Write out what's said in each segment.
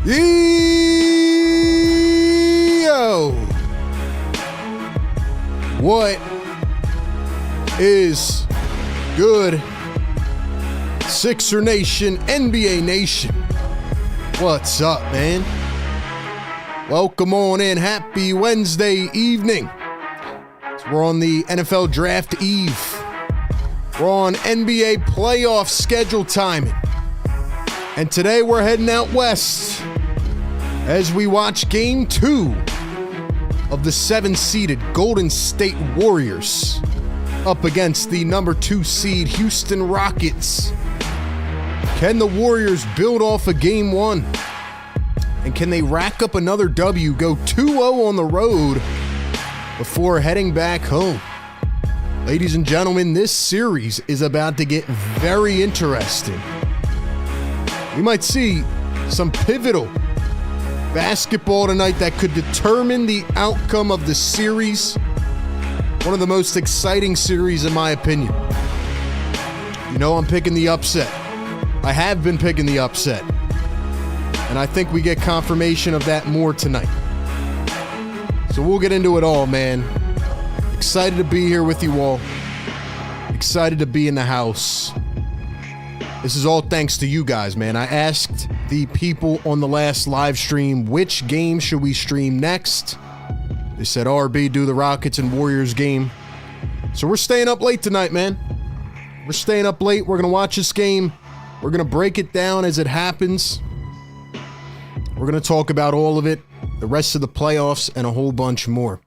Yo! What is good, Sixer Nation, NBA Nation? What's up, man? Welcome on in. Happy Wednesday evening. So we're on the NFL Draft Eve. We're on NBA playoff schedule timing. And today we're heading out west as we watch Game 2 of the 7-seeded Golden State Warriors up against the number 2 seed Houston Rockets. Can the Warriors build off of Game 1? And can they rack up another W, go 2-0 on the road before heading back home? Ladies and gentlemen, this series is about to get very interesting. We might see some pivotal basketball tonight that could determine the outcome of the series. One of the most exciting series in my opinion. You know I'm picking the upset. I have been picking the upset. And I think we get confirmation of that more tonight. So we'll get into it all, man. Excited to be here with you all. Excited to be in the house. This is all thanks to you guys, man. I asked the people on the last live stream, which game should we stream next? They said, RB, do the Rockets and Warriors game. So we're staying up late tonight, man. We're staying up late. We're going to watch this game. We're going to break it down as it happens. We're going to talk about all of it, the rest of the playoffs, and a whole bunch more.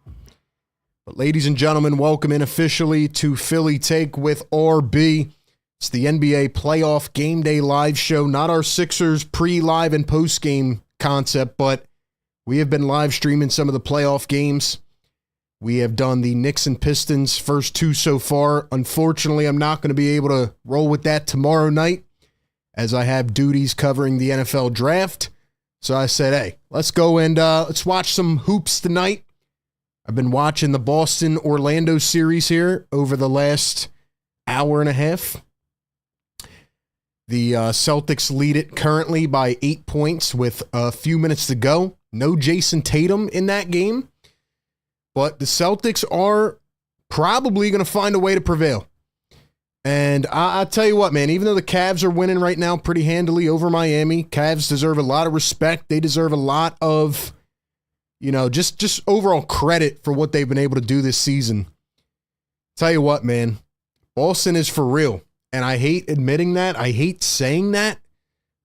But ladies and gentlemen, welcome in officially to Philly Take with RB. It's the NBA playoff game day live show, not our Sixers pre-live and post-game concept, but we have been live streaming some of the playoff games. We have done the Knicks and Pistons first two so far. Unfortunately, I'm not going to be able to roll with that tomorrow night as I have duties covering the NFL draft. So I said, hey, let's go and let's watch some hoops tonight. I've been watching the Boston-Orlando series here over the last hour and a half. The Celtics lead it currently by 8 points with a few minutes to go. No Jason Tatum in that game. But the Celtics are probably going to find a way to prevail. And I'll tell you what, man, even though the Cavs are winning right now pretty handily over Miami, Cavs deserve a lot of respect. They deserve a lot of, just overall credit for what they've been able to do this season. Tell you what, man, Boston is for real. And I hate admitting that. I hate saying that,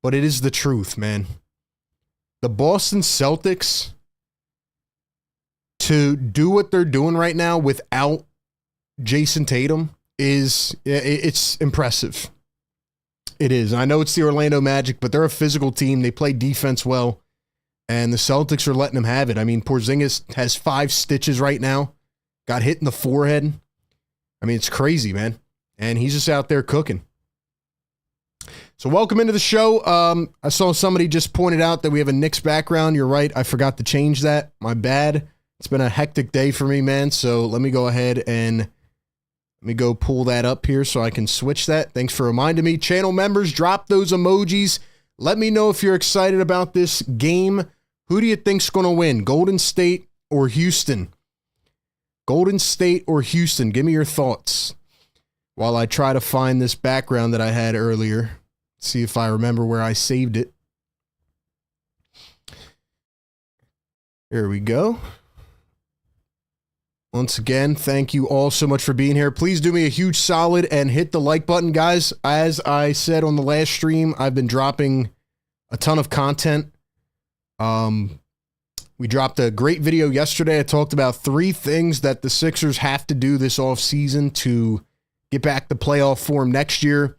but it is the truth, man. The Boston Celtics, to do what they're doing right now without Jason Tatum, it's impressive. It is. I know it's the Orlando Magic, but they're a physical team. They play defense well, and the Celtics are letting them have it. I mean, Porzingis has 5 stitches right now. Got hit in the forehead. I mean, it's crazy, man. And he's just out there cooking. So welcome into the show. I saw somebody just pointed out that we have a Knicks background. You're right. I forgot to change that. My bad. It's been a hectic day for me, man. So let me go ahead and let me go pull that up here so I can switch that. Thanks for reminding me. Channel members, drop those emojis. Let me know if you're excited about this game. Who do you think's going to win? Golden State or Houston? Golden State or Houston? Give me your thoughts while I try to find this background that I had earlier. See if I remember where I saved it. Here we go. Once again, thank you all so much for being here. Please do me a huge solid and hit the like button, guys. As I said on the last stream, I've been dropping a ton of content. We dropped a great video yesterday. I talked about 3 things that the Sixers have to do this offseason to get back to playoff form next year.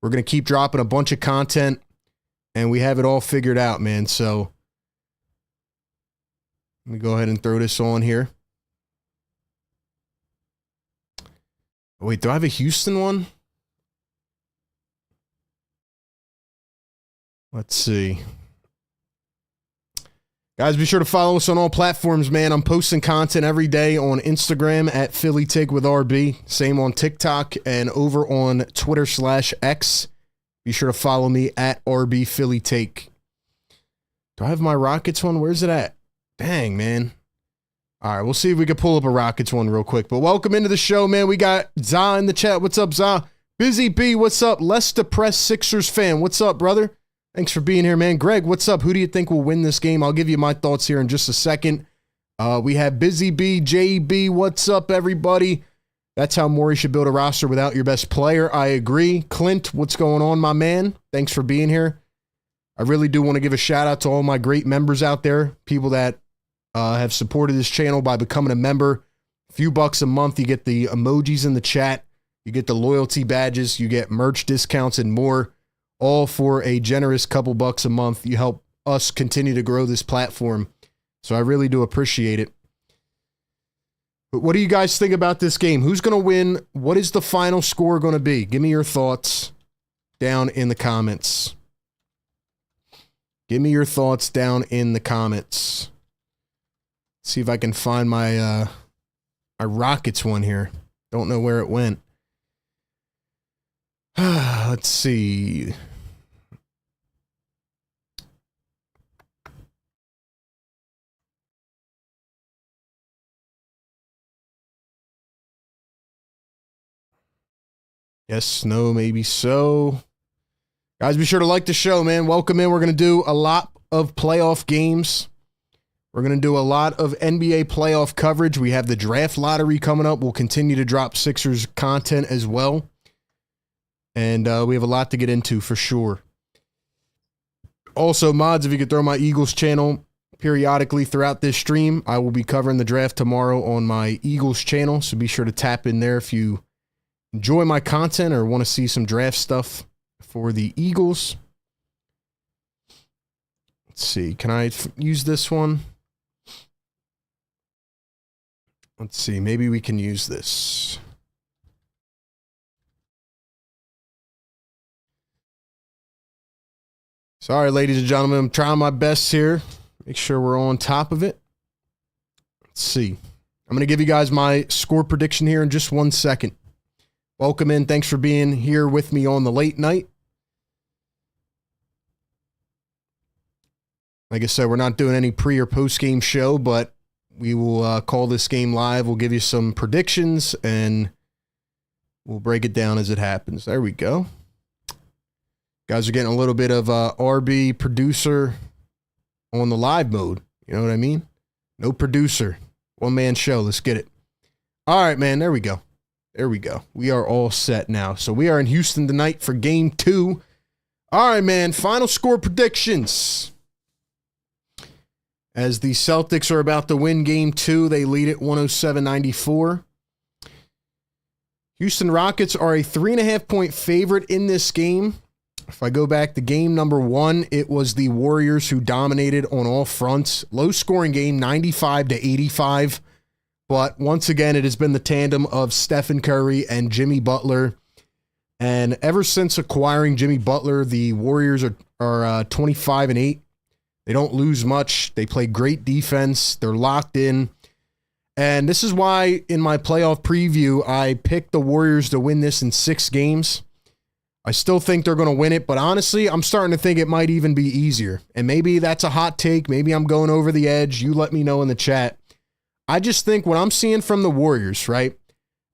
We're going to keep dropping a bunch of content, and we have it all figured out, man. So let me go ahead and throw this on here. Wait, do I have a Houston one? Let's see. Guys, be sure to follow us on all platforms, man. I'm posting content every day on Instagram at Philly Take with RB. Same on TikTok and over on Twitter/X. Be sure to follow me at RB Philly Take. Do I have my Rockets one? Where's it at? Dang, man. All right, we'll see if we can pull up a Rockets one real quick. But welcome into the show, man. We got Za in the chat. What's up, Za? Busy B, what's up? Less depressed Sixers fan. What's up, brother? Thanks for being here, man. Greg, what's up? Who do you think will win this game? I'll give you my thoughts here in just a second. We have Busy B, JB. What's up, everybody? That's how Morey should build a roster without your best player. I agree. Clint, what's going on, my man? Thanks for being here. I really do want to give a shout out to all my great members out there, people that have supported this channel by becoming a member. A few bucks a month, you get the emojis in the chat, you get the loyalty badges, you get merch discounts and more, all for a generous couple bucks a month. You help us continue to grow this platform, so I really do appreciate it. But what do you guys think about this game? Who's going to win? What is the final score going to be? Give me your thoughts down in the comments. Give me your thoughts down in the comments. See if I can find my Rockets one here. Don't know where it went. Let's see. Yes, no, maybe so. Guys, be sure to like the show, man. Welcome in. We're going to do a lot of playoff games. We're going to do a lot of NBA playoff coverage. We have the draft lottery coming up. We'll continue to drop Sixers content as well. And we have a lot to get into for sure. Also, mods, if you could throw my Eagles channel periodically throughout this stream, I will be covering the draft tomorrow on my Eagles channel. So be sure to tap in there if you enjoy my content or want to see some draft stuff for the Eagles. Let's see. Can I use this one? Let's see. Maybe we can use this. Sorry, ladies and gentlemen. I'm trying my best here. Make sure we're on top of it. Let's see. I'm going to give you guys my score prediction here in just 1 second. Welcome in. Thanks for being here with me on the late night. Like I said, we're not doing any pre or post game show, but we will call this game live. We'll give you some predictions and we'll break it down as it happens. There we go. Guys are getting a little bit of RB producer on the live mode. You know what I mean? No producer. One man show. Let's get it. All right, man. There we go. There we go. We are all set now. So we are in Houston tonight for game 2. All right, man. Final score predictions. As the Celtics are about to win game 2, they lead it 107-94. Houston Rockets are a 3.5-point favorite in this game. If I go back to game number 1, it was the Warriors who dominated on all fronts. Low-scoring game, 95-85. But once again, it has been the tandem of Stephen Curry and Jimmy Butler. And ever since acquiring Jimmy Butler, the Warriors are 25-8. They don't lose much. They play great defense. They're locked in. And this is why in my playoff preview, I picked the Warriors to win this in 6 games. I still think they're going to win it, but honestly, I'm starting to think it might even be easier. And maybe that's a hot take. Maybe I'm going over the edge. You let me know in the chat. I just think what I'm seeing from the Warriors, right?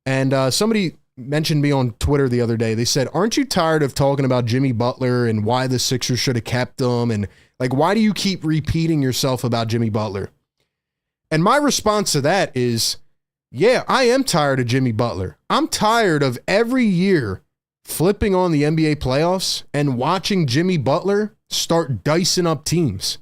And somebody mentioned me on Twitter the other day. They said, aren't you tired of talking about Jimmy Butler and why the Sixers should have kept him? And like, why do you keep repeating yourself about Jimmy Butler? And my response to that is, yeah, I am tired of Jimmy Butler. I'm tired of every year flipping on the NBA playoffs and watching Jimmy Butler start dicing up teams.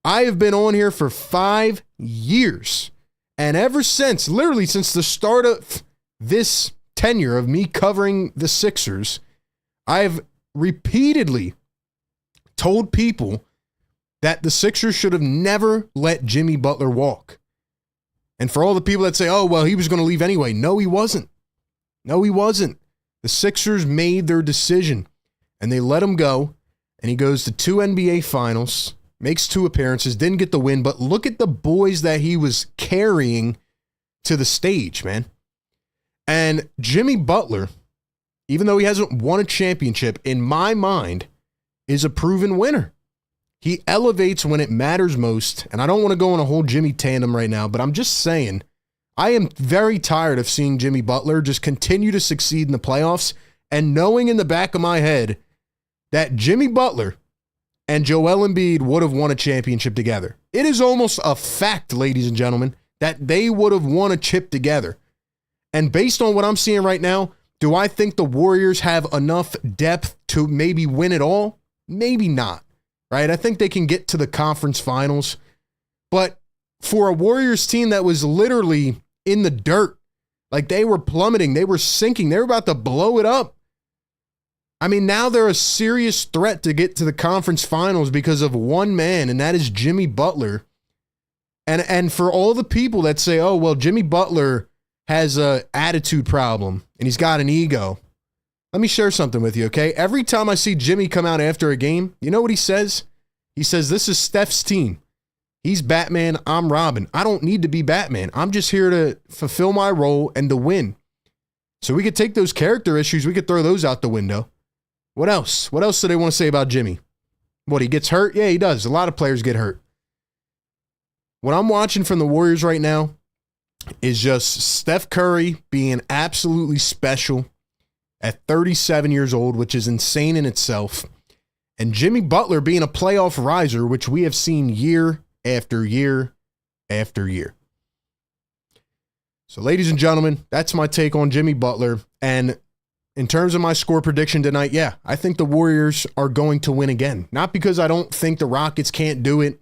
I have been on here for 5 years. And ever since, literally since the start of this tenure of me covering the Sixers, I've repeatedly told people that the Sixers should have never let Jimmy Butler walk. And for all the people that say, oh, well, he was going to leave anyway. No, he wasn't. No, he wasn't. The Sixers made their decision and they let him go. And he goes to 2 NBA finals, makes 2 appearances, didn't get the win. But look at the boys that he was carrying to the stage, man. And Jimmy Butler, even though he hasn't won a championship, in my mind, is a proven winner. He elevates when it matters most, and I don't want to go on a whole Jimmy tandem right now, but I'm just saying, I am very tired of seeing Jimmy Butler just continue to succeed in the playoffs and knowing in the back of my head that Jimmy Butler and Joel Embiid would have won a championship together. It is almost a fact, ladies and gentlemen, that they would have won a chip together. And based on what I'm seeing right now, do I think the Warriors have enough depth to maybe win it all? Maybe not, right? I think they can get to the conference finals. But for a Warriors team that was literally in the dirt, like they were plummeting, they were sinking, they were about to blow it up. I mean, now they're a serious threat to get to the conference finals because of one man, and that is Jimmy Butler. And for all the people that say, oh, well, Jimmy Butler has an attitude problem and he's got an ego. Let me share something with you, okay? Every time I see Jimmy come out after a game, you know what he says? He says, this is Steph's team. He's Batman, I'm Robin. I don't need to be Batman. I'm just here to fulfill my role and to win. So we could take those character issues, we could throw those out the window. What else? What else do they want to say about Jimmy? What, he gets hurt? Yeah, he does. A lot of players get hurt. What I'm watching from the Warriors right now is just Steph Curry being absolutely special at 37 years old, which is insane in itself, and Jimmy Butler being a playoff riser, which we have seen year after year after year. So, ladies and gentlemen, that's my take on Jimmy Butler. And in terms of my score prediction tonight, yeah, I think the Warriors are going to win again. Not because I don't think the Rockets can't do it,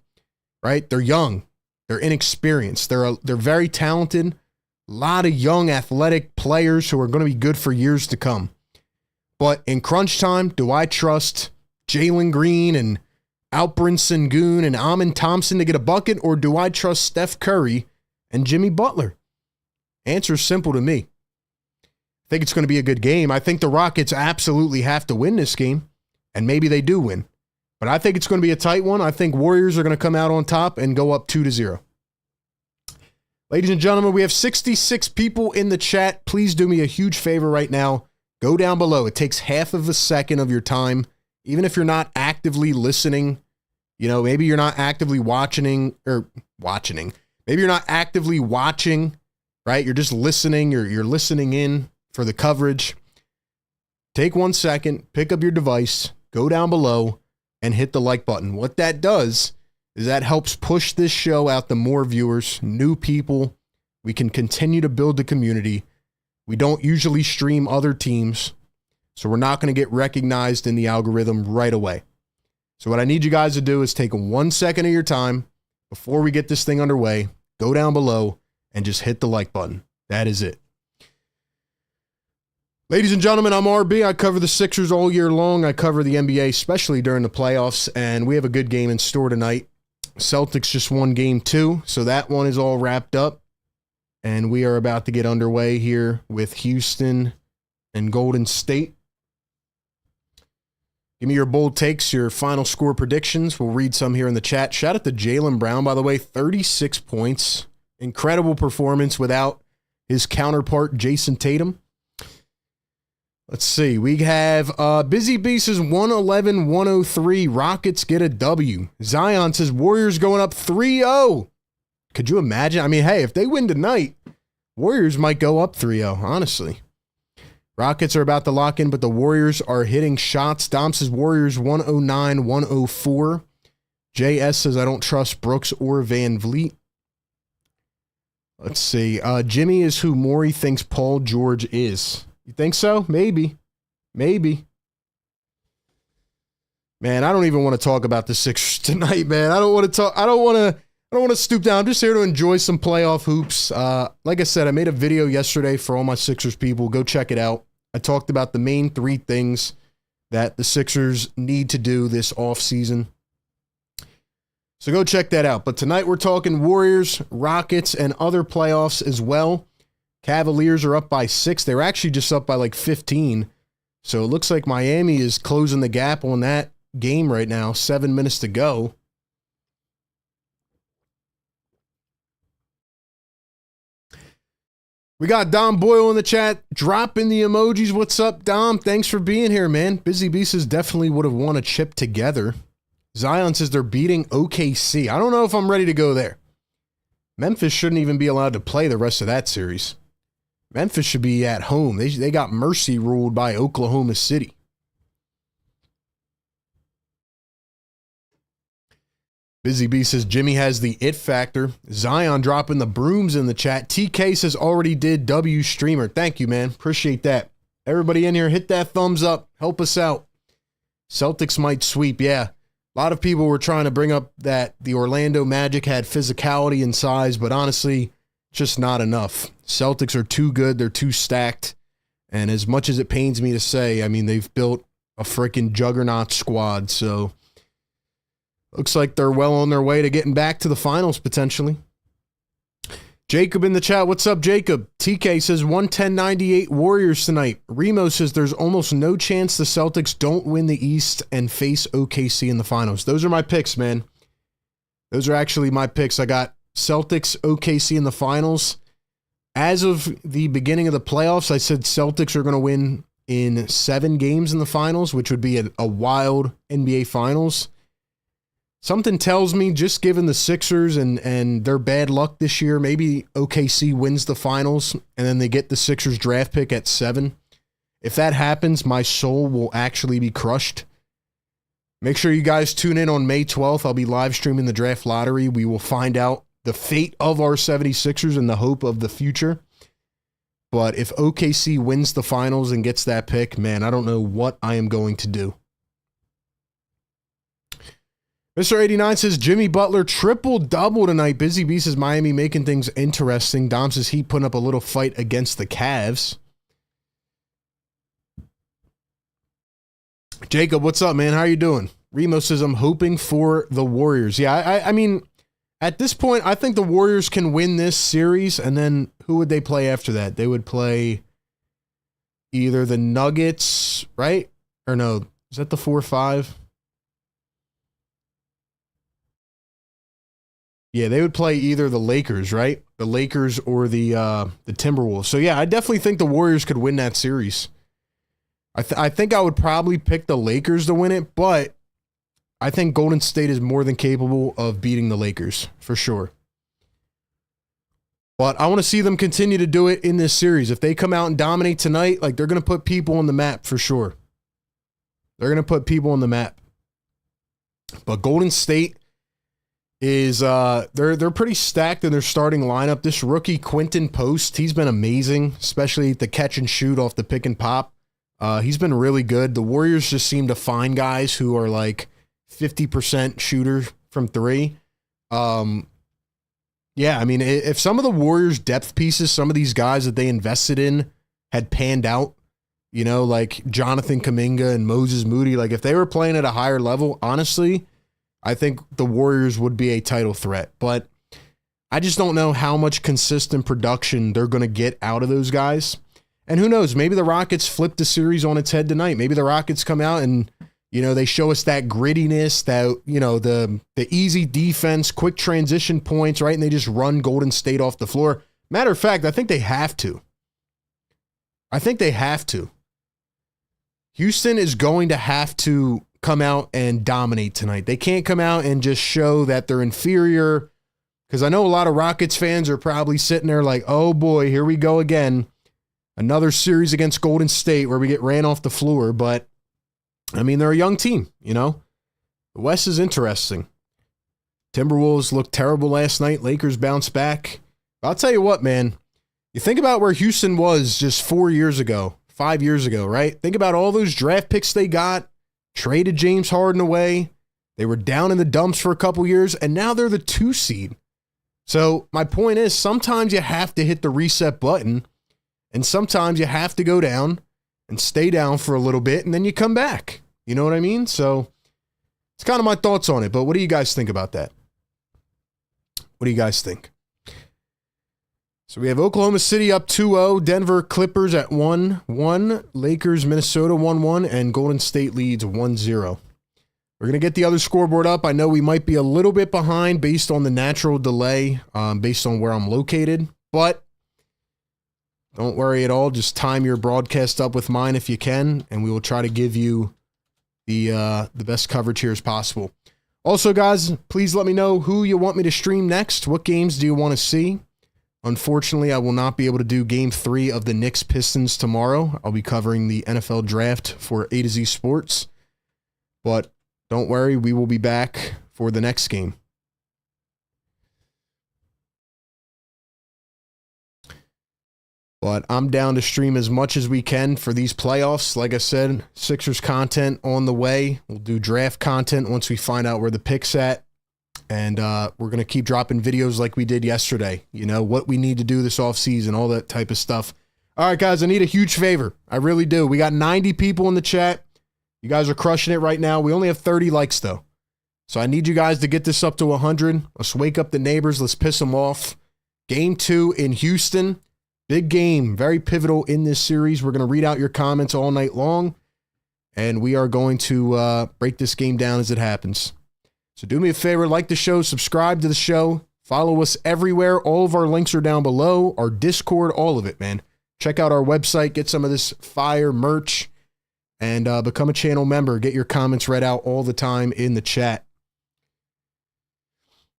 right? They're young. They're inexperienced. They're very talented. A lot of young athletic players who are going to be good for years to come. But in crunch time, do I trust Jalen Green and Alperen Sengun and Amin Thompson to get a bucket, or do I trust Steph Curry and Jimmy Butler? Answer's simple to me. I think it's going to be a good game. I think the Rockets absolutely have to win this game, and maybe they do win. But I think it's going to be a tight one. I think Warriors are going to come out on top and go up 2-0. Ladies and gentlemen, we have 66 people in the chat. Please do me a huge favor right now. Go down below. It takes half of a second of your time. Even if you're not actively listening, you know, maybe you're not actively watching. Maybe you're not actively watching, right? You're just listening. You're listening in for the coverage. Take 1 second, pick up your device, go down below, and hit the like button. What that does is that helps push this show out to more viewers, new people. We can continue to build the community. We don't usually stream other teams, so we're not going to get recognized in the algorithm right away. So what I need you guys to do is take 1 second of your time before we get this thing underway, go down below, and just hit the like button. That is it. Ladies and gentlemen, I'm RB. I cover the Sixers all year long. I cover the NBA, especially during the playoffs, and we have a good game in store tonight. Celtics just won game 2, so that one is all wrapped up, and we are about to get underway here with Houston and Golden State. Give me your bold takes, your final score predictions. We'll read some here in the chat. Shout out to Jaylen Brown, by the way, 36 points. Incredible performance without his counterpart, Jason Tatum. Let's see. We have Busy Bee says 111-103. Rockets get a W. Zion says Warriors going up 3-0. Could you imagine? I mean, hey, if they win tonight, Warriors might go up 3-0, honestly. Rockets are about to lock in, but the Warriors are hitting shots. Dom says Warriors 109-104. JS says I don't trust Brooks or Van Vliet. Let's see. Jimmy is who Maury thinks Paul George is. You think so? Maybe. Maybe. Man, I don't even want to talk about the Sixers tonight, man. I don't want to talk. I don't want to stoop down. I'm just here to enjoy some playoff hoops. Like I said, I made a video yesterday for all my Sixers people. Go check it out. I talked about the main 3 things that the Sixers need to do this offseason. So go check that out. But tonight we're talking Warriors, Rockets, and other playoffs as well. Cavaliers are up by 6. They were actually just up by like 15. So it looks like Miami is closing the gap on that game right now. 7 minutes to go. We got Dom Boyle in the chat. Dropping the emojis. What's up, Dom? Thanks for being here, man. Busy Beasts definitely would have won a chip together. Zion says they're beating OKC. I don't know if I'm ready to go there. Memphis shouldn't even be allowed to play the rest of that series. Memphis should be at home. They got mercy ruled by Oklahoma City. Busy Bee says Jimmy has the it factor. Zion dropping the brooms in the chat. TK says already did W streamer. Thank you, man. Appreciate that. Everybody in here, hit that thumbs up. Help us out. Celtics might sweep. Yeah. A lot of people were trying to bring up that the Orlando Magic had physicality and size, but honestly, just not enough. Celtics are too good. They're too stacked. And as much as it pains me to say, I mean, they've built a freaking juggernaut squad. So looks like they're well on their way to getting back to the finals potentially. Jacob in the chat. What's up, Jacob? TK says 110-98 Warriors tonight. Remo says there's almost no chance the Celtics don't win the East and face OKC in the finals. Those are my picks, man. Those are actually my picks. I got Celtics, OKC in the finals. As of the beginning of the playoffs, I said Celtics are going to win in 7 games in the finals, which would be a wild NBA finals. Something tells me, just given the Sixers and their bad luck this year, maybe OKC wins the finals and then they get the Sixers draft pick at 7. If that happens, my soul will actually be crushed. Make sure you guys tune in on May 12th. I'll be live streaming the draft lottery. We will find out the fate of our 76ers and the hope of the future. But if OKC wins the finals and gets that pick, man, I don't know what I am going to do. Mr. 89 says Jimmy Butler triple-double tonight. Busy Bee says Miami making things interesting. Dom says Heat putting up a little fight against the Cavs. Jacob, what's up, man? How you doing? Remo says I'm hoping for the Warriors. Yeah, I mean, at this point, I think the Warriors can win this series, and then who would they play after that? They would play either the Nuggets, right? Or no, is that the 4-5? Yeah, they would play either the Lakers, right? The Lakers or the Timberwolves. So, yeah, I definitely think the Warriors could win that series. I think I would probably pick the Lakers to win it, but I think Golden State is more than capable of beating the Lakers, for sure. But I want to see them continue to do it in this series. If they come out and dominate tonight, like, they're going to put people on the map, for sure. They're going to put people on the map. But Golden State is they're pretty stacked in their starting lineup. This rookie Quentin Post, he's been amazing, especially the catch and shoot off the pick and pop. He's been really good. The Warriors just seem to find guys who are like 50% shooter from 3. Yeah, I mean, if some of the Warriors depth pieces, some of these guys that they invested in had panned out, you know, like Jonathan Kuminga and Moses Moody, like if they were playing at a higher level, honestly, I think the Warriors would be a title threat, but I just don't know how much consistent production they're going to get out of those guys. And who knows, maybe the Rockets flip the series on its head tonight. Maybe the Rockets come out and, you know, they show us that grittiness, that, you know, the easy defense, quick transition points, right? And they just run Golden State off the floor. Matter of fact, I think they have to. Houston is going to have to come out and dominate tonight. They can't come out and just show that they're inferior, because I know a lot of Rockets fans are probably sitting there like, oh boy, here we go again. Another series against Golden State where we get ran off the floor. But, I mean, they're a young team, you know. The West is interesting. Timberwolves looked terrible last night. Lakers bounced back. I'll tell you what, man. You think about where Houston was just 4 years ago, 5 years ago, right? Think about all those draft picks they got. Traded James Harden away. They were down in the dumps for a couple years, and now they're the 2 seed. So my point is, sometimes you have to hit the reset button, and sometimes you have to go down and stay down for a little bit, and then you come back. You know what I mean? So it's kind of my thoughts on it, but what do you guys think about that? What do you guys think? So we have Oklahoma City up 2-0, Denver Clippers at 1-1, Lakers, Minnesota 1-1, and Golden State leads 1-0. We're going to get the other scoreboard up. I know we might be a little bit behind based on the natural delay, based on where I'm located, but don't worry at all. Just time your broadcast up with mine if you can, and we will try to give you the best coverage here as possible. Also, guys, please let me know who you want me to stream next. What games do you want to see? Unfortunately, I will not be able to do Game 3 of the Knicks-Pistons tomorrow. I'll be covering the NFL Draft for A to Z Sports. But don't worry, we will be back for the next game. But I'm down to stream as much as we can for these playoffs. Like I said, Sixers content on the way. We'll do draft content once we find out where the pick's at. And we're going to keep dropping videos like we did yesterday. You know, what we need to do this offseason, all that type of stuff. All right, guys, I need a huge favor. I really do. We got 90 people in the chat. You guys are crushing it right now. We only have 30 likes, though. So I need you guys to get this up to 100. Let's wake up the neighbors. Let's piss them off. Game 2 in Houston. Big game. Very pivotal in this series. We're going to read out your comments all night long. And we are going to break this game down as it happens. So do me a favor, like the show, subscribe to the show, follow us everywhere. All of our links are down below, our Discord, all of it, man. Check out our website, get some of this fire merch, and become a channel member. Get your comments read out all the time in the chat.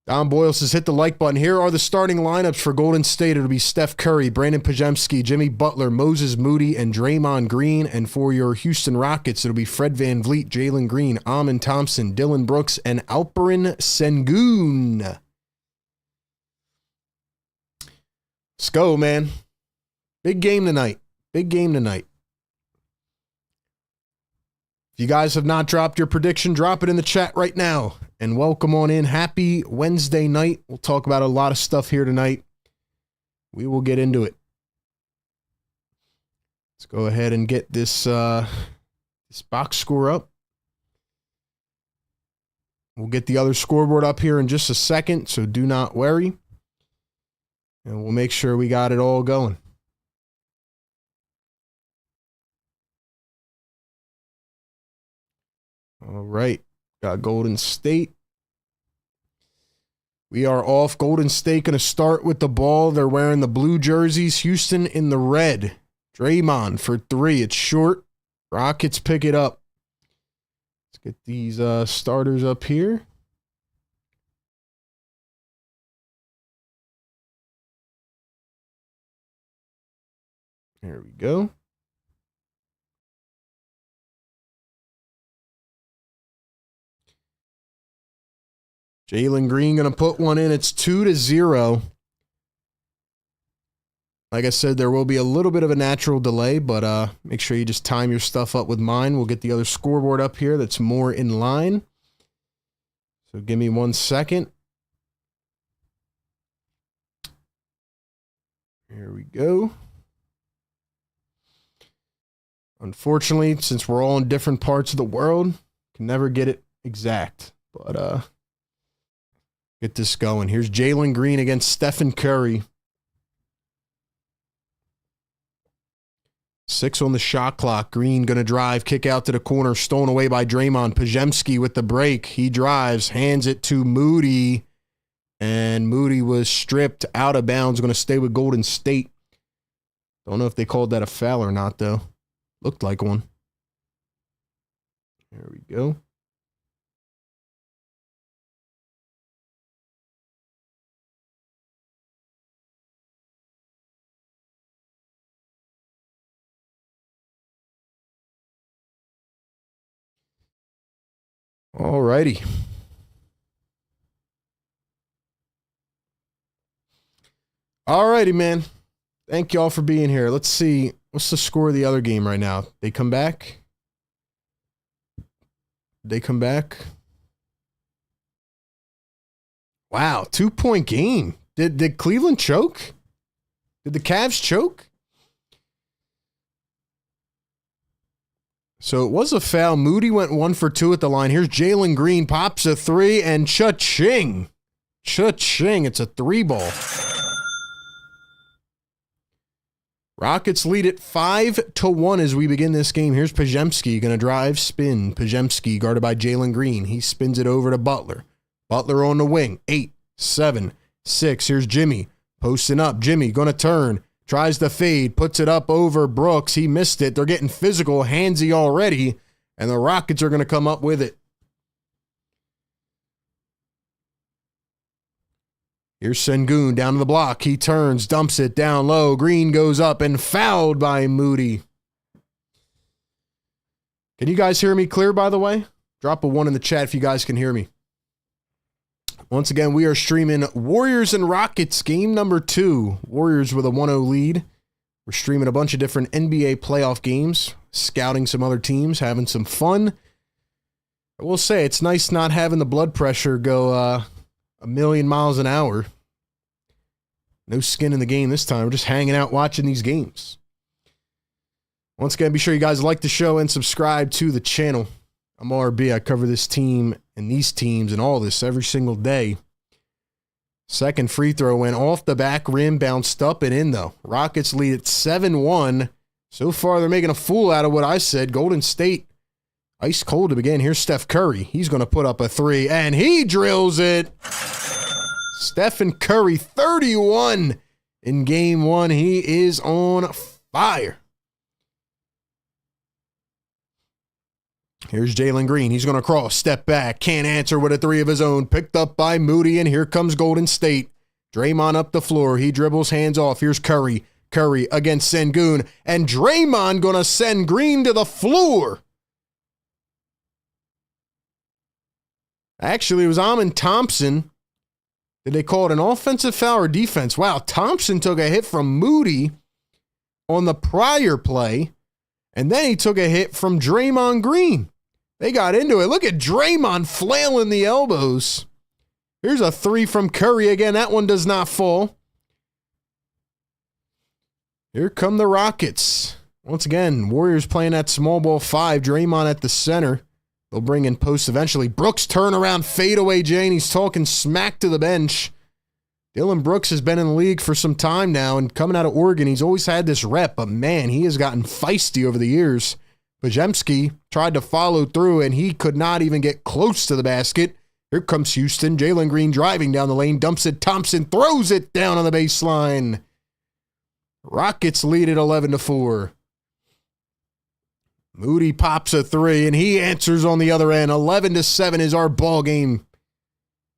Don Boyle says, hit the like button. Here are the starting lineups for Golden State. It'll be Steph Curry, Brandon Pajemski, Jimmy Butler, Moses Moody, and Draymond Green. And for your Houston Rockets, it'll be Fred VanVleet, Jalen Green, Amin Thompson, Dylan Brooks, and Alperen Sengun. Let's go, man. Big game tonight. Big game tonight. If you guys have not dropped your prediction, drop it in the chat right now. And welcome on in. Happy Wednesday night. We'll talk about a lot of stuff here tonight. We will get into it. Let's go ahead and get this this box score up. We'll get the other scoreboard up here in just a second, so do not worry. And we'll make sure we got it all going. All right. Got Golden State. We are off. Golden State going to start with the ball. They're wearing the blue jerseys. Houston in the red. Draymond for 3. It's short. Rockets pick it up. Let's get these starters up here. There we go. Jalen Green going to put one in. It's 2-0. Like I said, there will be a little bit of a natural delay, but make sure you just time your stuff up with mine. We'll get the other scoreboard up here that's more in line. So give me 1 second. Here we go. Unfortunately, since we're all in different parts of the world, can never get it exact. But get this going. Here's Jalen Green against Stephen Curry. 6 on the shot clock. Green going to drive, kick out to the corner, stolen away by Draymond. Pajemski with the break. He drives, hands it to Moody. And Moody was stripped out of bounds. Going to stay with Golden State. Don't know if they called that a foul or not, though. Looked like one. There we go. All righty. All righty, man. Thank y'all for being here. Let's see. What's the score of the other game right now? They come back? They come back? Wow, 2-point game. Did Cleveland choke? Did the Cavs choke? So it was a foul. Moody went 1 for 2 at the line. Here's Jalen Green, pops a 3, and cha-ching. Cha-ching. It's a 3-ball. Rockets lead it 5-1 as we begin this game. Here's Pajemski, going to drive, spin. Pajemski guarded by Jalen Green. He spins it over to Butler. Butler on the wing. 8, 7, 6. Here's Jimmy. Posting up. Jimmy going to turn. Tries to fade. Puts it up over Brooks. He missed it. They're getting physical. Handsy already. And the Rockets are going to come up with it. Here's Sengun down to the block. He turns, dumps it down low. Green goes up and fouled by Moody. Can you guys hear me clear, by the way? Drop a 1 in the chat if you guys can hear me. Once again, we are streaming Warriors and Rockets game number 2. Warriors with a 1-0 lead. We're streaming a bunch of different NBA playoff games, scouting some other teams, having some fun. I will say, it's nice not having the blood pressure go a million miles an hour. No skin in the game this time. We're just hanging out watching these games. Once again, be sure you guys like the show and subscribe to the channel. I'm RB. I cover this team and these teams and all this every single day. Second free throw went off the back rim, bounced up and in, though. Rockets lead at 7-1. So far, they're making a fool out of what I said. Golden State, ice cold to begin. Here's Steph Curry. He's going to put up a 3, and he drills it. Stephen Curry, 31 in game 1. He is on fire. Here's Jalen Green. He's going to cross, step back, can't answer with a 3 of his own. Picked up by Moody, and here comes Golden State. Draymond up the floor. He dribbles, hands off. Here's Curry. Curry against Sengun, and Draymond going to send Green to the floor. Actually, it was Amin Thompson. Did they call it an offensive foul or defense? Wow, Thompson took a hit from Moody on the prior play, and then he took a hit from Draymond Green. They got into it. Look at Draymond flailing the elbows. Here's a 3 from Curry again. That one does not fall. Here come the Rockets. Once again, Warriors playing at small ball 5. Draymond at the center. They'll bring in post eventually. Brooks turnaround fadeaway, Jane. He's talking smack to the bench. Dylan Brooks has been in the league for some time now, and coming out of Oregon, he's always had this rep, but man, he has gotten feisty over the years. Pajemski tried to follow through, and he could not even get close to the basket. Here comes Houston. Jalen Green driving down the lane, dumps it. Thompson throws it down on the baseline. Rockets lead at 11-4. Moody pops a 3, and he answers on the other end. 11-7 is our ball game.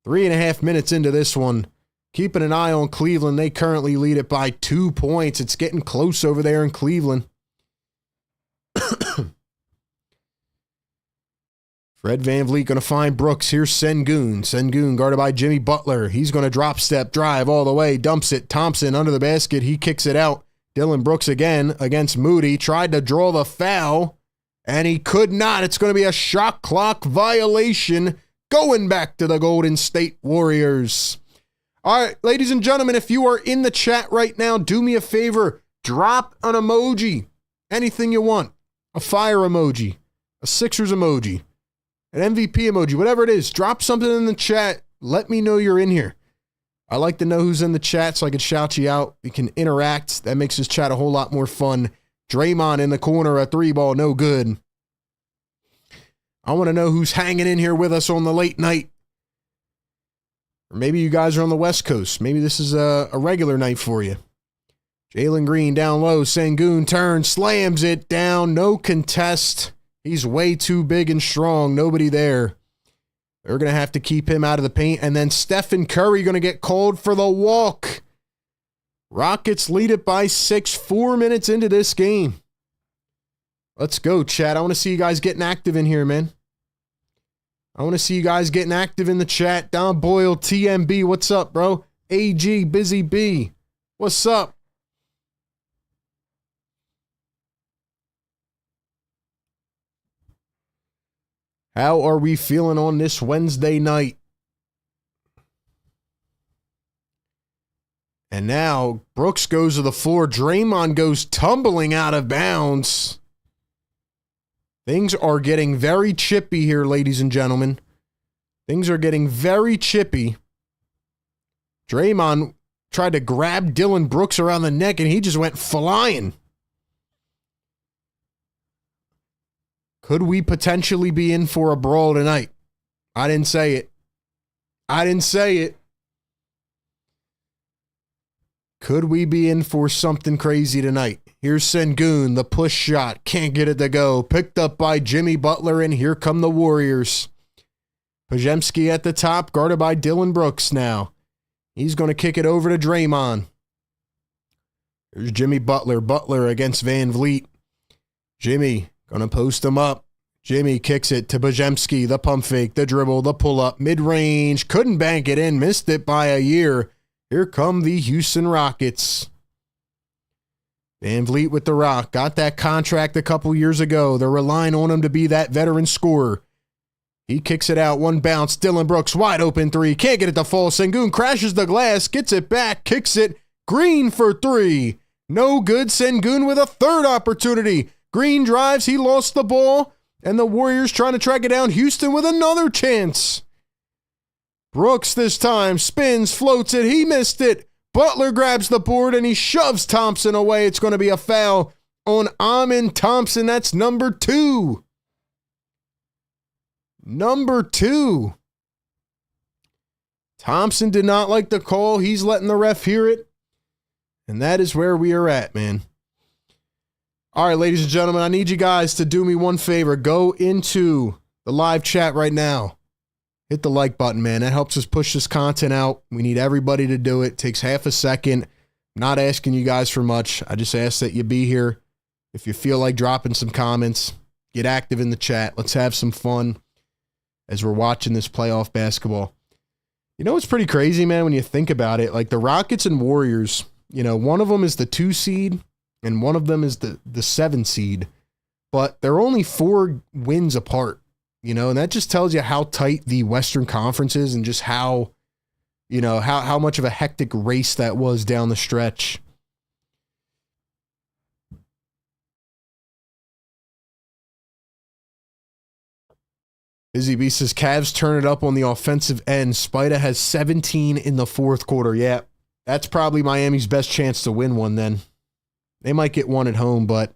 3.5 minutes into this one. Keeping an eye on Cleveland. They currently lead it by 2 points. It's getting close over there in Cleveland. Fred VanVleet going to find Brooks. Here's Sengun. Sengun guarded by Jimmy Butler. He's going to drop step, drive all the way, dumps it. Thompson under the basket. He kicks it out. Dylan Brooks again against Moody. Tried to draw the foul, and he could not. It's going to be a shot clock violation going back to the Golden State Warriors. All right, ladies and gentlemen, if you are in the chat right now, do me a favor. Drop an emoji. Anything you want. A fire emoji. A Sixers emoji. An MVP emoji. Whatever it is. Drop something in the chat. Let me know you're in here. I like to know who's in the chat so I can shout you out. We can interact. That makes this chat a whole lot more fun. Draymond in the corner, a 3-ball, no good. I want to know who's hanging in here with us on the late night. Or maybe you guys are on the West Coast. Maybe this is a regular night for you. Jalen Green down low. Sengun turns, slams it down. No contest. He's way too big and strong. Nobody there. They're going to have to keep him out of the paint. And then Stephen Curry going to get called for the walk. Rockets lead it by 6, 4 minutes into this game. Let's go, chat. I want to see you guys getting active in here, man. I want to see you guys getting active in the chat. Don Boyle, TMB, what's up, bro? AG, Busy B, what's up? How are we feeling on this Wednesday night? And now Brooks goes to the floor. Draymond goes tumbling out of bounds. Things are getting very chippy here, ladies and gentlemen. Things are getting very chippy. Draymond tried to grab Dylan Brooks around the neck, and he just went flying. Could we potentially be in for a brawl tonight? I didn't say it. I didn't say it. Could we be in for something crazy tonight? Here's Sengun, the push shot. Can't get it to go. Picked up by Jimmy Butler, and here come the Warriors. Pajemski at the top, guarded by Dylan Brooks now. He's going to kick it over to Draymond. There's Jimmy Butler. Butler against Van Vliet. Jimmy going to post him up. Jimmy kicks it to Bajemski. The pump fake, the dribble, the pull-up, mid-range. Couldn't bank it in. Missed it by a year. Here come the Houston Rockets. Van Vliet with the rock. Got that contract a couple years ago. They're relying on him to be that veteran scorer. He kicks it out. One bounce. Dylan Brooks, wide open three. Can't get it to fall. Sengun crashes the glass. Gets it back. Kicks it. Green for three. No good. Sengun with a third opportunity. Green drives. He lost the ball. And the Warriors trying to track it down. Houston with another chance. Brooks this time spins, floats it. He missed it. Butler grabs the board and he shoves Thompson away. It's going to be a foul on Amin Thompson. That's number 2. Number 2. Thompson did not like the call. He's letting the ref hear it. And that is where we are at, man. All right, ladies and gentlemen, I need you guys to do me one favor. Go into the live chat right now. Hit the like button, man. That helps us push this content out. We need everybody to do it. Takes half a second. I'm not asking you guys for much. I just ask that you be here. If you feel like dropping some comments, get active in the chat. Let's have some fun as we're watching this playoff basketball. You know, it's pretty crazy, man, when you think about it. Like the Rockets and Warriors, you know, one of them is the 2 seed. And one of them is the 7 seed, but they're only 4 wins apart, you know, and that just tells you how tight the Western Conference is and just how, you know, how much of a hectic race that was down the stretch. Busy B says, Cavs turn it up on the offensive end. Spida has 17 in the fourth quarter. Yeah, that's probably Miami's best chance to win one then. They might get one at home, but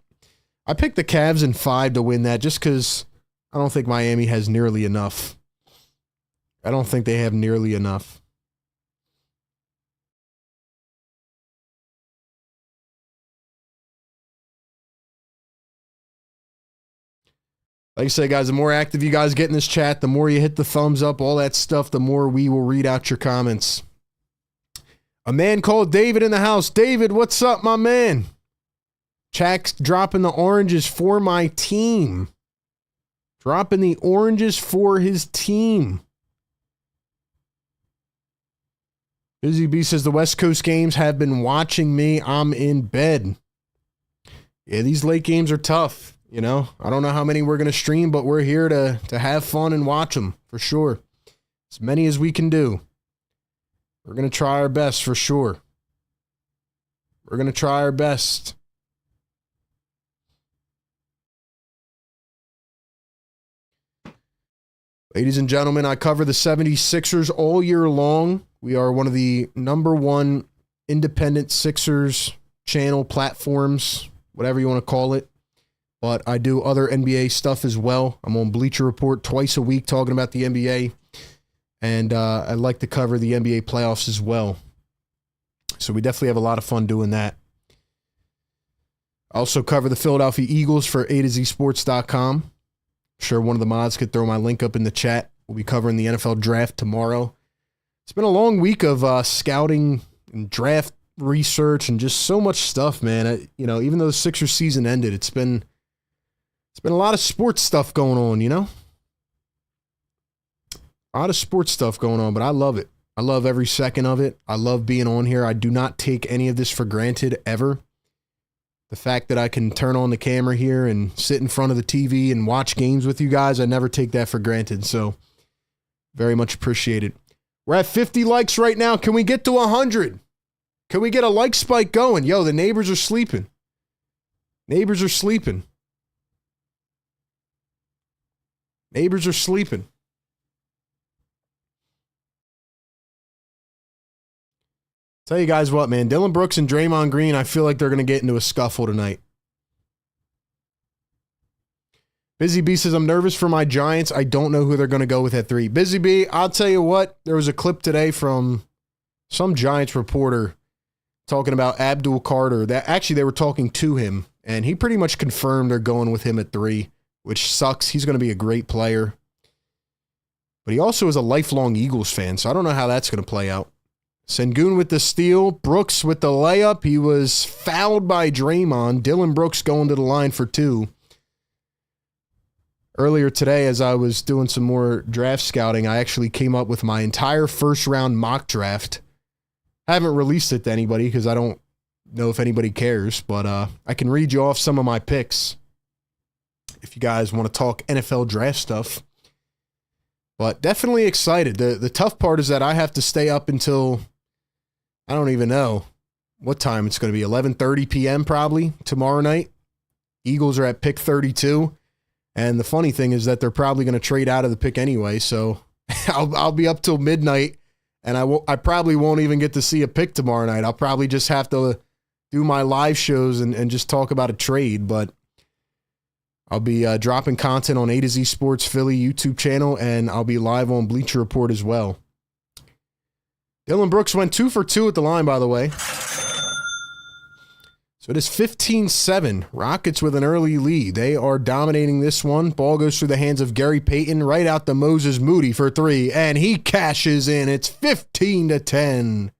I picked the Cavs in 5 to win that just because I don't think Miami has nearly enough. I don't think they have nearly enough. Like I said, guys, the more active you guys get in this chat, the more you hit the thumbs up, all that stuff, the more we will read out your comments. A man called David in the house. David, what's up, my man? Chak's dropping the oranges for my team. Dropping the oranges for his team. Busy B says the West Coast games have been watching me. I'm in bed. Yeah, these late games are tough. You know, I don't know how many we're going to stream, but we're here to have fun and watch them for sure. As many as we can do. We're going to try our best for sure. We're going to try our best. Ladies and gentlemen, I cover the 76ers all year long. We are one of the #1 independent Sixers channel platforms, whatever you want to call it. But I do other NBA stuff as well. I'm on Bleacher Report twice a week talking about the NBA. And I like to cover the NBA playoffs as well. So we definitely have a lot of fun doing that. I also cover the Philadelphia Eagles for ADVERTISE.com. I'm sure one of the mods could throw my link up in the chat. We'll be covering the NFL draft tomorrow. It's been a long week of scouting and draft research and just so much stuff, man. Even though the Sixers season ended, it's been a lot of sports stuff going on, you know? A lot of sports stuff going on, but I love it. I love every second of it. I love being on here. I do not take any of this for granted ever. The fact that I can turn on the camera here and sit in front of the TV and watch games with you guys, I never take that for granted. So very much appreciated. We're at 50 likes right now. Can we get to 100? Can we get a like spike going? Yo, the neighbors are sleeping. Neighbors are sleeping. Neighbors are sleeping. Tell you guys what, man. Dylan Brooks and Draymond Green, I feel like they're going to get into a scuffle tonight. Busy B says, I'm nervous for my Giants. I don't know who they're going to go with at 3. Busy B, I'll tell you what. There was a clip today from some Giants reporter talking about Abdul Carter. They were talking to him, and he pretty much confirmed they're going with him at 3, which sucks. He's going to be a great player. But he also is a lifelong Eagles fan, so I don't know how that's going to play out. Sengun with the steal. Brooks with the layup. He was fouled by Draymond. Dylan Brooks going to the line for 2. Earlier today, as I was doing some more draft scouting, I actually came up with my entire first-round mock draft. I haven't released it to anybody because I don't know if anybody cares, but I can read you off some of my picks if you guys want to talk NFL draft stuff. But definitely excited. The tough part is that I have to stay up until, I don't even know what time it's going to be, 11:30 p.m. probably tomorrow night. Eagles are at pick 32. And the funny thing is that they're probably going to trade out of the pick anyway, so I'll be up till midnight, and I probably won't even get to see a pick tomorrow night. I'll probably just have to do my live shows and just talk about a trade, but I'll be dropping content on A to Z Sports Philly YouTube channel, and I'll be live on Bleacher Report as well. Dylan Brooks went 2 for 2 at the line, by the way. So it is 15-7. Rockets with an early lead. They are dominating this one. Ball goes through the hands of Gary Payton, right out to Moses Moody for 3, and he cashes in. It's 15-10.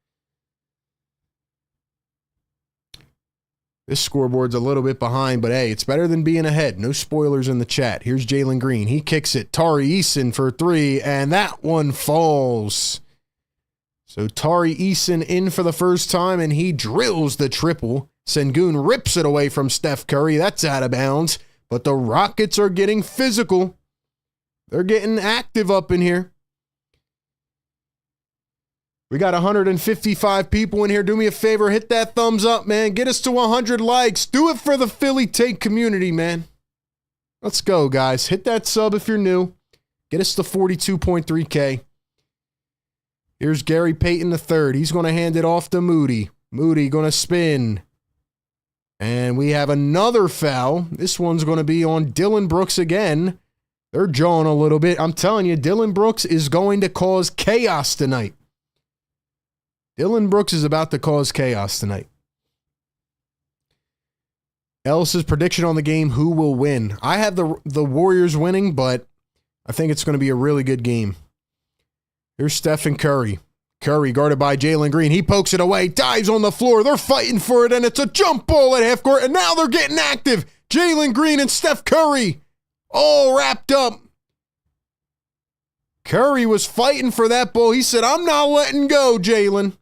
This scoreboard's a little bit behind, but hey, it's better than being ahead. No spoilers in the chat. Here's Jalen Green. He kicks it. Tari Eason for 3, and that one falls. So Tari Eason in for the first time, and he drills the triple. Sengun rips it away from Steph Curry. That's out of bounds. But the Rockets are getting physical. They're getting active up in here. We got 155 people in here. Do me a favor. Hit that thumbs up, man. Get us to 100 likes. Do it for the Philly Take community, man. Let's go, guys. Hit that sub if you're new. Get us to 42.3K. Here's Gary Payton III. He's going to hand it off to Moody. Moody going to spin. And we have another foul. This one's going to be on Dylan Brooks again. They're jawing a little bit. I'm telling you, Dylan Brooks is going to cause chaos tonight. Dylan Brooks is about to cause chaos tonight. Ellis's prediction on the game, who will win? I have the Warriors winning, but I think it's going to be a really good game. Here's Stephen Curry. Curry guarded by Jalen Green. He pokes it away, dives on the floor. They're fighting for it, and it's a jump ball at half court, and now they're getting active. Jalen Green and Steph Curry all wrapped up. Curry was fighting for that ball. He said, I'm not letting go, Jalen.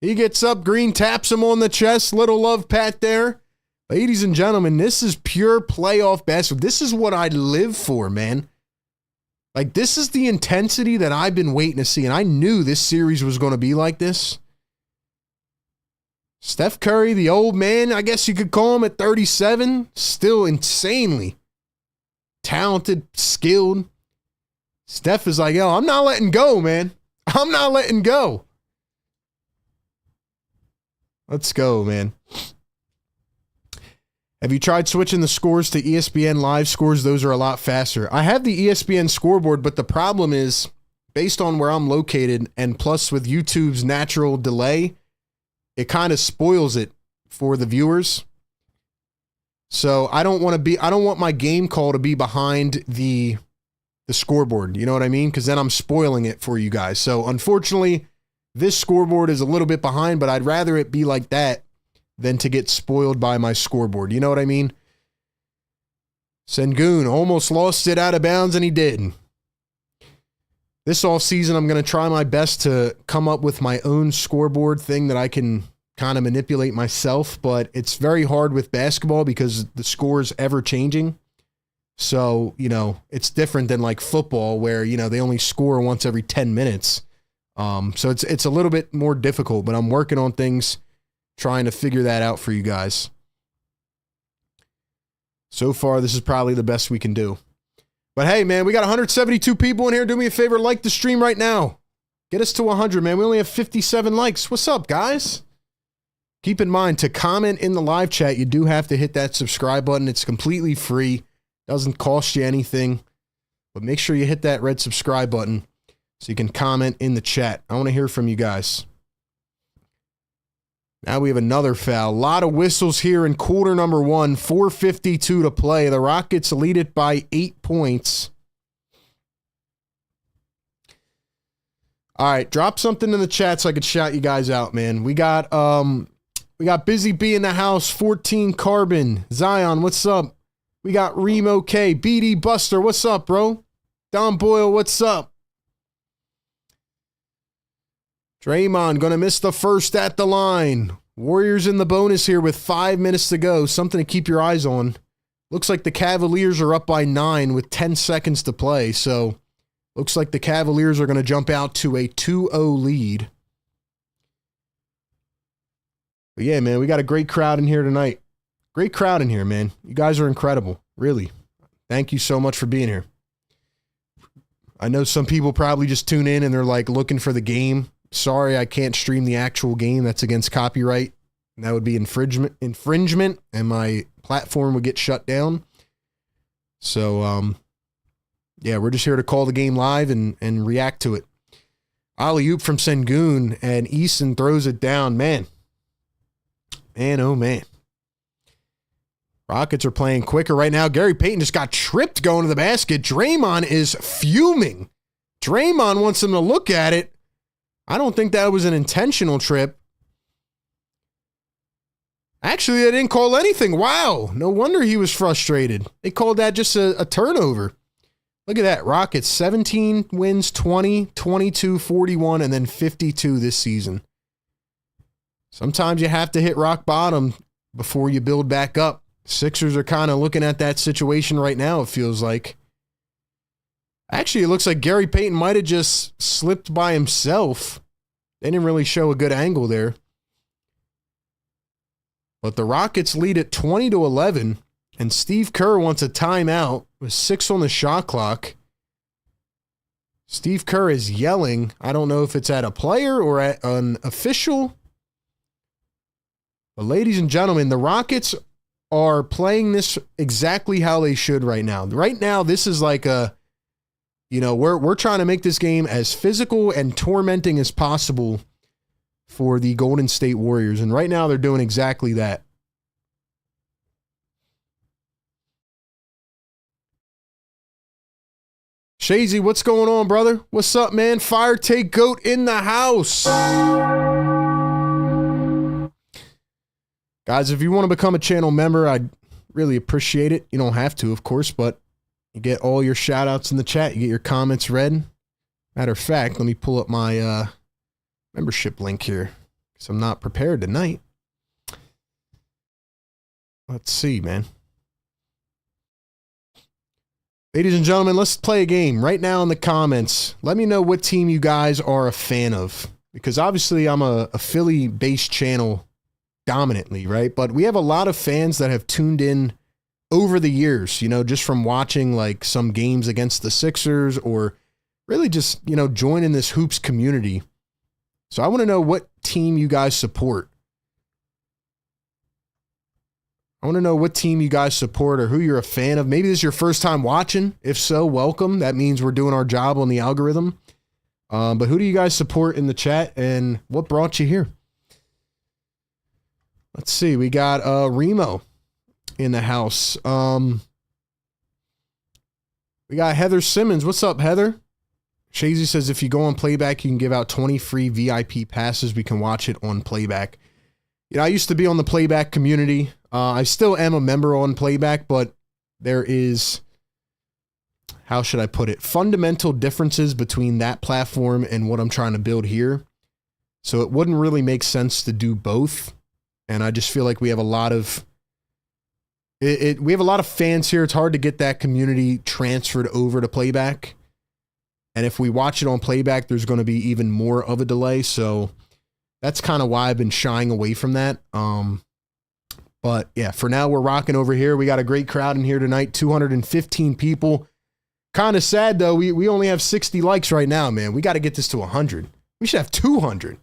He gets up. Green taps him on the chest. Little love pat there. Ladies and gentlemen, this is pure playoff basketball. This is what I live for, man. Like, this is the intensity that I've been waiting to see, and I knew this series was going to be like this. Steph Curry, the old man, I guess you could call him at 37, still insanely talented, skilled. Steph is like, yo, I'm not letting go, man. I'm not letting go. Let's go, man. Have you tried switching the scores to ESPN live scores? Those are a lot faster. I have the ESPN scoreboard, but the problem is, based on where I'm located, and plus with YouTube's natural delay, it kind of spoils it for the viewers. So I don't want my game call to be behind the scoreboard. You know what I mean? Because then I'm spoiling it for you guys. So unfortunately, this scoreboard is a little bit behind, but I'd rather it be like that than to get spoiled by my scoreboard. You know what I mean? Sengun almost lost it out of bounds, and he did. This offseason, I'm going to try my best to come up with my own scoreboard thing that I can kind of manipulate myself, but it's very hard with basketball because the score is ever changing. So, you know, it's different than like football where, you know, they only score once every 10 minutes. So it's a little bit more difficult, but I'm working on things, trying to figure that out for you guys. So far, this is probably the best we can do. But hey, man, we got 172 people in here. Do me a favor, like the stream right now. Get us to 100, man. We only have 57 likes. What's up, guys? Keep in mind, to comment in the live chat, you do have to hit that subscribe button. It's completely free. Doesn't cost you anything. But make sure you hit that red subscribe button so you can comment in the chat. I want to hear from you guys. Now we have another foul. A lot of whistles here in quarter number 1. 4:52 to play. The Rockets lead it by 8 points. All right, drop something in the chat so I could shout you guys out, man. We got Busy B in the house, 14 Carbon. Zion, what's up? We got Remo K, BD Buster, what's up, bro? Don Boyle, what's up? Draymond gonna miss the first at the line. Warriors in the bonus here with 5 minutes to go. Something to keep your eyes on. Looks like the Cavaliers are up by 9 with 10 seconds to play. So looks like the Cavaliers are going to jump out to a 2-0 lead. But yeah, man, we got a great crowd in here tonight. Great crowd in here, man. You guys are incredible. Really. Thank you so much for being here. I know some people probably just tune in and they're like looking for the game. Sorry, I can't stream the actual game. That's against copyright. That would be infringement, and my platform would get shut down. So, yeah, we're just here to call the game live and react to it. Alley-oop from Sengun, and Easton throws it down. Man, oh man. Rockets are playing quicker right now. Gary Payton just got tripped going to the basket. Draymond is fuming. Draymond wants him to look at it. I don't think that was an intentional trip. Actually, they didn't call anything. Wow. No wonder he was frustrated. They called that just a turnover. Look at that. Rockets, 17 wins, 20, 22, 41, and then 52 this season. Sometimes you have to hit rock bottom before you build back up. Sixers are kind of looking at that situation right now, it feels like. Actually, it looks like Gary Payton might have just slipped by himself. They didn't really show a good angle there. But the Rockets lead at 20-11, and Steve Kerr wants a timeout with 6 on the shot clock. Steve Kerr is yelling. I don't know if it's at a player or at an official. But ladies and gentlemen, the Rockets are playing this exactly how they should right now. Right now, this is like a, you know, we're trying to make this game as physical and tormenting as possible for the Golden State Warriors. And right now they're doing exactly that. Shazy, what's going on, brother? What's up, man? Fire Take Goat in the house. Guys, if you want to become a channel member, I'd really appreciate it. You don't have to, of course, but you get all your shout outs in the chat. You get your comments read. Matter of fact, let me pull up my membership link here because I'm not prepared tonight. Let's see, man. Ladies and gentlemen, let's play a game right now in the comments. Let me know what team you guys are a fan of, because obviously I'm a Philly-based channel dominantly, right? But we have a lot of fans that have tuned in over the years, you know, just from watching like some games against the Sixers or really just, you know, joining this hoops community. So I want to know what team you guys support. I want to know what team you guys support or who you're a fan of. Maybe this is your first time watching. If so, welcome. That means we're doing our job on the algorithm. But who do you guys support in the chat and what brought you here? Let's see. We got Remo in the house. We got Heather Simmons. What's up, Heather? Shazy says if you go on playback, you can give out 20 free VIP passes. We can watch it on playback. You know, I used to be on the playback community. I still am a member on playback, but there is, how should I put it, fundamental differences between that platform and what I'm trying to build here. So it wouldn't really make sense to do both. And I just feel like we have a lot of we have a lot of fans here. It's hard to get that community transferred over to playback. And if we watch it on playback, there's going to be even more of a delay. So that's kind of why I've been shying away from that. But yeah, for now, we're rocking over here. We got a great crowd in here tonight, 215 people. Kind of sad, though. We only have 60 likes right now, man. We got to get this to 100. We should have 200.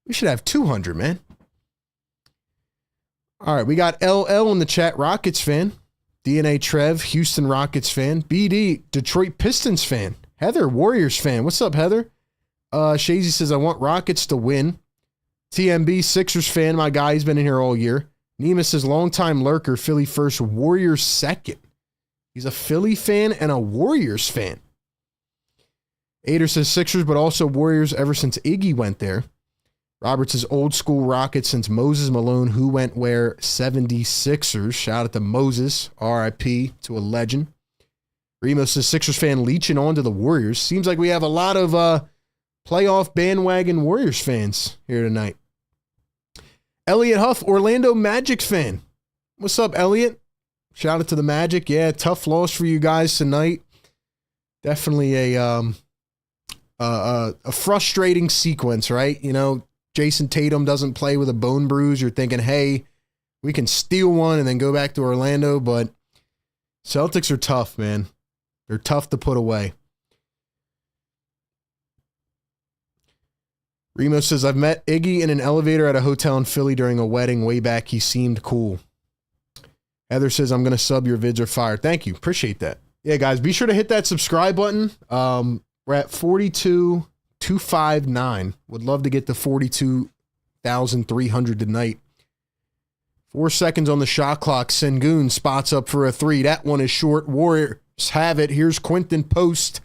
We should have 200, man. All right, we got LL in the chat, Rockets fan. DNA Trev, Houston Rockets fan. BD, Detroit Pistons fan. Heather, Warriors fan. What's up, Heather? Shazy says, I want Rockets to win. TMB, Sixers fan. My guy, he's been in here all year. Nima says, longtime lurker, Philly first, Warriors second. He's a Philly fan and a Warriors fan. Ader says Sixers, but also Warriors ever since Iggy went there. Robert says old school Rockets since Moses Malone, who went where 76ers. Shout out to Moses, RIP to a legend. Remo says Sixers fan leeching on to the Warriors. Seems like we have a lot of playoff bandwagon Warriors fans here tonight. Elliot Huff, Orlando Magic fan. What's up, Elliot? Shout out to the Magic. Yeah, tough loss for you guys tonight. Definitely a frustrating sequence, right? You know, Jason Tatum doesn't play with a bone bruise. You're thinking, hey, we can steal one and then go back to Orlando, but Celtics are tough, man. They're tough to put away. Remo says, I've met Iggy in an elevator at a hotel in Philly during a wedding way back. He seemed cool. Heather says, I'm going to sub. Your vids are fire. Thank you. Appreciate that. Yeah, guys, be sure to hit that subscribe button. We're at 42,259. Would love to get to 42,300 tonight. 4 seconds on the shot clock. Sengun spots up for a three. That one is short. Warriors have it. Here's Quinton Post.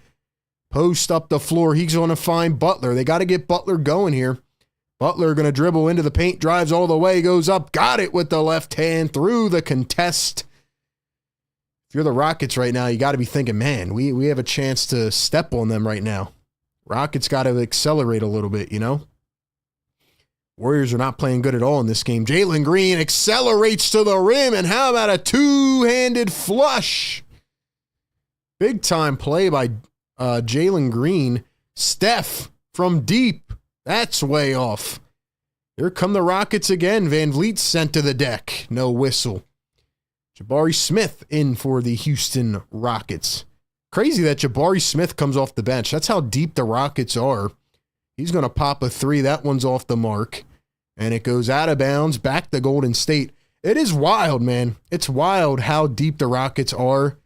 Post up the floor. He's going to find Butler. They got to get Butler going here. Butler going to dribble into the paint. Drives all the way. Goes up. Got it with the left hand through the contest. If you're the Rockets right now, you got to be thinking, man, we have a chance to step on them right now. Rockets got to accelerate a little bit, you know? Warriors are not playing good at all in this game. Jalen Green accelerates to the rim, and how about a two-handed flush? Big time play by Jalen Green. Steph from deep. That's way off. Here come the Rockets again. Van Vliet sent to the deck. No whistle. Jabari Smith in for the Houston Rockets. Crazy that Jabari Smith comes off the bench. That's how deep the Rockets are. He's going to pop a three. That one's off the mark. And it goes out of bounds back to Golden State. It is wild, man. It's wild how deep the Rockets are.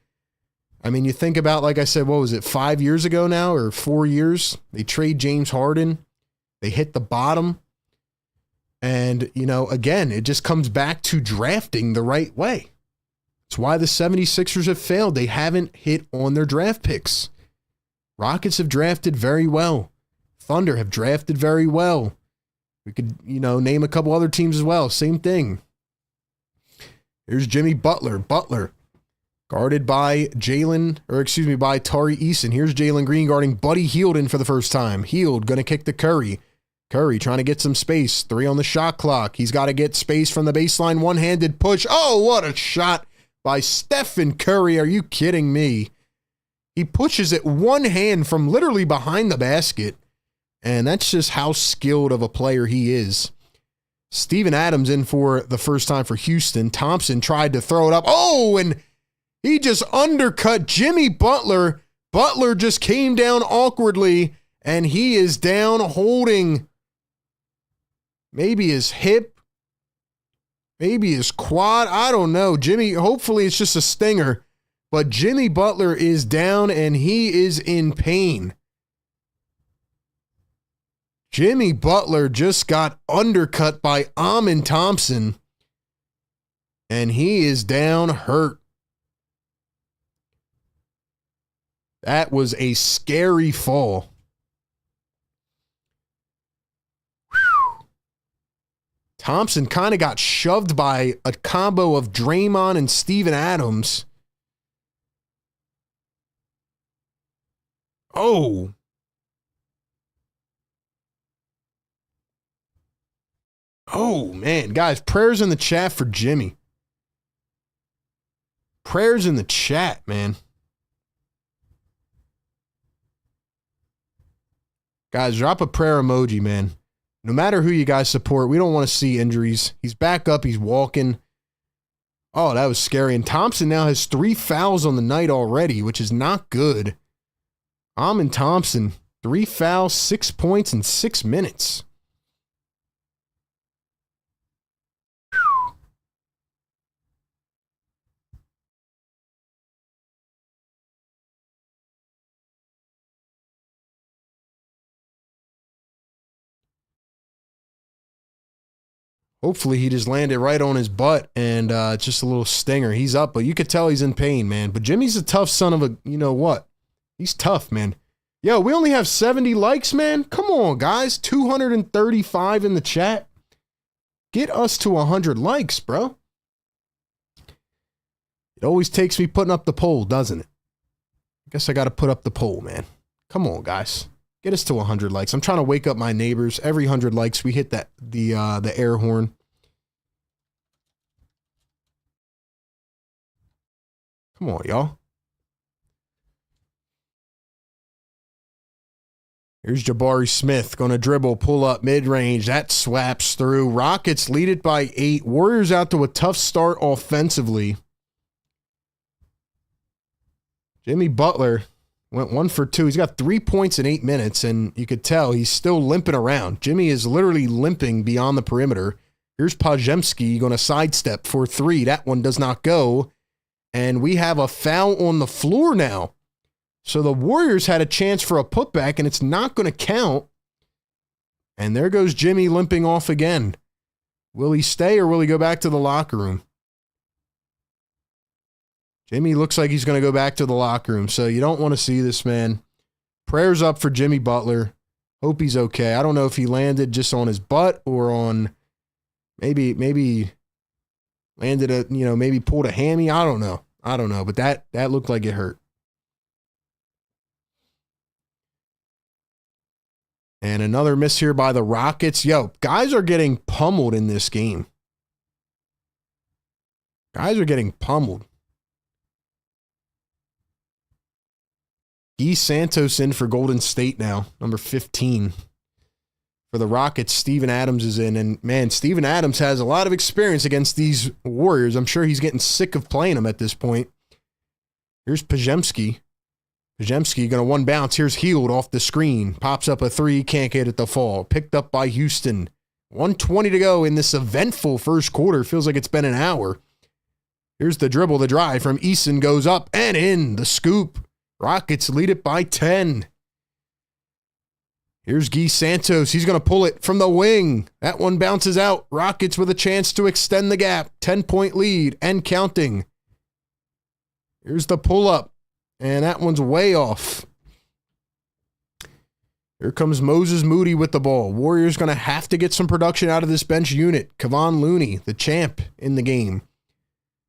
I mean, you think about, like I said, what was it, 5 years ago now or 4 years? They trade James Harden. They hit the bottom. And, you know, again, it just comes back to drafting the right way. It's why the 76ers have failed. They haven't hit on their draft picks. Rockets have drafted very well. Thunder have drafted very well. We could, you know, name a couple other teams as well. Same thing. Here's Jimmy Butler. Butler guarded by by Tari Eason. Here's Jalen Green guarding Buddy Hield for the first time. Hield going to kick to Curry. Curry trying to get some space. 3 on the shot clock. He's got to get space from the baseline. One-handed push. Oh, what a shot by Stephen Curry. Are you kidding me? He pushes it one hand from literally behind the basket. And that's just how skilled of a player he is. Steven Adams in for the first time for Houston. Thompson tried to throw it up. Oh, and he just undercut Jimmy Butler. Butler just came down awkwardly, and he is down holding maybe his hip, maybe his quad. I don't know. Jimmy, hopefully it's just a stinger. But Jimmy Butler is down, and he is in pain. Jimmy Butler just got undercut by Amen Thompson, and he is down hurt. That was a scary fall. Whew. Thompson kind of got shoved by a combo of Draymond and Steven Adams. Oh. Oh, man. Guys, prayers in the chat for Jimmy. Prayers in the chat, man. Guys, drop a prayer emoji, man. No matter who you guys support, we don't want to see injuries. He's back up. He's walking. Oh, that was scary. And Thompson now has 3 fouls on the night already, which is not good. Amen Thompson, 3 fouls, 6 points in 6 minutes. Hopefully he just landed right on his butt and it's just a little stinger. He's up, but you could tell he's in pain, man. But Jimmy's a tough son of a, you know what? He's tough, man. Yo, we only have 70 likes, man. Come on, guys. 235 in the chat. Get us to 100 likes, bro. It always takes me putting up the poll, doesn't it? I guess I got to put up the poll, man. Come on, guys. Get us to 100 likes. I'm trying to wake up my neighbors. Every 100 likes, we hit the air horn. Come on, y'all. Here's Jabari Smith. Going to dribble, pull up, mid-range. That swaps through. Rockets lead it by 8. Warriors out to a tough start offensively. Jimmy Butler went 1 for 2. He's got 3 points in 8 minutes, and you could tell he's still limping around. Jimmy is literally limping beyond the perimeter. Here's Pajemski going to sidestep for 3. That one does not go. And we have a foul on the floor now. So the Warriors had a chance for a putback, and it's not going to count. And there goes Jimmy limping off again. Will he stay or will he go back to the locker room? Jimmy looks like he's going to go back to the locker room. So you don't want to see this, man. Prayers up for Jimmy Butler. Hope he's okay. I don't know if he landed just on his butt or on maybe landed maybe pulled a hammy. I don't know. But that looked like it hurt. And another miss here by the Rockets. Yo, guys are getting pummeled in this game. Guys are getting pummeled. Guy Santos in for Golden State now, number 15. For the Rockets, Steven Adams is in. And, man, Steven Adams has a lot of experience against these Warriors. I'm sure he's getting sick of playing them at this point. Here's Pajemski. Pajemski going to one bounce. Here's Hield off the screen. Pops up a 3. Can't get it to fall. Picked up by Houston. 1:20 to go in this eventful first quarter. Feels like it's been an hour. Here's the dribble. The drive from Eason goes up and in. The scoop. Rockets lead it by 10. Here's Guy Santos. He's going to pull it from the wing. That one bounces out. Rockets with a chance to extend the gap. 10-point lead and counting. Here's the pull-up. And that one's way off. Here comes Moses Moody with the ball. Warriors going to have to get some production out of this bench unit. Kevon Looney, the champ in the game.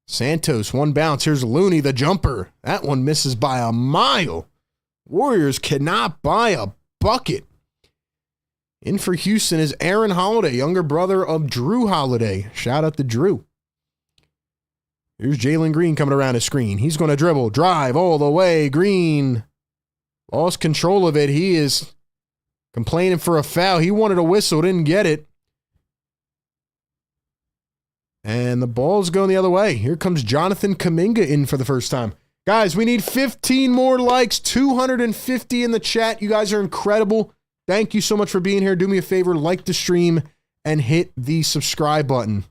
Santos, one bounce. Here's Looney, the jumper. That one misses by a mile. Warriors cannot buy a bucket. In for Houston is Aaron Holiday, younger brother of Drew Holiday. Shout out to Drew. Here's Jalen Green coming around his screen. He's going to dribble, drive all the way. Green lost control of it. He is complaining for a foul. He wanted a whistle, didn't get it. And the ball's going the other way. Here comes Jonathan Kuminga in for the first time. Guys, we need 15 more likes, 250 in the chat. You guys are incredible. Thank you so much for being here. Do me a favor, like the stream and hit the subscribe button.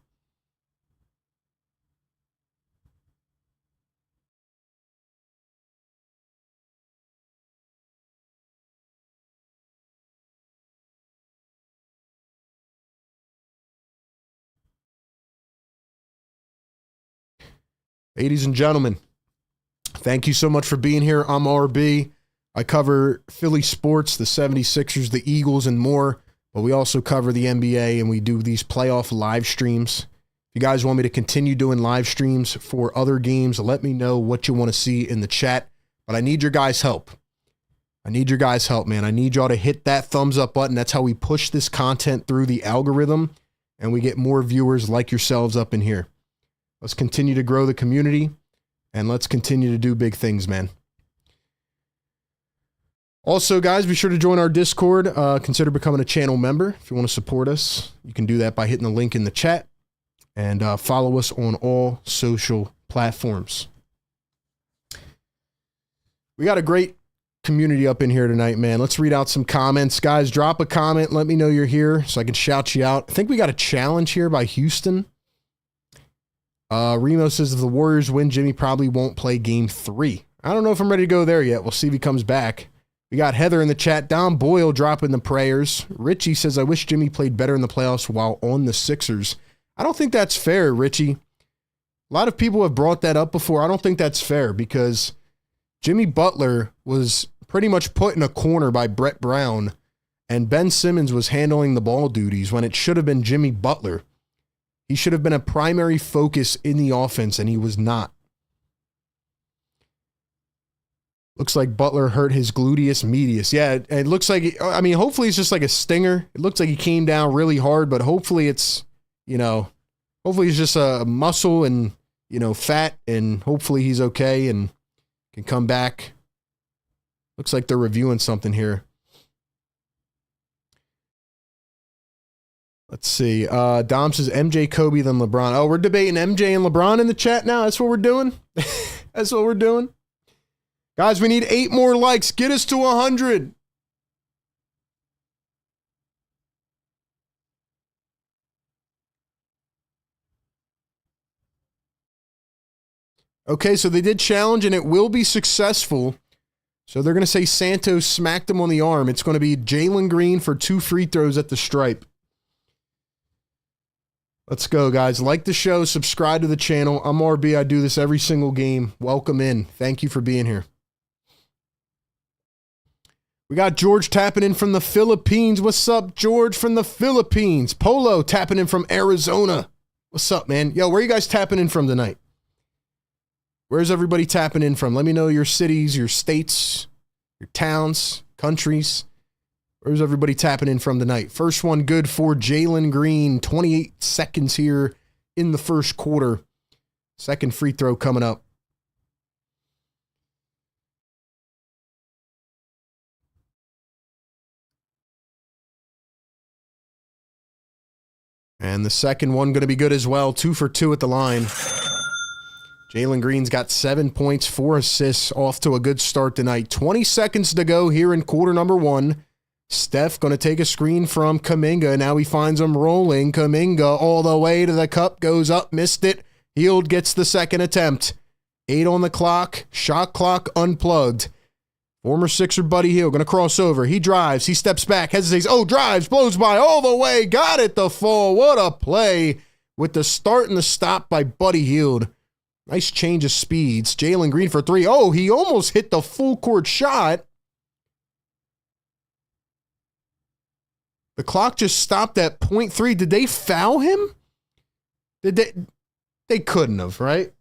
Ladies and gentlemen, thank you so much for being here. I'm RB. I cover Philly sports, the 76ers, the Eagles, and more. But we also cover the NBA, and we do these playoff live streams. If you guys want me to continue doing live streams for other games, let me know what you want to see in the chat. But I need your guys' help. I need your guys' help, man. I need y'all to hit that thumbs up button. That's how we push this content through the algorithm, and we get more viewers like yourselves up in here. Let's continue to grow the community, and let's continue to do big things, man. Also, guys, be sure to join our Discord. Consider becoming a channel member. If you want to support us, you can do that by hitting the link in the chat, and follow us on all social platforms. We got a great community up in here tonight, man. Let's read out some comments. Guys, drop a comment. Let me know you're here so I can shout you out. I think we got a challenge here by Houston. Remo says if the Warriors win, Jimmy probably won't play game 3. I don't know if I'm ready to go there yet. We'll see if he comes back. We got Heather in the chat. Don Boyle dropping the prayers. Richie says, I wish Jimmy played better in the playoffs while on the Sixers. I don't think that's fair, Richie. A lot of people have brought that up before. I don't think that's fair because Jimmy Butler was pretty much put in a corner by Brett Brown, and Ben Simmons was handling the ball duties when it should have been Jimmy Butler. He should have been a primary focus in the offense, and he was not. Looks like Butler hurt his gluteus medius. Yeah, it looks like, I mean, hopefully it's just like a stinger. It looks like he came down really hard, but hopefully it's, you know, hopefully it's just a muscle and, you know, fat, and hopefully he's okay and can come back. Looks like they're reviewing something here. Let's see. Dom says MJ, Kobe, then LeBron. Oh, we're debating MJ and LeBron in the chat now? That's what we're doing? That's what we're doing? Guys, we need 8 more likes. Get us to 100. Okay, so they did challenge, and it will be successful. So they're going to say Santos smacked him on the arm. It's going to be Jalen Green for 2 free throws at the stripe. Let's go, guys. Like the show. Subscribe to the channel. I'm RB. I do this every single game. Welcome in. Thank you for being here. We got George tapping in from the Philippines. What's up, George, from the Philippines? Polo tapping in from Arizona. What's up, man? Yo, where are you guys tapping in from tonight? Where's everybody tapping in from? Let me know your cities, your states, your towns, countries. Where's everybody tapping in from tonight? First one good for Jalen Green. 28 seconds here in the first quarter. Second free throw coming up. And the second one going to be good as well. 2 for 2 at the line. Jalen Green's got 7 points, 4 assists, off to a good start tonight. 20 seconds to go here in quarter number 1. Steph going to take a screen from Kuminga. Now he finds him rolling. Kuminga all the way to the cup, goes up, missed it. Hield gets the second attempt. 8 on the clock. Shot clock unplugged. Former Sixer Buddy Hield going to cross over. He drives. He steps back. Hesitates. Oh, drives. Blows by all the way. Got it the fall. What a play with the start and the stop by Buddy Hield. Nice change of speeds. Jalen Green for 3. Oh, he almost hit the full court shot. The clock just stopped at 0.3. Did they foul him? Did they? They couldn't have, right?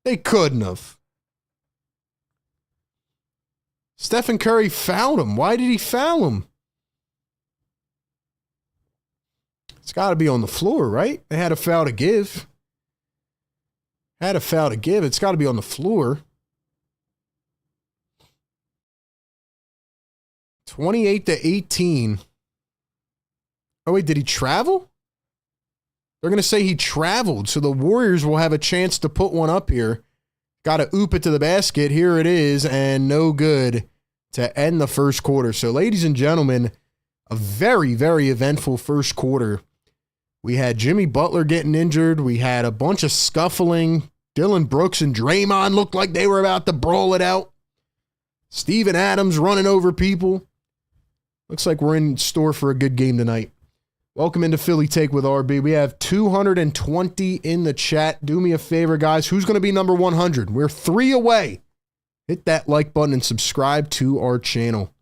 They couldn't have. Stephen Curry fouled him. Why did he foul him? It's got to be on the floor, right? They had a foul to give. Had a foul to give. It's got to be on the floor. 28-18. Oh, wait, did he travel? They're going to say he traveled, so the Warriors will have a chance to put one up here. Got to oop it to the basket. Here it is, and no good to end the first quarter. So, ladies and gentlemen, a very, very eventful first quarter. We had Jimmy Butler getting injured. We had a bunch of scuffling. Dylan Brooks and Draymond looked like they were about to brawl it out. Steven Adams running over people. Looks like we're in store for a good game tonight. Welcome into Philly Take with RB. We have 220 in the chat. Do me a favor, guys. Who's going to be number 100? We're 3 away. Hit that like button and subscribe to our channel.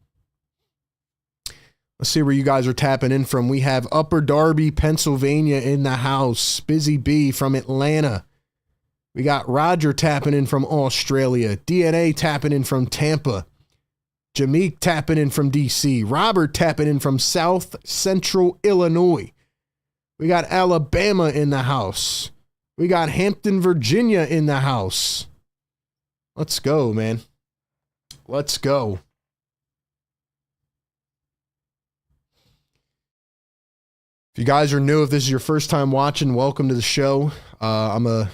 Let's see where you guys are tapping in from. We have Upper Darby, Pennsylvania in the house. Busy B from Atlanta. We got Roger tapping in from Australia. DNA tapping in from Tampa. Jameek tapping in from D.C. Robert tapping in from South Central Illinois. We got Alabama in the house. We got Hampton, Virginia in the house. Let's go, man. Let's go. If you guys are new, if this is your first time watching, welcome to the show. I'm a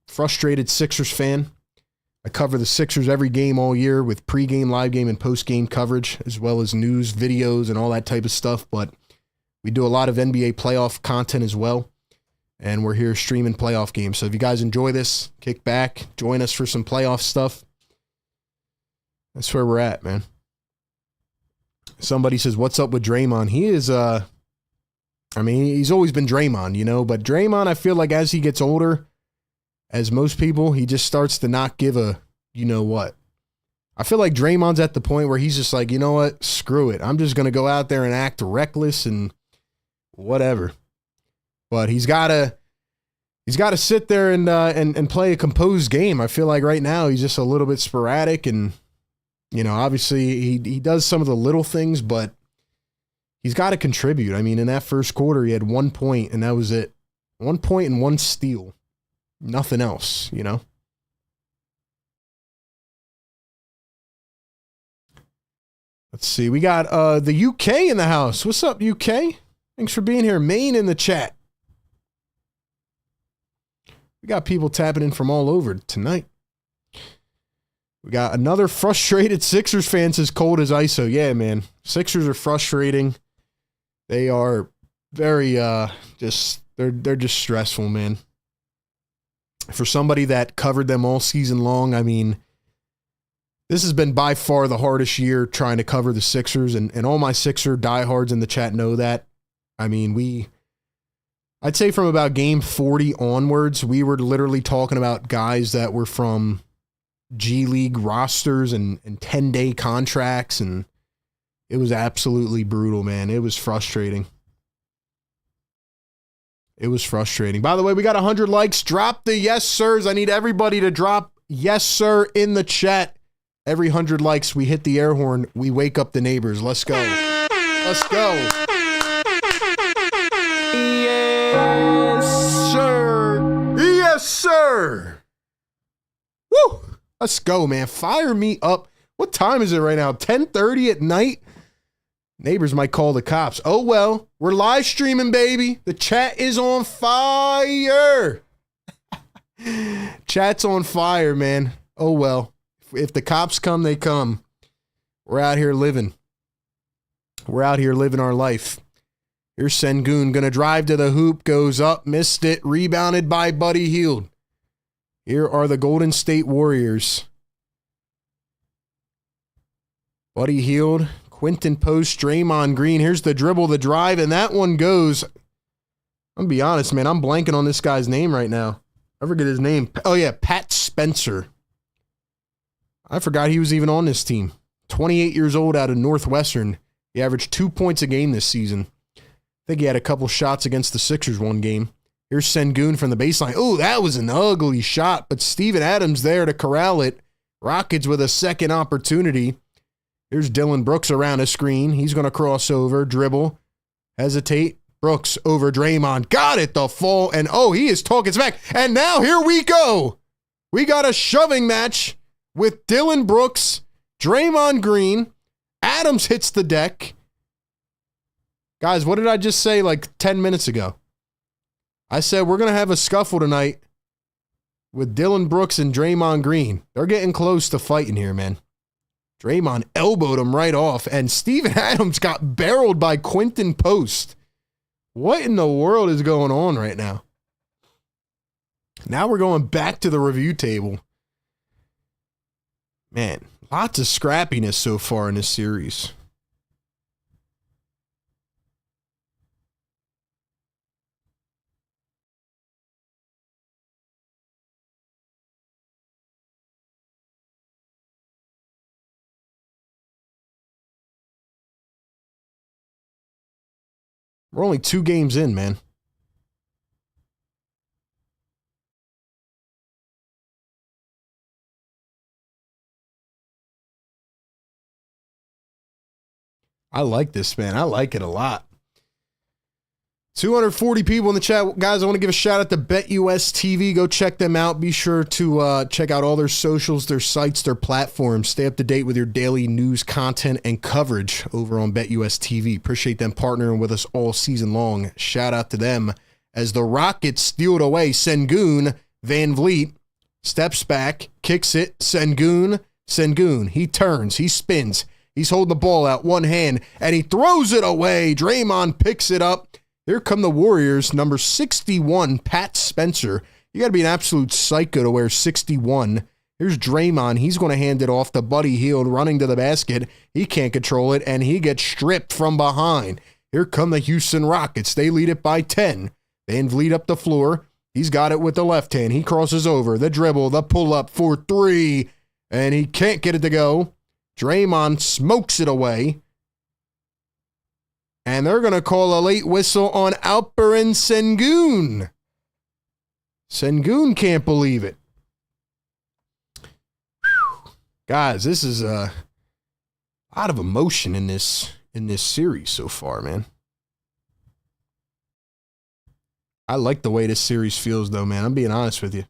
frustrated Sixers fan. I cover the Sixers every game all year with pregame, live game, and postgame coverage, as well as news, videos, and all that type of stuff. But we do a lot of NBA playoff content as well, and we're here streaming playoff games. So if you guys enjoy this, kick back, join us for some playoff stuff. That's where we're at, man. Somebody says, what's up with Draymond? He is, he's always been Draymond, you know, but Draymond, I feel like as he gets older, as most people, he just starts to not give a, you know what. I feel like Draymond's at the point where he's just like, you know what? Screw it. I'm just going to go out there and act reckless and whatever. But he's got to sit there and play a composed game. I feel like right now he's just a little bit sporadic, and you know, obviously he does some of the little things, but he's got to contribute. I mean, in that first quarter, he had 1 point, and that was it. 1 point and 1 steal. Nothing else, you know? Let's see. We got the UK in the house. What's up, UK? Thanks for being here. Maine in the chat. We got people tapping in from all over tonight. We got another frustrated Sixers fan says cold as ISO. Yeah, man. Sixers are frustrating. They are very they're just stressful, man. For somebody that covered them all season long, I mean, this has been by far the hardest year trying to cover the Sixers, and all my Sixer diehards in the chat know that. I mean, I'd say from about game 40 onwards, we were literally talking about guys that were from G League rosters and 10-day contracts, and it was absolutely brutal, man. It was frustrating. It was frustrating. By the way, we got 100 likes. Drop the yes, sirs. I need everybody to drop yes, sir in the chat. Every 100 likes, we hit the air horn. We wake up the neighbors. Let's go. Let's go. Yes, sir. Yes, sir. Woo. Let's go, man. Fire me up. What time is it right now? 10:30 at night? Neighbors might call the cops. Oh, well. We're live streaming, baby. The chat is on fire. Chat's on fire, man. Oh, well. If the cops come, they come. We're out here living. We're out here living our life. Here's Sengun. Gonna drive to the hoop. Goes up. Missed it. Rebounded by Buddy Hield. Here are the Golden State Warriors. Buddy Hield. Quinton Post. Draymond Green. Here's the dribble, the drive, and that one goes. I'm gonna be honest, man. I'm blanking on this guy's name right now. I forget his name. Oh, yeah. Pat Spencer. I forgot he was even on this team. 28 years old out of Northwestern. He averaged 2 points a game this season. I think he had a couple shots against the Sixers one game. Here's Sengun from the baseline. Oh, that was an ugly shot, but Steven Adams there to corral it. Rockets with a second opportunity. Here's Dylan Brooks around a screen. He's going to cross over, dribble, hesitate. Brooks over Draymond. Got it, the fall. And oh, he is talking smack. And now here we go. We got a shoving match with Dylan Brooks, Draymond Green. Adams hits the deck. Guys, what did I just say like 10 minutes ago? I said we're going to have a scuffle tonight with Dylan Brooks and Draymond Green. They're getting close to fighting here, man. Draymond elbowed him right off, and Steven Adams got barreled by Quinton Post. What in the world is going on right now? Now we're going back to the review table. Man, lots of scrappiness so far in this series. We're only 2 games in, man. I like this, man. I like it a lot. 240 people in the chat. Guys, I want to give a shout out to BetUS TV. Go check them out. Be sure to check out all their socials, their sites, their platforms. Stay up to date with your daily news content and coverage over on BetUS TV. Appreciate them partnering with us all season long. Shout out to them as the Rockets steal it away. Sengun, Van Vliet steps back, kicks it. Sengun. He turns, he spins. He's holding the ball out one hand, and he throws it away. Draymond picks it up. Here come the Warriors, number 61, Pat Spencer. You got to be an absolute psycho to wear 61. Here's Draymond. He's going to hand it off to Buddy Hield, running to the basket. He can't control it, and he gets stripped from behind. Here come the Houston Rockets. They lead it by 10. Van Vliet up the floor. He's got it with the left hand. He crosses over. The dribble, the pull-up for 3. And he can't get it to go. Draymond smokes it away. And they're going to call a late whistle on Alperen Sengun. Sengun can't believe it. Whew. Guys, this is a lot of emotion in this series so far, man. I like the way this series feels, though, man. I'm being honest with you.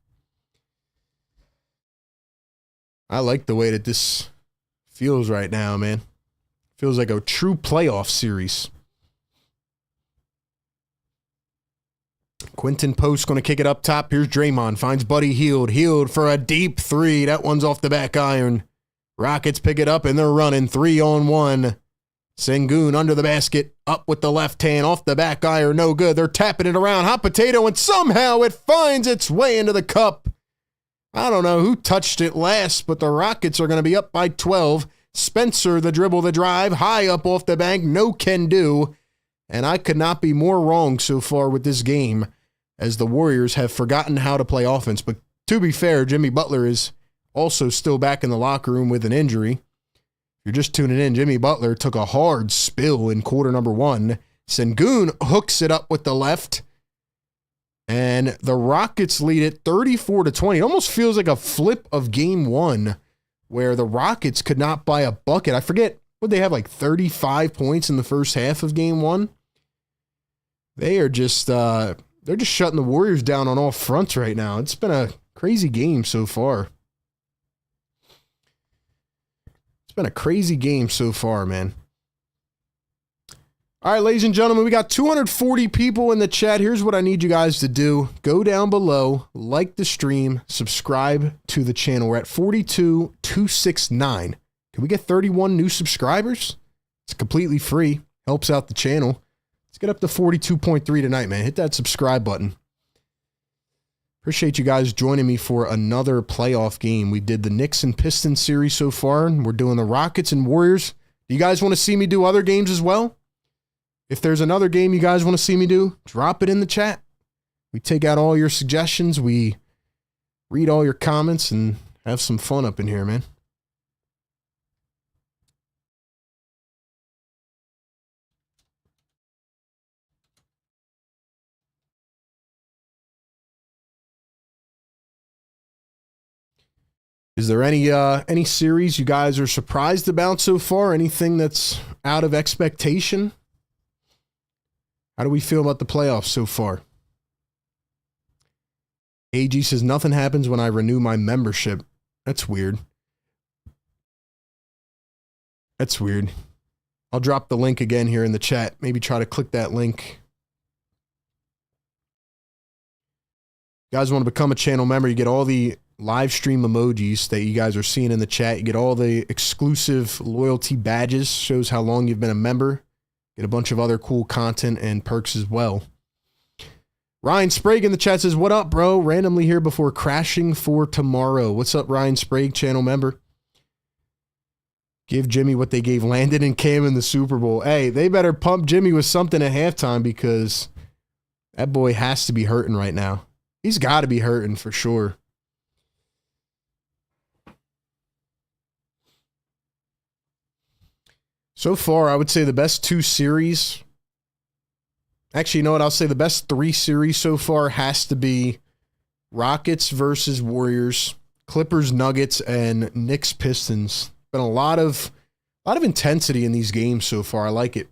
I like the way that this feels right now, man. Feels like a true playoff series. Quentin Post going to kick it up top. Here's Draymond. Finds Buddy Hield. Hield for a deep three. That one's off the back iron. Rockets pick it up, and they're running 3-on-1. Sengun under the basket. Up with the left hand. Off the back iron. No good. They're tapping it around. Hot potato, and somehow it finds its way into the cup. I don't know who touched it last, but the Rockets are going to be up by 12. Spencer, the dribble, the drive. High up off the bank. No can do. And I could not be more wrong so far with this game, as the Warriors have forgotten how to play offense. But to be fair, Jimmy Butler is also still back in the locker room with an injury. If you're just tuning in, Jimmy Butler took a hard spill in quarter number 1. Sengun hooks it up with the left. And the Rockets lead it 34-20. It almost feels like a flip of game 1 where the Rockets could not buy a bucket. I forget, would they have like 35 points in the first half of game 1? They are just they're just shutting the Warriors down on all fronts right now. It's been a crazy game so far. It's been a crazy game so far, man. All right, ladies and gentlemen, we got 240 people in the chat. Here's what I need you guys to do. Go down below, like the stream, subscribe to the channel. We're at 42,269. Can we get 31 new subscribers? It's completely free. Helps out the channel. Let's get up to 42.3 tonight, man. Hit that subscribe button. Appreciate you guys joining me for another playoff game. We did the Knicks and Pistons series so far, and we're doing the Rockets and Warriors. Do you guys want to see me do other games as well? If there's another game you guys want to see me do, drop it in the chat. We take out all your suggestions. We read all your comments and have some fun up in here, man. Is there any series you guys are surprised about so far? Anything that's out of expectation? How do we feel about the playoffs so far? AG says, nothing happens when I renew my membership. That's weird. That's weird. I'll drop the link again here in the chat. Maybe try to click that link. You guys want to become a channel member, you get all the live stream emojis that you guys are seeing in the chat. You get all the exclusive loyalty badges, shows how long you've been a member. Get a bunch of other cool content and perks as well. Ryan Sprague in the chat says, what up, bro? Randomly here before crashing for tomorrow. What's up, Ryan Sprague, channel member? Give Jimmy what they gave Landon and Cam in the Super Bowl. Hey, they better pump Jimmy with something at halftime because that boy has to be hurting right now. He's got to be hurting for sure. So far, I would say the best 2 series. Actually, you know what? I'll say the best 3 series so far has to be Rockets versus Warriors, Clippers, Nuggets, and Knicks, Pistons. Been a lot of intensity in these games so far. I like it.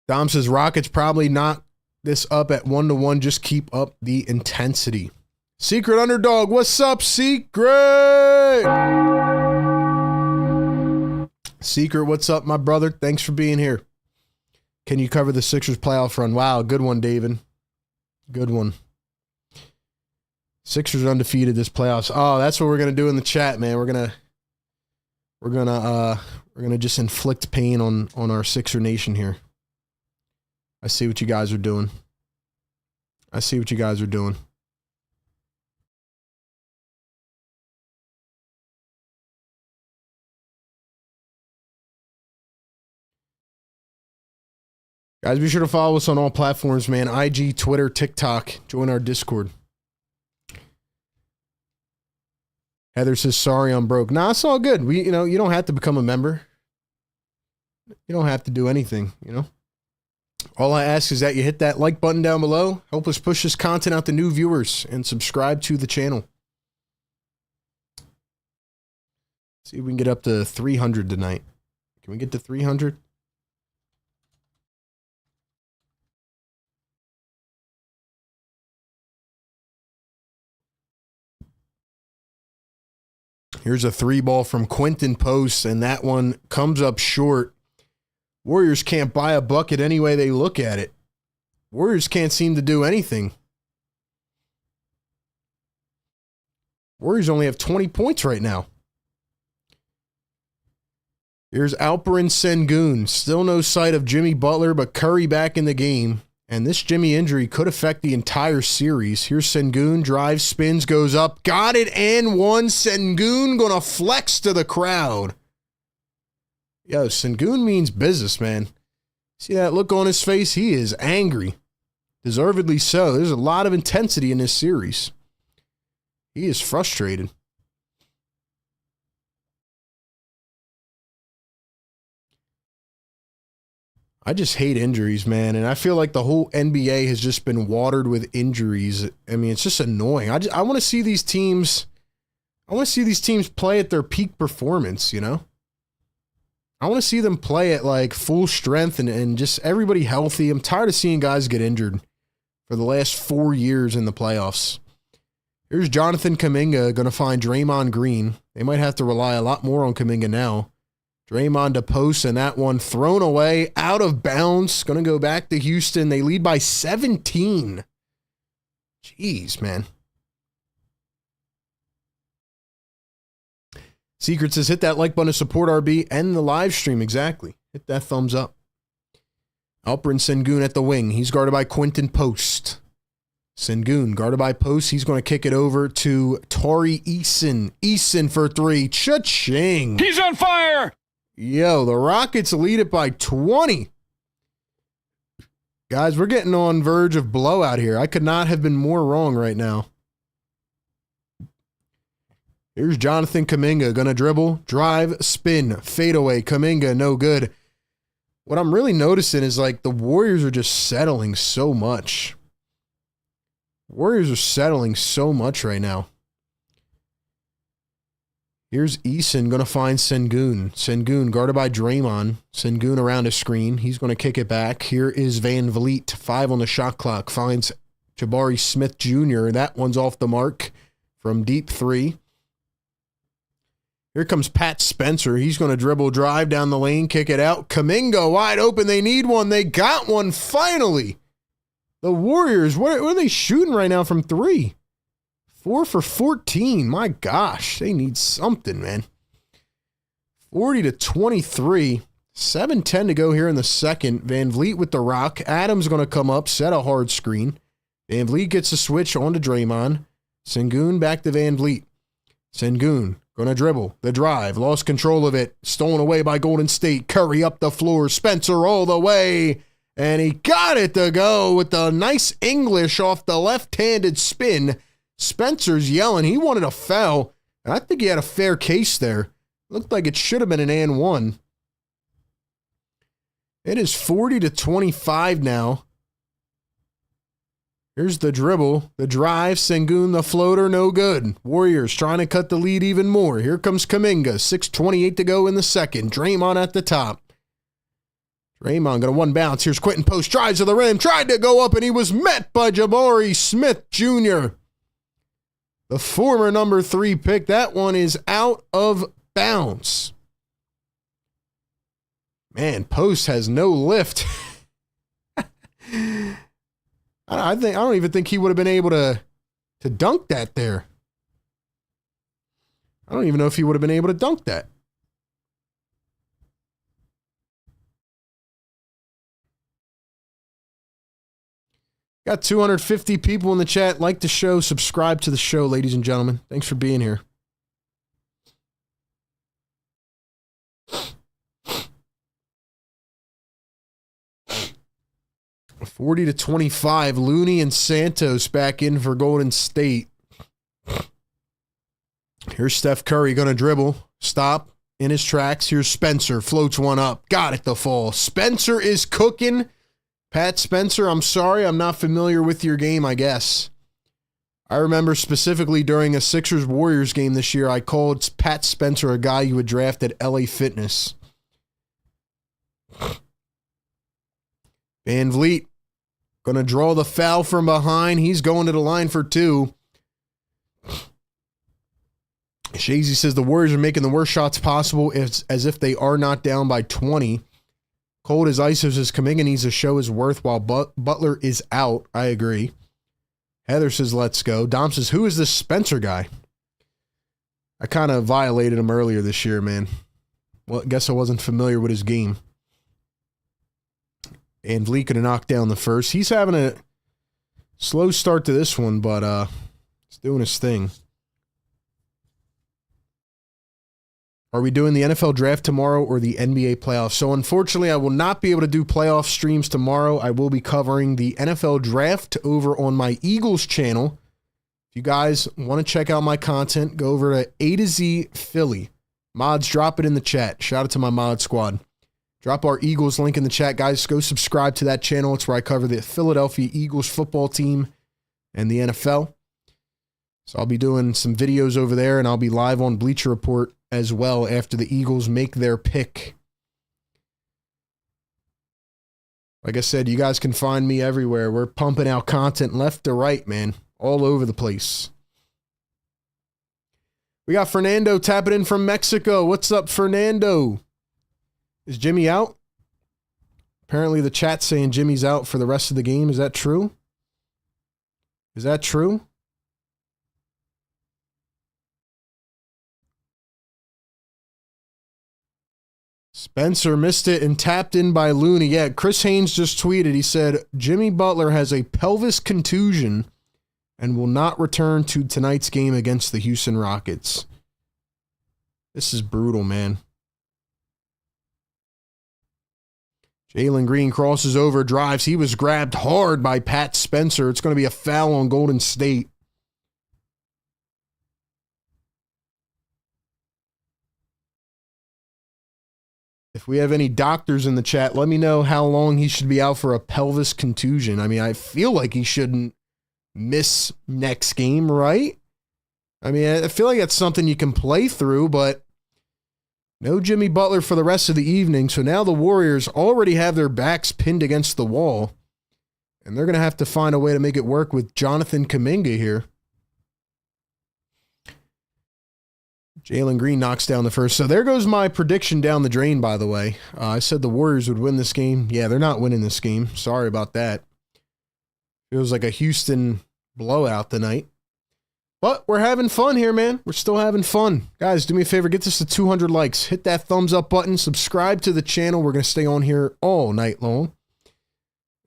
Dom says Rockets probably not this up at 1-1. Just keep up the intensity. Secret Underdog, what's up, Secret? Secret, what's up, my brother? Thanks for being here. Can you cover the Sixers playoff run? Wow, good one, David. Good one. Sixers undefeated this playoffs. Oh, that's what we're gonna do in the chat, man. We're gonna just inflict pain on our Sixer Nation here. I see what you guys are doing. I see what you guys are doing. Guys, be sure to follow us on all platforms, man. IG, Twitter, TikTok. Join our Discord. Heather says, sorry, I'm broke. Nah, it's all good. You don't have to become a member. You don't have to do anything, All I ask is that you hit that like button down below. Help us push this content out to new viewers and subscribe to the channel. See if we can get up to 300 tonight. Can we get to 300? Here's a 3-ball from Quinton Post, and that one comes up short. Warriors can't buy a bucket any way they look at it. Warriors can't seem to do anything. Warriors only have 20 points right now. Here's Alperen Sengun. Still no sight of Jimmy Butler, but Curry back in the game. And this Jimmy injury could affect the entire series. Here's Sengun, drives, spins, goes up, got it, and one. Sengun gonna flex to the crowd. Yo, Sengun means business, man. See that look on his face? He is angry. Deservedly so. There's a lot of intensity in this series. He is frustrated. I just hate injuries, man, and I feel like the whole NBA has just been watered with injuries. I mean, it's just annoying. I want to see these teams. I want to see these teams play at their peak performance. I want to see them play at like full strength and just everybody healthy. I'm tired of seeing guys get injured for the last 4 years in the playoffs. Here's Jonathan Kuminga going to find Draymond Green. They might have to rely a lot more on Kuminga now. Draymond to post, and that one thrown away, out of bounds. Going to go back to Houston. They lead by 17. Jeez, man. Secret says, hit that like button to support RB and the live stream. Exactly. Hit that thumbs up. Alperen Sengun at the wing. He's guarded by Quinton Post. Sengun guarded by Post. He's going to kick it over to Tari Eason. Eason for 3. Cha-ching. He's on fire. Yo, the Rockets lead it by 20. Guys, we're getting on verge of blowout here. I could not have been more wrong right now. Here's Jonathan Kuminga. Going to dribble, drive, spin, fade away. Kuminga, no good. What I'm really noticing is like the Warriors are just settling so much. Warriors are settling so much right now. Here's Eason going to find Sengun. Sengun guarded by Draymond. Sengun around a screen. He's going to kick it back. Here is Van Vliet. 5 on the shot clock. Finds Jabari Smith Jr. That one's off the mark from deep 3. Here comes Pat Spencer. He's going to dribble, drive down the lane, kick it out. Kuminga wide open. They need one. They got one finally. The Warriors, what are they shooting right now from 3? 4 for 14. My gosh, they need something, man. 40-23. 7:10 to go here in the second. Van Vliet with the rock. Adams going to come up, set a hard screen. Van Vliet gets a switch onto Draymond. Sengun back to Van Vliet. Sengun going to dribble. The drive. Lost control of it. Stolen away by Golden State. Curry up the floor. Spencer all the way. And he got it to go with the nice English off the left-handed spin. Spencer's yelling. He wanted a foul. And I think he had a fair case there. Looked like it should have been an and one. It is 40-25 now. Here's the dribble. The drive. Sengun, the floater. No good. Warriors trying to cut the lead even more. Here comes Kuminga. 6:28 to go in the second. Draymond at the top. Draymond going to one bounce. Here's Quinton Post. Drives to the rim. Tried to go up, and he was met by Jabari Smith Jr., the former number 3 pick. That one is out of bounds. Man, Post has no lift. I don't even think he would have been able to dunk that there. I don't even know if he would have been able to dunk that. Got 250 people in the chat. Like the show, subscribe to the show, ladies and gentlemen. Thanks for being here. 40-25. Looney and Santos back in for Golden State. Here's Steph Curry going to dribble. Stop in his tracks. Here's Spencer. Floats one up. Got it to fall. Spencer is cooking. Pat Spencer, I'm sorry. I'm not familiar with your game, I guess. I remember specifically during a Sixers-Warriors game this year, I called Pat Spencer a guy you would draft at LA Fitness. Van Vliet going to draw the foul from behind. He's going to the line for two. Shazy says the Warriors are making the worst shots possible as if they are not down by 20. Cold as Ice says Kuminga needs to show his worth while Butler is out. I agree. Heather says let's go. Dom says who is this Spencer guy? I kind of violated him earlier this year, man. Well, I guess I wasn't familiar with his game. And Vliet could have knocked down the first. He's having a slow start to this one, but he's doing his thing. Are we doing the NFL draft tomorrow or the NBA playoffs? So unfortunately, I will not be able to do playoff streams tomorrow. I will be covering the NFL draft over on my Eagles channel. If you guys want to check out my content, go over to A to Z Philly. Mods, drop it in the chat. Shout out to my mod squad. Drop our Eagles link in the chat, guys. Go subscribe to that channel. It's where I cover the Philadelphia Eagles football team and the NFL. So I'll be doing some videos over there, and I'll be live on Bleacher Report as well after the Eagles make their pick. Like I said, you guys can find me everywhere. We're pumping out content left to right, man. All over the place. We got Fernando tapping in from Mexico. What's up, Fernando? Is Jimmy out? Apparently the chat's saying Jimmy's out for the rest of the game. Is that true? Is that true? Spencer missed it and tapped in by Looney. Yeah, Chris Haynes just tweeted. He said, Jimmy Butler has a pelvis contusion and will not return to tonight's game against the Houston Rockets. This is brutal, man. Jalen Green crosses over, drives. He was grabbed hard by Pat Spencer. It's going to be a foul on Golden State. If we have any doctors in the chat, let me know how long he should be out for a pelvis contusion. I mean, I feel like he shouldn't miss next game, right? I mean, I feel like that's something you can play through, but no Jimmy Butler for the rest of the evening. So now the Warriors already have their backs pinned against the wall, and they're going to have to find a way to make it work with Jonathan Kuminga here. Jalen Green knocks down the first. So there goes my prediction down the drain, by the way. I said the Warriors would win this game. Yeah, they're not winning this game. Sorry about that. It was like a Houston blowout tonight. But we're having fun here, man. We're still having fun. Guys, do me a favor. Get this to 200 likes. Hit that thumbs up button. Subscribe to the channel. We're going to stay on here all night long.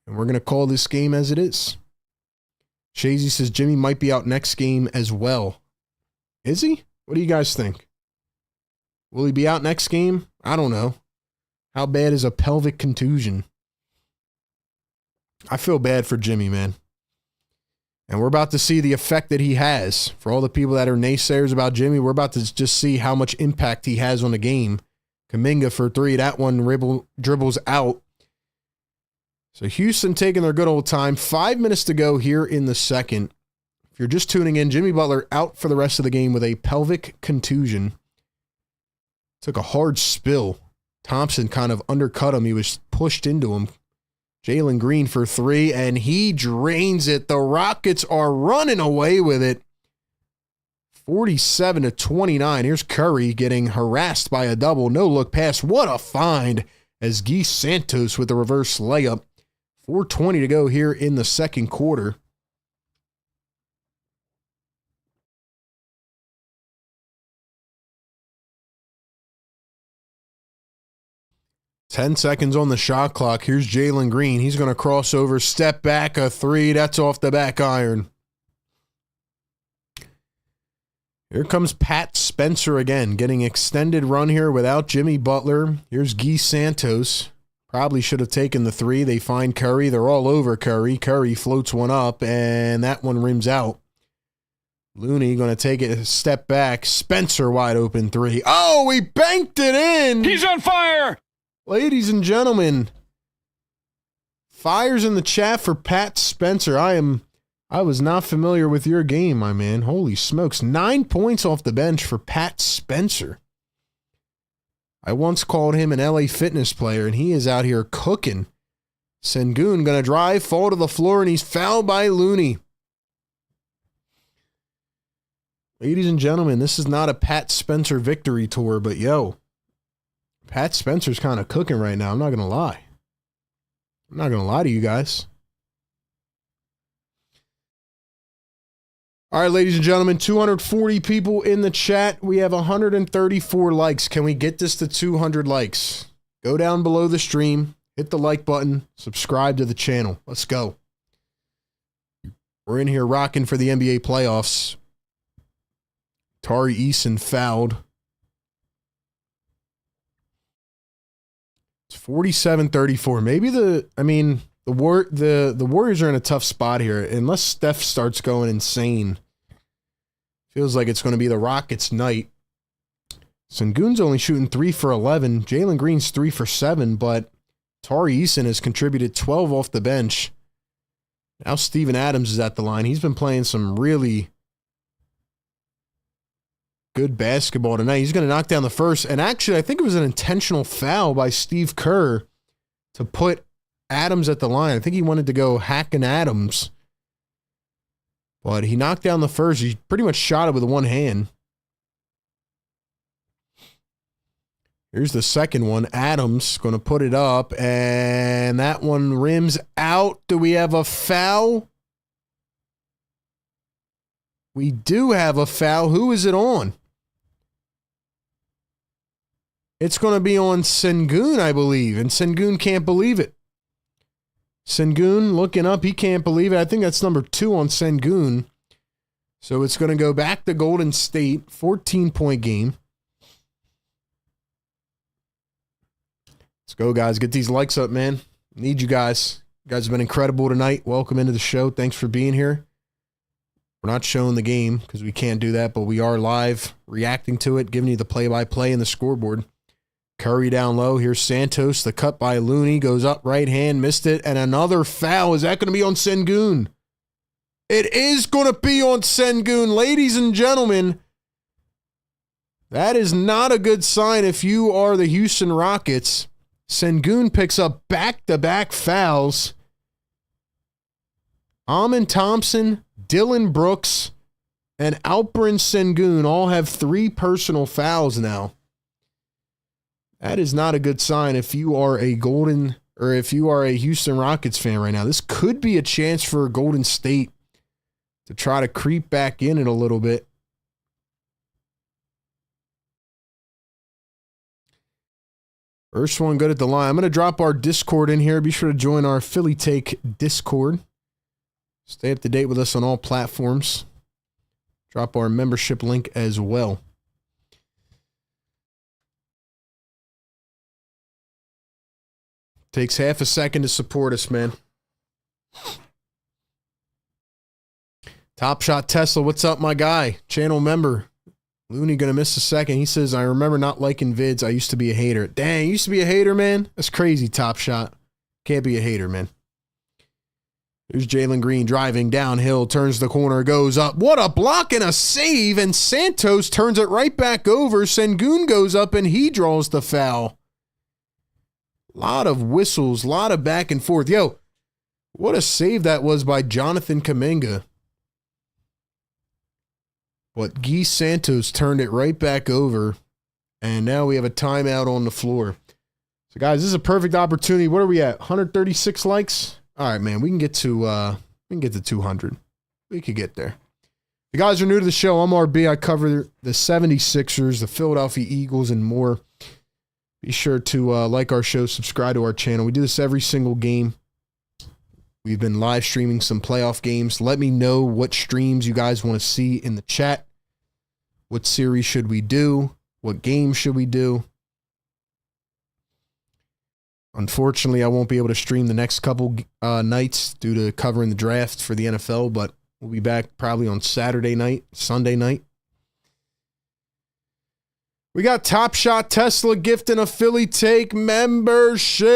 And we're going to call this game as it is. Shazy says Jimmy might be out next game as well. Is he? What do you guys think? Will he be out next game? I don't know. How bad is a pelvic contusion? I feel bad for Jimmy, man. And we're about to see the effect that he has. For all the people that are naysayers about Jimmy, we're about to just see how much impact he has on the game. Kuminga for three. That one dribbles out. So Houston taking their good old time. 5 minutes to go here in the second. If you're just tuning in, Jimmy Butler out for the rest of the game with a pelvic contusion. Took a hard spill. Thompson kind of undercut him. He was pushed into him. Jalen Green for three, and he drains it. The Rockets are running away with it. 47-29. Here's Curry getting harassed by a double. No look pass. What a find as Guy Santos with the reverse layup. 4:20 to go here in the second quarter. Ten seconds on the shot clock. Here's Jalen Green. He's going to cross over, step back, a three. That's off the back iron. Here comes Pat Spencer again, getting extended run here without Jimmy Butler. Here's Guy Santos. Probably should have taken the 3. They find Curry. They're all over Curry. Curry floats one up, and that one rims out. Looney going to take it a step back. Spencer wide open 3. Oh, he banked it in. He's on fire. Ladies and gentlemen, fires in the chat for Pat Spencer. I was not familiar with your game, my man. Holy smokes. 9 points off the bench for Pat Spencer. I once called him an LA Fitness player, and he is out here cooking. Sengun going to drive, fall to the floor, and he's fouled by Looney. Ladies and gentlemen, this is not a Pat Spencer victory tour, but yo, Pat Spencer's kind of cooking right now. I'm not going to lie. I'm not going to lie to you guys. All right, ladies and gentlemen, 240 people in the chat. We have 134 likes. Can we get this to 200 likes? Go down below the stream, hit the like button, subscribe to the channel. Let's go. We're in here rocking for the NBA playoffs. Tari Eason fouled. It's 47-34. Maybe the Warriors are in a tough spot here. Unless Steph starts going insane, feels like it's going to be the Rockets' night. Sengun's only shooting 3 for 11. Jalen Green's 3 for 7, but Tari Eason has contributed 12 off the bench. Now Steven Adams is at the line. He's been playing some really good basketball tonight. He's going to knock down the first. And actually, I think it was an intentional foul by Steve Kerr to put Adams at the line. I think he wanted to go hacking Adams. But he knocked down the first. He pretty much shot it with one hand. Here's the second one. Adams going to put it up. And that one rims out. Do we have a foul? We do have a foul. Who is it on? It's going to be on Sengun, I believe. And Sengun can't believe it. Sengun looking up. He can't believe it. I think that's number 2 on Sengun. So it's going to go back to Golden State. 14-point game. Let's go, guys. Get these likes up, man. Need you guys. You guys have been incredible tonight. Welcome into the show. Thanks for being here. We're not showing the game because we can't do that, but we are live reacting to it, giving you the play-by-play in the scoreboard. Curry down low. Here's Santos. The cut by Looney goes up right hand. Missed it. And another foul. Is that going to be on Sengun? It is going to be on Sengun. Ladies and gentlemen, that is not a good sign if you are the Houston Rockets. Sengun picks up back-to-back fouls. Amen Thompson, Dylan Brooks, and Alperen Sengun all have 3 personal fouls now. That is not a good sign if you are a Houston Rockets fan right now. This could be a chance for Golden State to try to creep back in it a little bit. First one good at the line. I'm going to drop our Discord in here. Be sure to join our Philly Take Discord. Stay up to date with us on all platforms. Drop our membership link as well. Takes half a second to support us, man. Top Shot Tesla, what's up, my guy? Channel member. Looney gonna miss a second. He says, I remember not liking vids. I used to be a hater. Dang, you used to be a hater, man? That's crazy, Top Shot. Can't be a hater, man. There's Jalen Green driving downhill, turns the corner, goes up. What a block and a save, and Santos turns it right back over. Sengun goes up, and he draws the foul. Lot of whistles, lot of back and forth. Yo, what a save that was by Jonathan Kuminga. But Guy Santos turned it right back over, and now we have a timeout on the floor. So, guys, this is a perfect opportunity. What are we at? 136 likes? All right, man. We can get to 200. We could get there. If you guys are new to the show, I'm RB. I cover the 76ers, the Philadelphia Eagles, and more. Be sure to like our show, subscribe to our channel. We do this every single game. We've been live streaming some playoff games. Let me know what streams you guys want to see in the chat. What series should we do? What game should we do? Unfortunately, I won't be able to stream the next couple nights due to covering the draft for the NFL, but we'll be back probably on Saturday night, Sunday night. We got Top Shot Tesla gifting a Philly Take membership.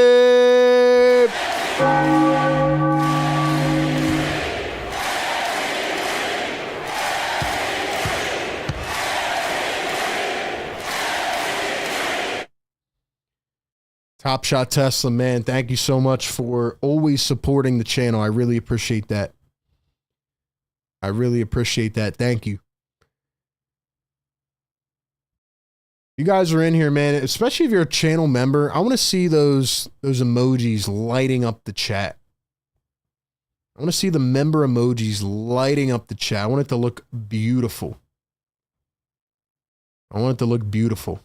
Top Shot Tesla, man, thank you so much for always supporting the channel. I really appreciate that. I really appreciate that. Thank you. You guys are in here, man, especially if you're a channel member. I want to see those emojis lighting up the chat. I want to see the member emojis lighting up the chat. I want it to look beautiful. I want it to look beautiful.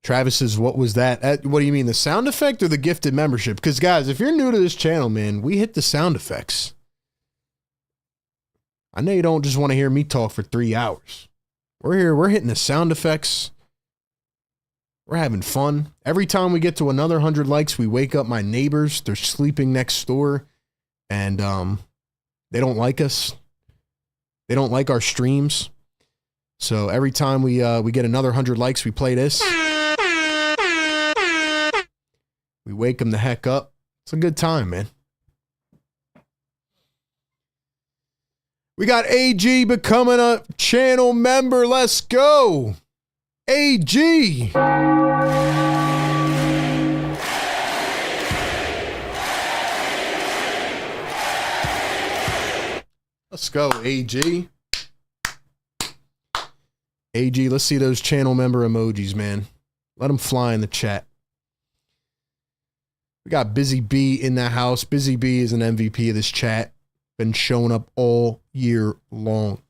Travis says, what was that? What do you mean, the sound effect or the gifted membership? Because, guys, if you're new to this channel, man, we hit the sound effects. I know you don't just want to hear me talk for 3 hours. We're here. We're hitting the sound effects. We're having fun. Every time we get to another 100 likes, we wake up my neighbors. They're sleeping next door, and they don't like us. They don't like our streams. So every time we get another 100 likes, we play this. We wake them the heck up. It's a good time, man. We got AG becoming a channel member. Let's go. AG. Let's go, AG. AG, let's see those channel member emojis, man. Let them fly in the chat. We got Busy B in the house. Busy B is an MVP of this chat. Been showing up all year long.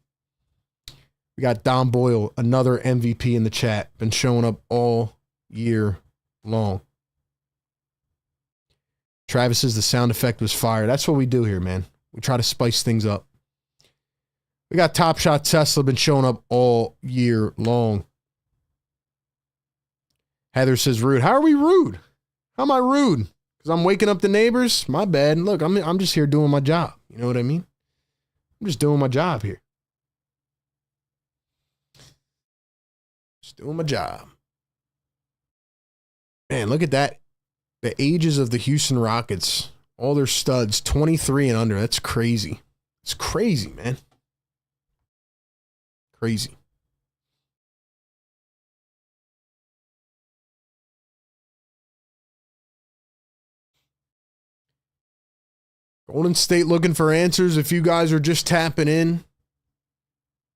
We got Don Boyle, another MVP in the chat. Been showing up all year long. Travis says the sound effect was fire. That's what we do here, man. We try to spice things up. We got Top Shot Tesla, been showing up all year long. Heather says rude. How are we rude? How am I rude? Because I'm waking up the neighbors? My bad. Look, I'm just here doing my job. You know what I mean? I'm just doing my job here. Just doing my job. Man, look at that. The ages of the Houston Rockets. All their studs, 23 and under. That's crazy. It's crazy, man. Crazy. Golden State looking for answers. If you guys are just tapping in,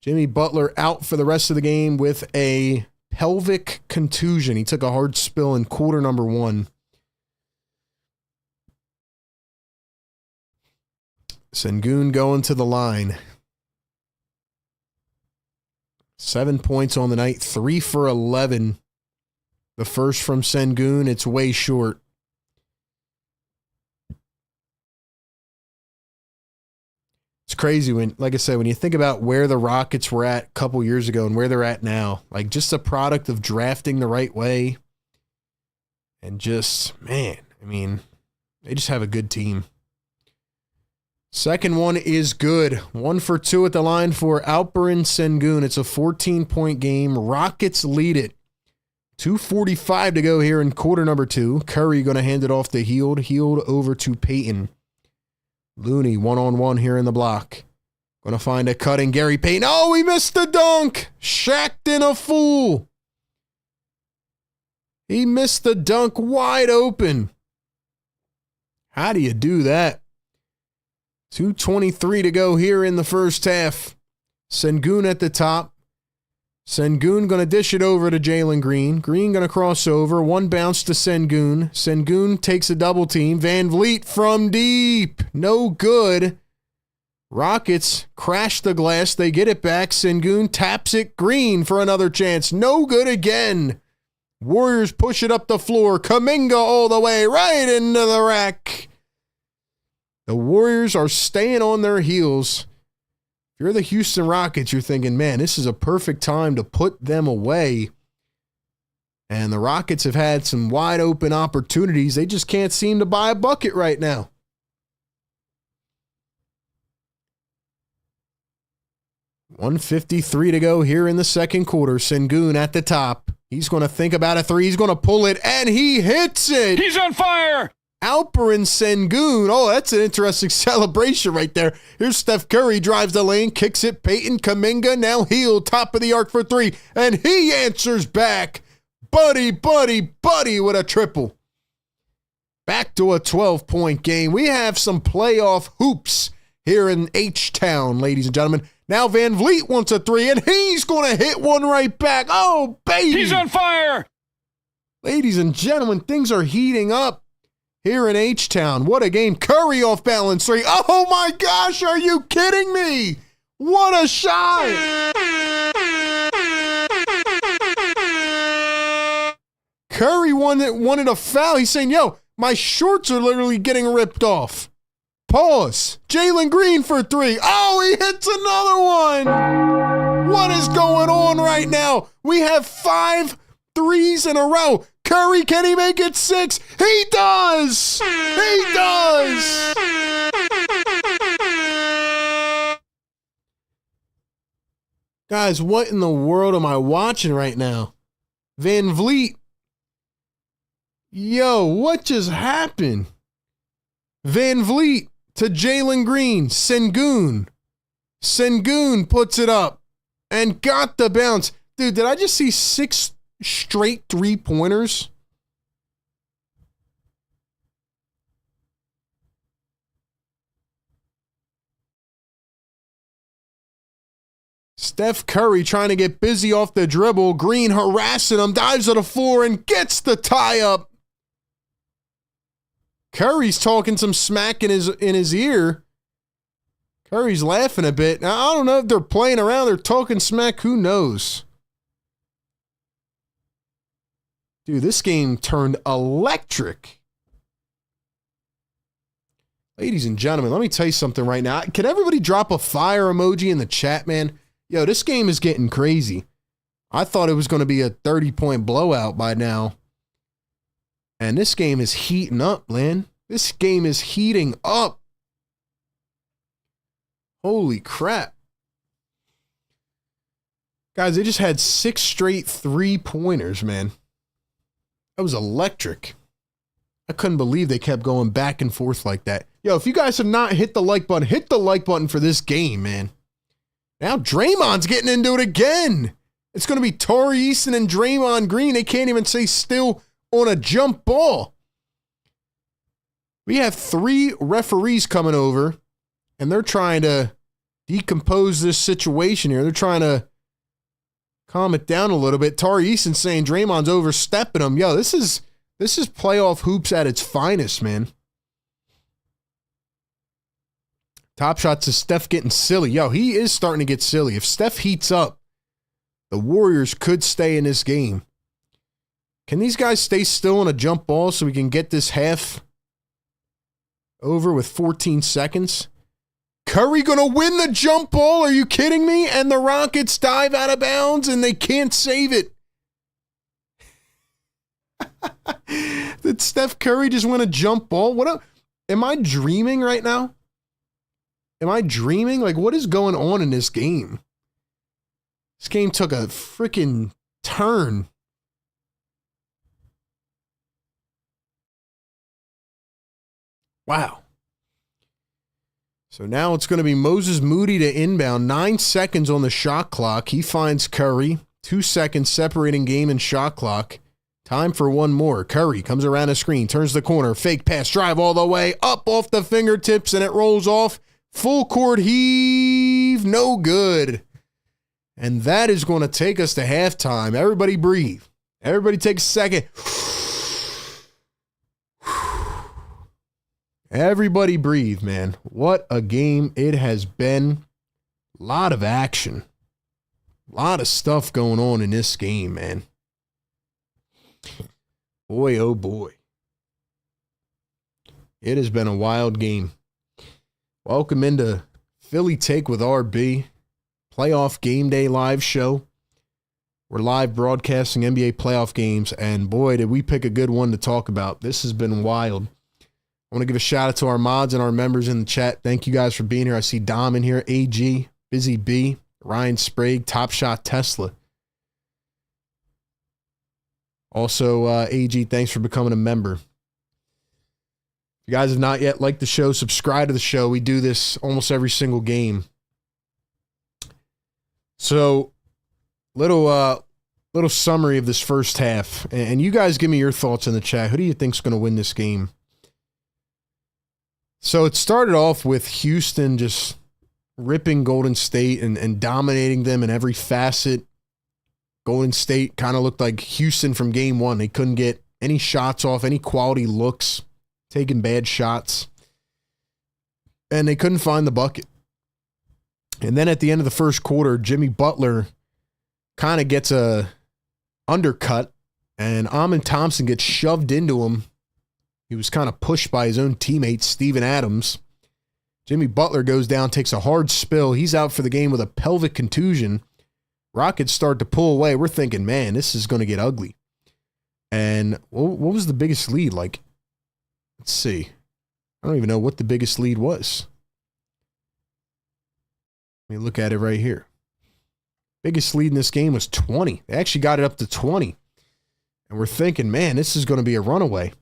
Jimmy Butler out for the rest of the game with a pelvic contusion. He took a hard spill in quarter number 1. Sengun going to the line. 7 points on the night, 3 for 11. The first from Sengun, it's way short. It's crazy when, like I said, when you think about where the Rockets were at a couple years ago and where they're at now, like just a product of drafting the right way and just, man, I mean, they just have a good team. Second one is good. 1 for 2 at the line for Alperen Sengun. It's a 14-point game. Rockets lead it. 2:45 to go here in quarter number 2. Curry going to hand it off to Hield. Hield over to Payton. Looney one-on-one here in the block. Going to find a cutting Gary Payton. Oh, he missed the dunk. Shacked in a fool. He missed the dunk wide open. How do you do that? 2:23 to go here in the first half. Sengun at the top. Sengun going to dish it over to Jalen Green. Green going to cross over. One bounce to Sengun. Sengun takes a double team. Van Vliet from deep. No good. Rockets crash the glass. They get it back. Sengun taps it. Green for another chance. No good again. Warriors push it up the floor. Kuminga all the way right into the rack. The Warriors are staying on their heels. If you're the Houston Rockets, you're thinking, man, this is a perfect time to put them away. And the Rockets have had some wide open opportunities. They just can't seem to buy a bucket right now. .153 to go here in the second quarter. Sengun at the top. He's going to think about a three. He's going to pull it, and he hits it. He's on fire. Alperen Sengun. Oh, that's an interesting celebration right there. Here's Steph Curry, drives the lane, kicks it. Peyton Kuminga now healed, top of the arc for three, and he answers back. Buddy with a triple. Back to a 12-point game. We have some playoff hoops here in H-Town, ladies and gentlemen. Now Van Vliet wants a three, and he's going to hit one right back. Oh, baby. He's on fire. Ladies and gentlemen, things are heating up here in H-Town. What a game. Curry off balance three. Oh, my gosh. Are you kidding me? What a shot. Curry wanted a foul. He's saying, yo, my shorts are literally getting ripped off. Pause. Jalen Green for three. Oh, he hits another one. What is going on right now? We have 5 threes in a row. Curry, can he make it 6? He does. He does. Guys, what in the world am I watching right now? Van Vliet. Yo, what just happened? Van Vliet to Jalen Green. Sengun. Sengun puts it up and got the bounce. Dude, did I just see 6 straight 3-pointers? Steph Curry trying to get busy off the dribble. Green harassing him, dives to the floor and gets the tie up. Curry's talking some smack in his ear. Curry's laughing a bit. Now, I don't know if they're playing around or talking smack. Who knows? Dude, this game turned electric. Ladies and gentlemen, let me tell you something right now. Can everybody drop a fire emoji in the chat, man? Yo, this game is getting crazy. I thought it was going to be a 30-point blowout by now. And this game is heating up, Lynn. This game is heating up. Holy crap. Guys, they just had 6 straight 3-pointers, man. That was electric. I couldn't believe they kept going back and forth like that. Yo, if you guys have not hit the like button for this game, man. Now Draymond's getting into it again. It's going to be Tari Eason and Draymond Green. They can't even stay still on a jump ball. We have 3 referees coming over, and they're trying to decompose this situation here. They're trying to calm it down a little bit. Tari Eason saying Draymond's overstepping him. Yo, this is playoff hoops at its finest, man. Top shots is Steph getting silly. Yo, he is starting to get silly. If Steph heats up, the Warriors could stay in this game. Can these guys stay still on a jump ball so we can get this half over with 14 seconds? Curry gonna win the jump ball? Are you kidding me? And the Rockets dive out of bounds and they can't save it. Did Steph Curry just win a jump ball? Am I dreaming right now? Am I dreaming? Like, what is going on in this game? This game took a freaking turn. Wow. So now it's going to be Moses Moody to inbound. 9 seconds on the shot clock. He finds Curry. 2 seconds separating game and shot clock. Time for one more. Curry comes around a screen, turns the corner, fake pass, drive all the way, up off the fingertips, and it rolls off. Full court heave, no good. And that is going to take us to halftime. Everybody breathe. Everybody take a second. Everybody breathe, man. What a game it has been. A lot of action. A lot of stuff going on in this game, man. Boy, oh boy. It has been a wild game. Welcome into Philly Take with RB, playoff game day live show. We're live broadcasting NBA playoff games, and boy, did we pick a good one to talk about. This has been wild. I want to give a shout out to our mods and our members in the chat. Thank you guys for being here. I see Dom in here, AG, Busy B, Ryan Sprague, Top Shot Tesla. Also, AG, thanks for becoming a member. If you guys have not yet liked the show, subscribe to the show. We do this almost every single game. So, little summary of this first half. And you guys give me your thoughts in the chat. Who do you think's going to win this game? So, it started off with Houston just ripping Golden State and dominating them in every facet. Golden State kind of looked like Houston from game one. They couldn't get any shots off, any quality looks, taking bad shots. And they couldn't find the bucket. And then at the end of the first quarter, Jimmy Butler kind of gets a undercut, and Amin Thompson gets shoved into him. He was kind of pushed by his own teammate, Steven Adams. Jimmy Butler goes down, takes a hard spill. He's out for the game with a pelvic contusion. Rockets start to pull away. We're thinking, man, this is going to get ugly. And what was the biggest lead? Like, let's see. I don't even know what the biggest lead was. Let me look at it right here. Biggest lead in this game was 20. They actually got it up to 20. And we're thinking, man, this is going to be a runaway,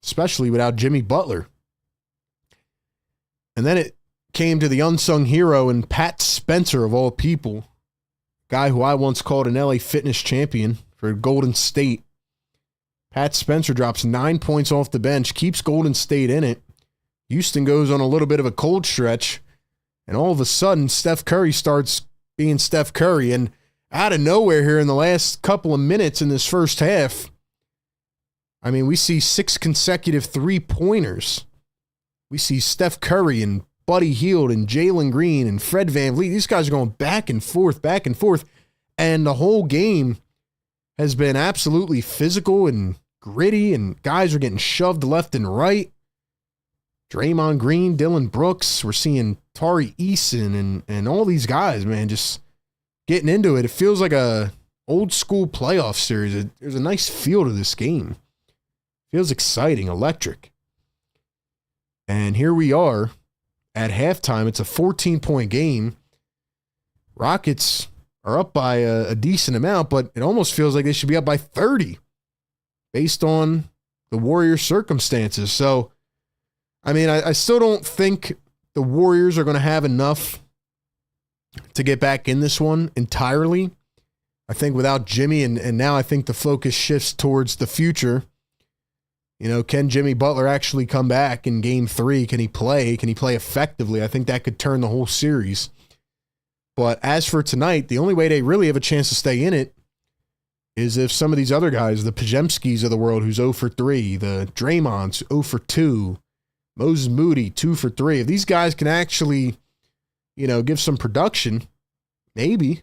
especially without Jimmy Butler. And then it came to the unsung hero and Pat Spencer, of all people, guy who I once called an LA Fitness champion for Golden State. Pat Spencer drops 9 points off the bench, keeps Golden State in it. Houston goes on a little bit of a cold stretch, and all of a sudden, Steph Curry starts being Steph Curry. And out of nowhere here in the last couple of minutes in this first half, I mean, we see 6 consecutive three-pointers. We see Steph Curry and Buddy Hield and Jalen Green and Fred VanVleet. These guys are going back and forth. And the whole game has been absolutely physical and gritty, and guys are getting shoved left and right. Draymond Green, Dylan Brooks, we're seeing Tari Eason and all these guys, man, just getting into it. It feels like a old school playoff series. There's a nice feel to this game. Feels exciting, electric. And here we are at halftime. It's a 14-point game. Rockets are up by a decent amount, but it almost feels like they should be up by 30 based on the Warriors' circumstances. So, I mean, I still don't think the Warriors are going to have enough to get back in this one entirely. I think without Jimmy, and now I think the focus shifts towards the future. You know, can Jimmy Butler actually come back in game 3? Can he play? Can he play effectively? I think that could turn the whole series. But as for tonight, the only way they really have a chance to stay in it is if some of these other guys, the Pajemskis of the world, who's 0 for 3, the Draymonds, 0 for 2, Moses Moody, 2 for 3. If these guys can actually, you know, give some production, maybe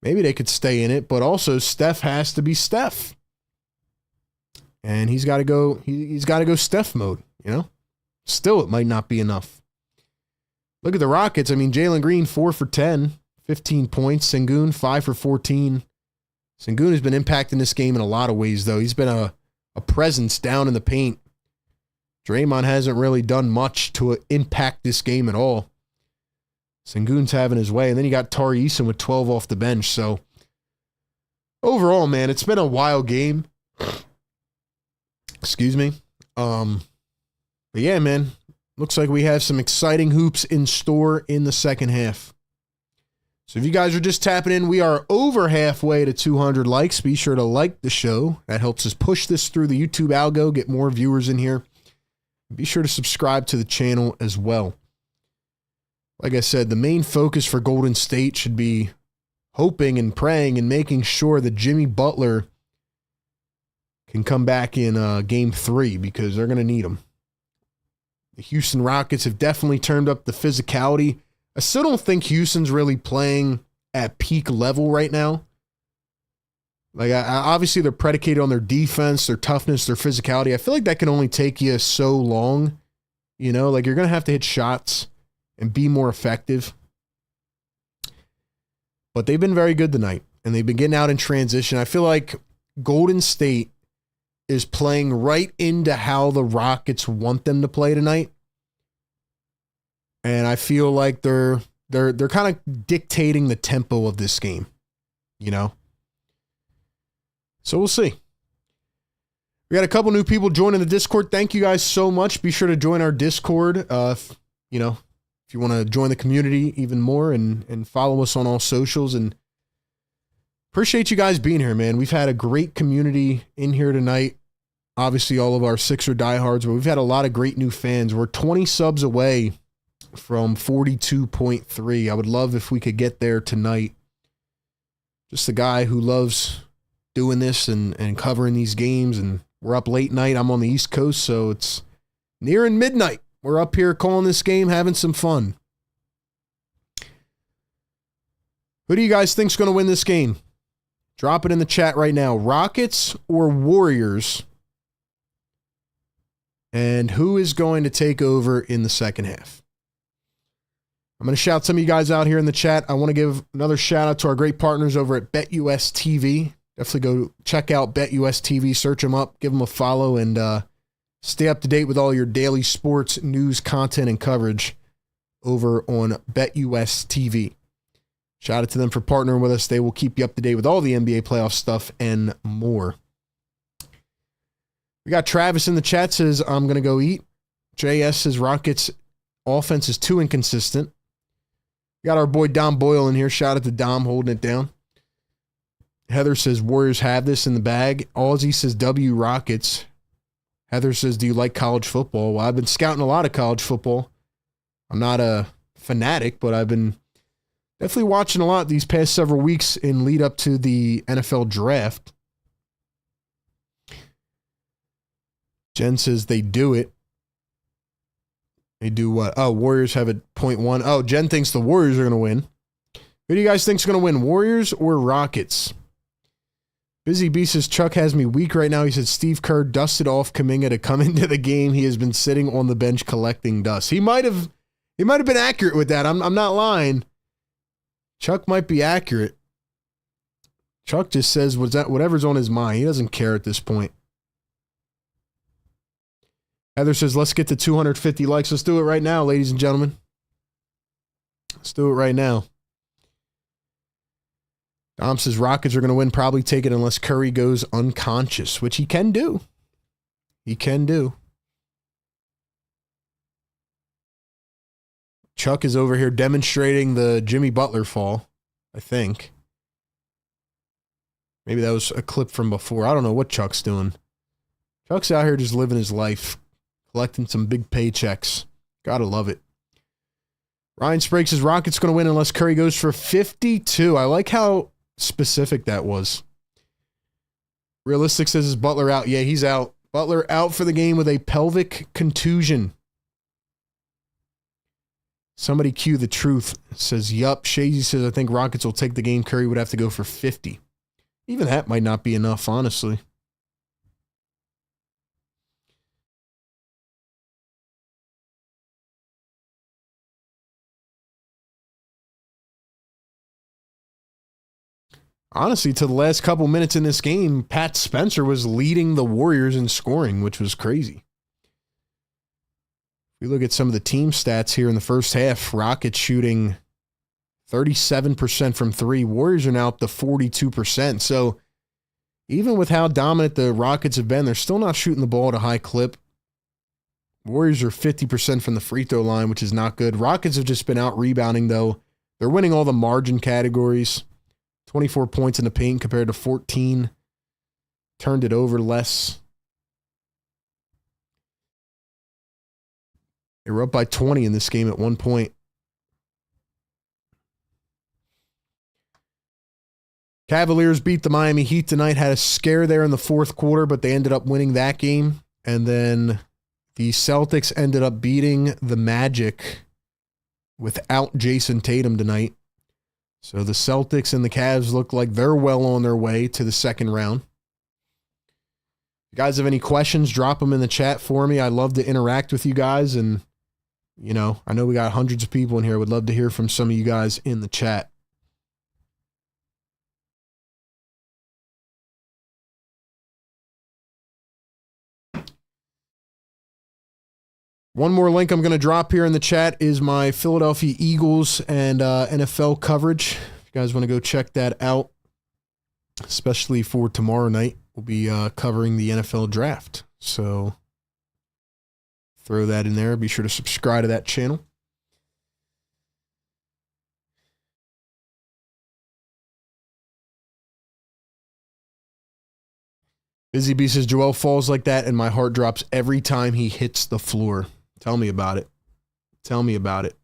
they could stay in it. But also, Steph has to be Steph, and he's got to go Steph mode. You know, still it might not be enough. Look at the Rockets. I mean, Jalen Green 4 for 10, 15 points. Sengun 5 for 14. Sengun has been impacting this game in a lot of ways, though. He's been a presence down in the paint. Draymond hasn't really done much to impact this game at all. Sengun's having his way. And then you got Tari Eason with 12 off the bench. So, overall, man, it's been a wild game. Excuse me. But yeah, man, looks like we have some exciting hoops in store in the second half. So if you guys are just tapping in, we are over halfway to 200 likes. Be sure to like the show. That helps us push this through the YouTube algo, get more viewers in here. Be sure to subscribe to the channel as well. Like I said, the main focus for Golden State should be hoping and praying and making sure that Jimmy Butler can come back in game 3, because they're going to need him. The Houston Rockets have definitely turned up the physicality. I still don't think Houston's really playing at peak level right now. Like, obviously, they're predicated on their defense, their toughness, their physicality. I feel like that can only take you so long. You know, like, you're going to have to hit shots and be more effective. But they've been very good tonight. and they've been getting out in transition. I feel like Golden State is playing right into how the Rockets want them to play tonight. And I feel like they're kind of dictating the tempo of this game, you know? So we'll see. We got a couple new people joining the Discord. Thank you guys so much. Be sure to join our Discord. If you want to join the community even more and follow us on all socials. And appreciate you guys being here, man. We've had a great community in here tonight. Obviously, all of our Sixer diehards, but we've had a lot of great new fans. We're 20 subs away from 42.3. I would love if we could get there tonight. Just a guy who loves doing this and covering these games, and we're up late night. I'm on the East Coast, so it's nearing midnight. We're up here calling this game, having some fun. Who do you guys think's going to win this game? Drop it in the chat right now. Rockets or Warriors? And who is going to take over in the second half? I'm going to shout some of you guys out here in the chat. I want to give another shout out to our great partners over at BetUS TV. Definitely go check out BetUS TV, search them up, give them a follow, and stay up to date with all your daily sports news, content, and coverage over on BetUS TV. Shout out to them for partnering with us. They will keep you up to date with all the NBA playoff stuff and more. We got Travis in the chat says, I'm going to go eat. JS says Rockets offense is too inconsistent. We got our boy Dom Boyle in here. Shout out to Dom holding it down. Heather says Warriors have this in the bag. Aussie says W Rockets. Heather says, do you like college football? Well, I've been scouting a lot of college football. I'm not a fanatic, but I've been definitely watching a lot these past several weeks in lead up to the NFL draft. Jen says they do it. They do what? Oh, Warriors have it 0.1. Oh, Jen thinks the Warriors are going to win. Who do you guys think is going to win, Warriors or Rockets? Busy B says, Chuck has me weak right now. He said Steve Kerr dusted off Kuminga to come into the game. He has been sitting on the bench collecting dust. He might have been accurate with that. I'm not lying. Chuck might be accurate. Chuck just says whatever's on his mind. He doesn't care at this point. Heather says, let's get to 250 likes. Let's do it right now, ladies and gentlemen. Let's do it right now. Dom says Rockets are going to win, probably take it unless Curry goes unconscious, which he can do. He can do. Chuck is over here demonstrating the Jimmy Butler fall, I think. Maybe that was a clip from before. I don't know what Chuck's doing. Chuck's out here just living his life, collecting some big paychecks. Gotta love it. Ryan Sprague says Rockets going to win unless Curry goes for 52. I like how specific that was. Realistic says, is Butler out? Yeah, he's out. Butler out for the game with a pelvic contusion. Somebody cue the truth. Says, yup. Shazy says, I think Rockets will take the game. Curry would have to go for 50. Even that might not be enough, honestly. Honestly, to the last couple minutes in this game, Pat Spencer was leading the Warriors in scoring, which was crazy. If we look at some of the team stats here in the first half, Rockets shooting 37% from three. Warriors are now up to 42%. So even with how dominant the Rockets have been, they're still not shooting the ball at a high clip. Warriors are 50% from the free throw line, which is not good. Rockets have just been out rebounding, though. They're winning all the margin categories. 24 points in the paint compared to 14. Turned it over less. They were up by 20 in this game at one point. Cavaliers beat the Miami Heat tonight. Had a scare there in the fourth quarter, but they ended up winning that game. And then the Celtics ended up beating the Magic without Jason Tatum tonight. So the Celtics and the Cavs look like they're well on their way to the second round. If you guys have any questions, drop them in the chat for me. I love to interact with you guys. And, you know, I know we got hundreds of people in here. I would love to hear from some of you guys in the chat. One more link I'm going to drop here in the chat is my Philadelphia Eagles and NFL coverage. If you guys want to go check that out, especially for tomorrow night, we'll be covering the NFL draft. So throw that in there. Be sure to subscribe to that channel. Busy Bee says, Joel falls like that and my heart drops every time he hits the floor. Tell me about it. Tell me about it.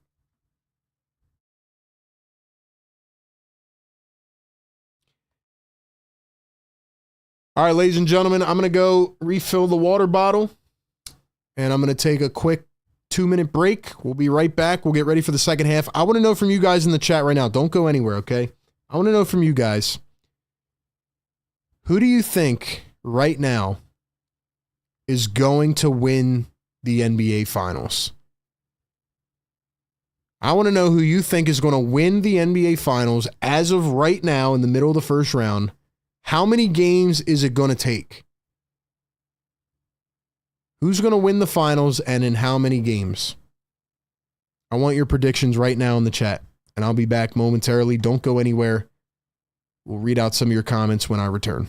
All right, ladies and gentlemen, I'm going to go refill the water bottle and I'm going to take a quick 2-minute break. We'll be right back. We'll get ready for the second half. I want to know from you guys in the chat right now. Don't go anywhere, okay? I want to know from you guys. Who do you think right now is going to win the NBA Finals? I want to know who you think is going to win the NBA Finals as of right now in the middle of the first round. How many games is it going to take? Who's going to win the finals and in how many games? I want your predictions right now in the chat, and I'll be back momentarily. Don't go anywhere. We'll read out some of your comments when I return.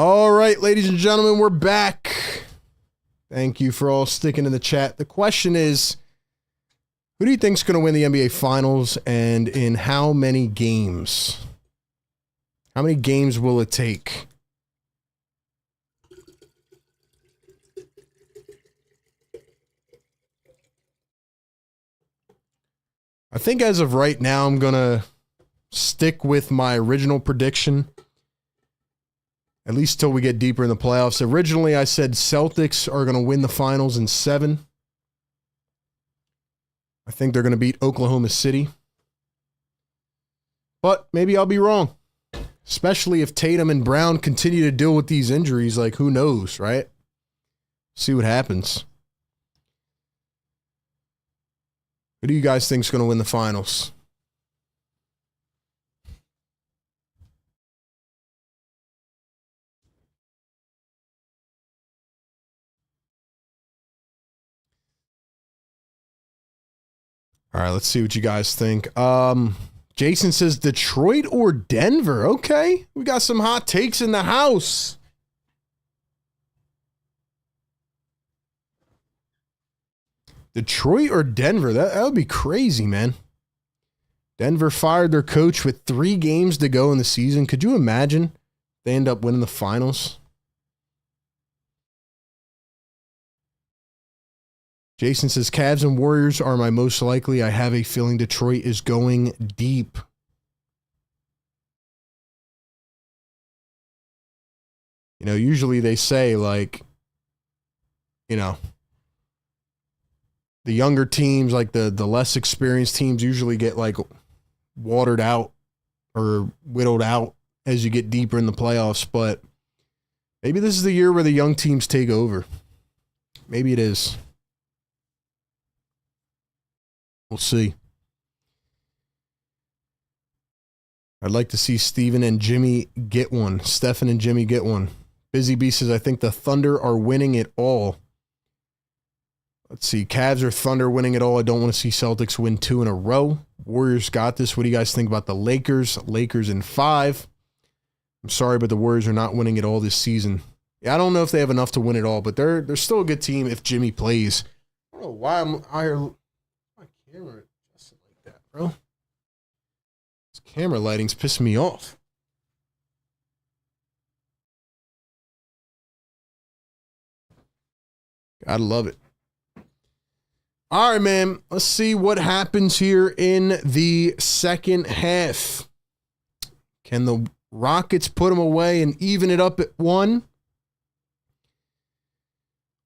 All right, ladies and gentlemen, we're back. Thank you for all sticking in the chat. The question is, who do you think is going to win the NBA Finals and in how many games? How many games will it take? I think as of right now, I'm going to stick with my original prediction, at least till we get deeper in the playoffs. Originally, I said Celtics are going to win the finals in 7. I think they're going to beat Oklahoma City. But maybe I'll be wrong. Especially if Tatum and Brown continue to deal with these injuries. Like, who knows, right? See what happens. Who do you guys think is going to win the finals? All right, let's see what you guys think. Jason says Detroit or Denver. Okay, we got some hot takes in the house. Detroit or Denver? That would be crazy, man. Denver fired their coach with 3 games to go in the season. Could you imagine they end up winning the finals? Jason says, Cavs and Warriors are my most likely. I have a feeling Detroit is going deep. You know, usually they say, like, you know, the younger teams, like the less experienced teams usually get, like, watered out or whittled out as you get deeper in the playoffs. But maybe this is the year where the young teams take over. Maybe it is. We'll see. I'd like to see Steven and Jimmy get one. Stefan and Jimmy get one. Busy Bee says, I think the Thunder are winning it all. Let's see. Cavs or Thunder winning it all. I don't want to see Celtics win 2 in a row. Warriors got this. What do you guys think about the Lakers? Lakers in 5. I'm sorry, but the Warriors are not winning it all this season. Yeah, I don't know if they have enough to win it all, but they're still a good team if Jimmy plays. I don't know why I'm out here. My camera adjusted like that, bro. This camera lighting's pissing me off. Gotta love it. All right, man. Let's see what happens here in the second half. Can the Rockets put them away and even it up at 1?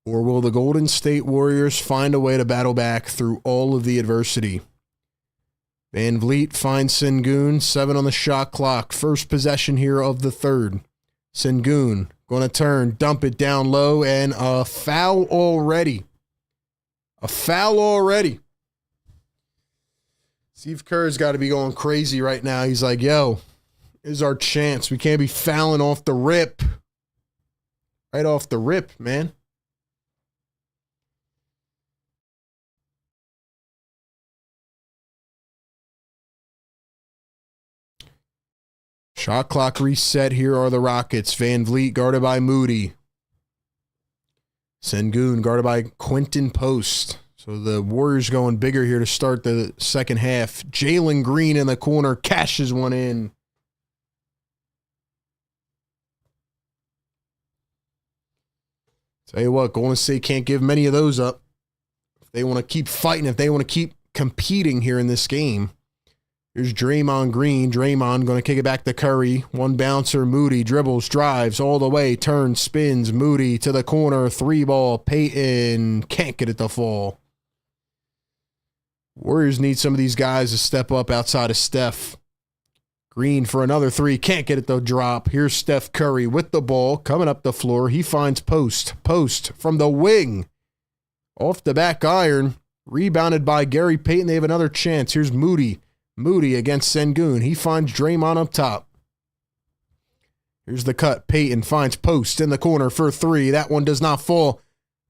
Or will the Golden State Warriors find a way to battle back through all of the adversity? Van Vliet finds Sengun, 7 on the shot clock. First possession here of the third. Sengun going to turn, dump it down low, and a foul already. A foul already. Steve Kerr's got to be going crazy right now. He's like, yo, this is our chance. We can't be fouling off the rip. Right off the rip, man. Shot clock reset. Here are the Rockets. Van Vliet guarded by Moody. Sengun guarded by Quentin Post. So the Warriors going bigger here to start the second half. Jalen Green in the corner cashes one in. Tell you what, Golden State can't give many of those up. If they want to keep fighting, if they want to keep competing here in this game. Here's Draymond Green. Draymond going to kick it back to Curry. One bouncer. Moody dribbles, drives all the way, turns, spins. Moody to the corner. 3-ball. Payton can't get it to fall. Warriors need some of these guys to step up outside of Steph. Green for another 3. Can't get it to drop. Here's Steph Curry with the ball. Coming up the floor. He finds Post. Post from the wing. Off the back iron. Rebounded by Gary Payton. They have another chance. Here's Moody. Moody against Sengun. He finds Draymond up top. Here's the cut. Payton finds Post in the corner for 3. That one does not fall.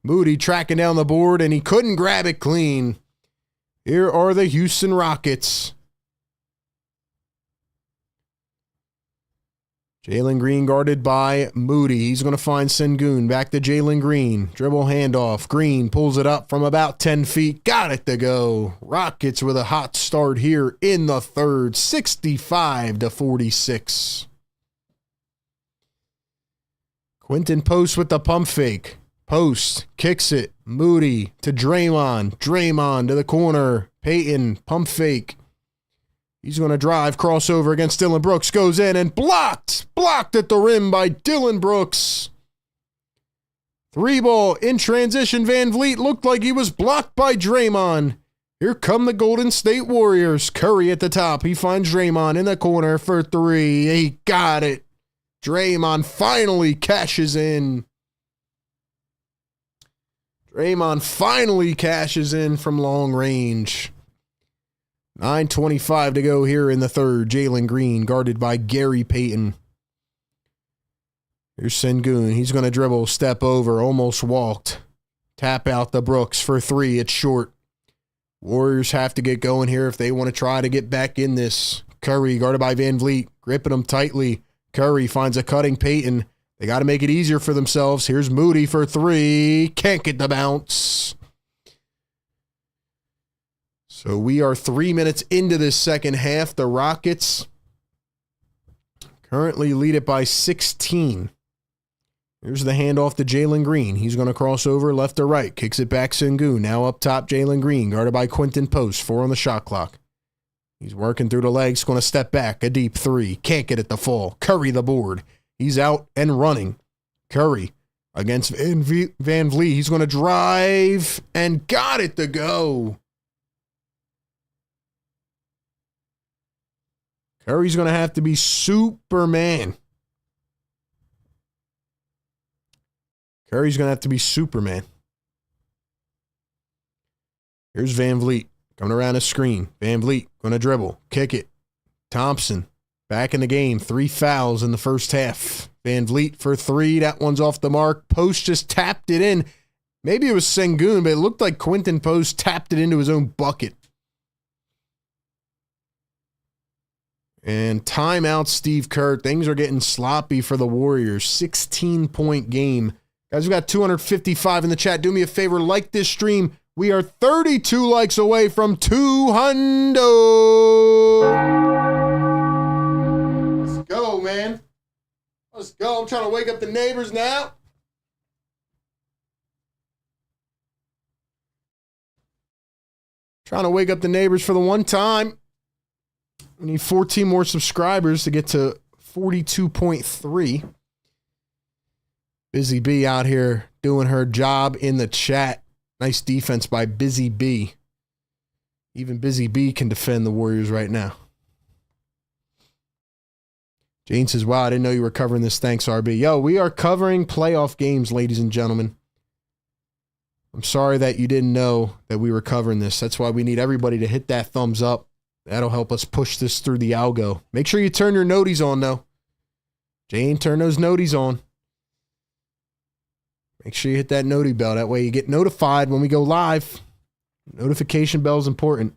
Moody tracking down the board, and he couldn't grab it clean. Here are the Houston Rockets. Jalen Green guarded by Moody. He's going to find Sengun. Back to Jalen Green. Dribble handoff. Green pulls it up from about 10 feet. Got it to go. Rockets with a hot start here in the third. 65-46. Quentin Post with the pump fake. Post kicks it. Moody to Draymond. Draymond to the corner. Payton pump fake. He's going to drive, crossover against Dillon Brooks, goes in and blocked. Blocked at the rim by Dillon Brooks. 3-ball in transition. Van Vliet looked like he was blocked by Draymond. Here come the Golden State Warriors. Curry at the top. He finds Draymond in the corner for 3. He got it. Draymond finally cashes in. Draymond finally cashes in from long range. 9:25 to go here in the third. Jalen Green guarded by Gary Payton. Here's Sengun. He's going to dribble, step over, almost walked. Tap out to Brooks for 3. It's short. Warriors have to get going here if they want to try to get back in this. Curry guarded by Van Vliet, gripping him tightly. Curry finds a cutting Payton. They got to make it easier for themselves. Here's Moody for 3. Can't get the bounce. So we are 3 minutes into this second half. The Rockets currently lead it by 16. Here's the handoff to Jalen Green. He's going to cross over left or right. Kicks it back Sengun. Now up top, Jalen Green, guarded by Quinton Post. 4 on the shot clock. He's working through the legs. Going to step back. A deep 3. Can't get it to fall. Curry the board. He's out and running. Curry against Van Vliet. He's going to drive and got it to go. Curry's going to have to be Superman. Curry's going to have to be Superman. Here's Van Vliet coming around the screen. Van Vliet going to dribble. Kick it. Thompson back in the game. 3 fouls in the first half. Van Vliet for 3. That one's off the mark. Post just tapped it in. Maybe it was Sengun, but it looked like Quinton Post tapped it into his own bucket. And timeout Steve Kerr. Things are getting sloppy for the Warriors. 16-point game. Guys, we got 255 in the chat. Do me a favor, like this stream. We are 32 likes away from 200. Let's go, man. Let's go. I'm trying to wake up the neighbors now. Trying to wake up the neighbors for the one time. We need 14 more subscribers to get to 42.3. Busy B out here doing her job in the chat. Nice defense by Busy B. Even Busy B can defend the Warriors right now. Jane says, wow, I didn't know you were covering this. Thanks, RB. Yo, we are covering playoff games, ladies and gentlemen. I'm sorry that you didn't know that we were covering this. That's why we need everybody to hit that thumbs up. That'll help us push this through the algo. Make sure you turn your noties on, though. Jane, turn those noties on. Make sure you hit that noti bell. That way you get notified when we go live. Notification bell is important.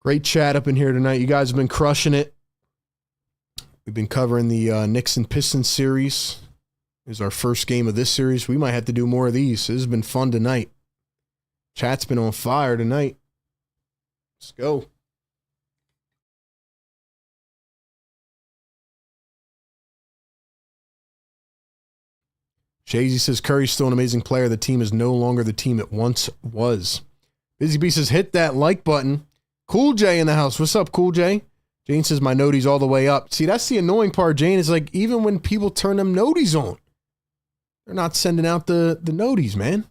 Great chat up in here tonight. You guys have been crushing it. We've been covering the Knicks and Pistons series. This is our first game of this series. We might have to do more of these. This has been fun tonight. Chat's been on fire tonight. Let's go. Shazy says Curry's still an amazing player. The team is no longer the team it once was. Busy B says hit that like button. Cool J in the house. What's up, Cool J? Jane says my noties all the way up. See, that's the annoying part, Jane, is like even when people turn them noties on, they're not sending out the noties, man.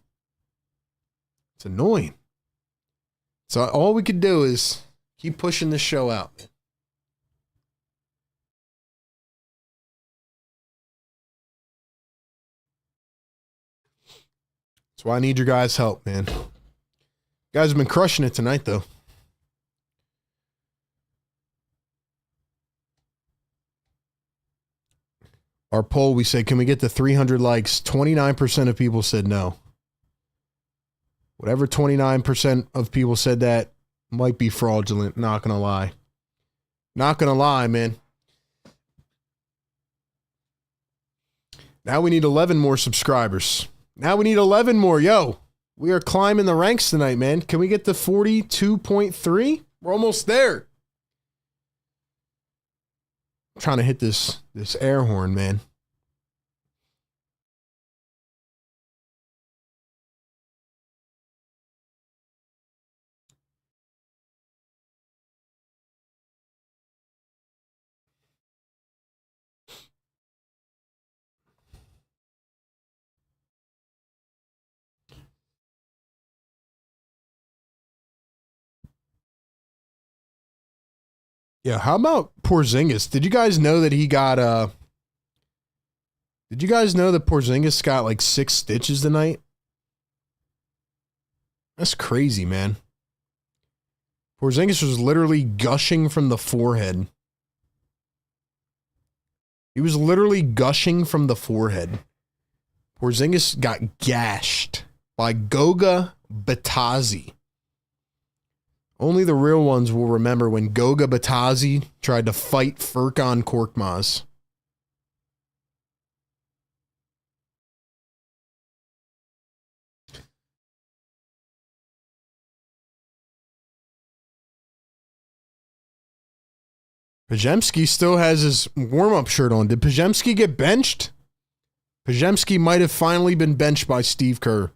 It's annoying. So all we could do is keep pushing this show out, man. That's why I need your guys' help, man. You guys have been crushing it tonight, though. Our poll, we said, can we get to 300 likes? 29% of people said no. Whatever 29% of people said that might be fraudulent, not going to lie. Not going to lie, man. Now we need 11 more subscribers. Now we need 11 more. Yo, we are climbing the ranks tonight, man. Can we get to 42.3? We're almost there. I'm trying to hit this air horn, man. Yeah, how about Porzingis? Did you guys know that he got Did you guys know that Porzingis got like 6 stitches tonight? That's crazy, man. Porzingis was literally gushing from the forehead. He was literally gushing from the forehead. Porzingis got gashed by Goga Bitadze. Only the real ones will remember when Goga Bitadze tried to fight Furkan Korkmaz. Pajemski still has his warm-up shirt on. Did Pajemski get benched? Pajemski might have finally been benched by Steve Kerr.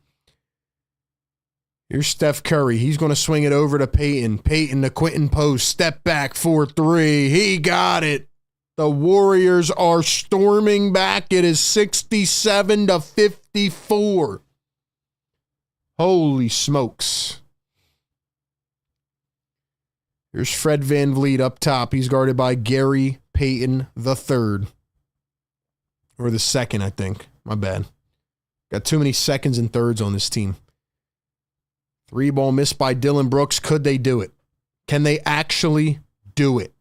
Here's Steph Curry. He's going to swing it over to Peyton. Peyton to Quentin Post. Step back for three. He got it. The Warriors are storming back. It is 67-54. Holy smokes. Here's Fred VanVleet up top. He's guarded by Gary Payton III. Or the second, I think. My bad. Got too many seconds and thirds on this team. 3-ball missed by Dylan Brooks. Could they do it? Can they actually do it?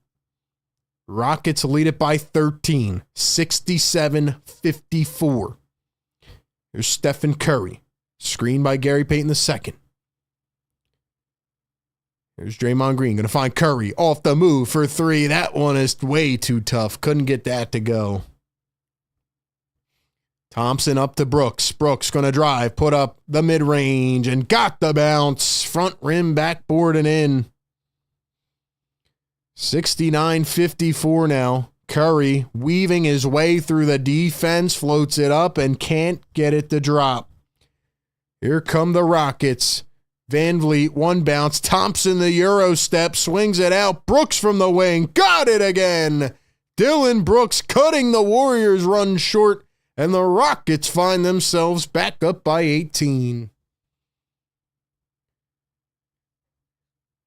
Rockets lead it by 13. 67-54. Here's Stephen Curry. Screened by Gary Payton II. Here's Draymond Green. Going to find Curry. Off the move for three. That one is way too tough. Couldn't get that to go. Thompson up to Brooks. Brooks going to drive. Put up the mid-range and got the bounce. Front rim, backboard, and in. 69-54 now. Curry weaving his way through the defense. Floats it up and can't get it to drop. Here come the Rockets. VanVleet, one bounce. Thompson, the Euro step, swings it out. Brooks from the wing. Got it again. Dylan Brooks cutting the Warriors' run short, and the Rockets find themselves back up by 18.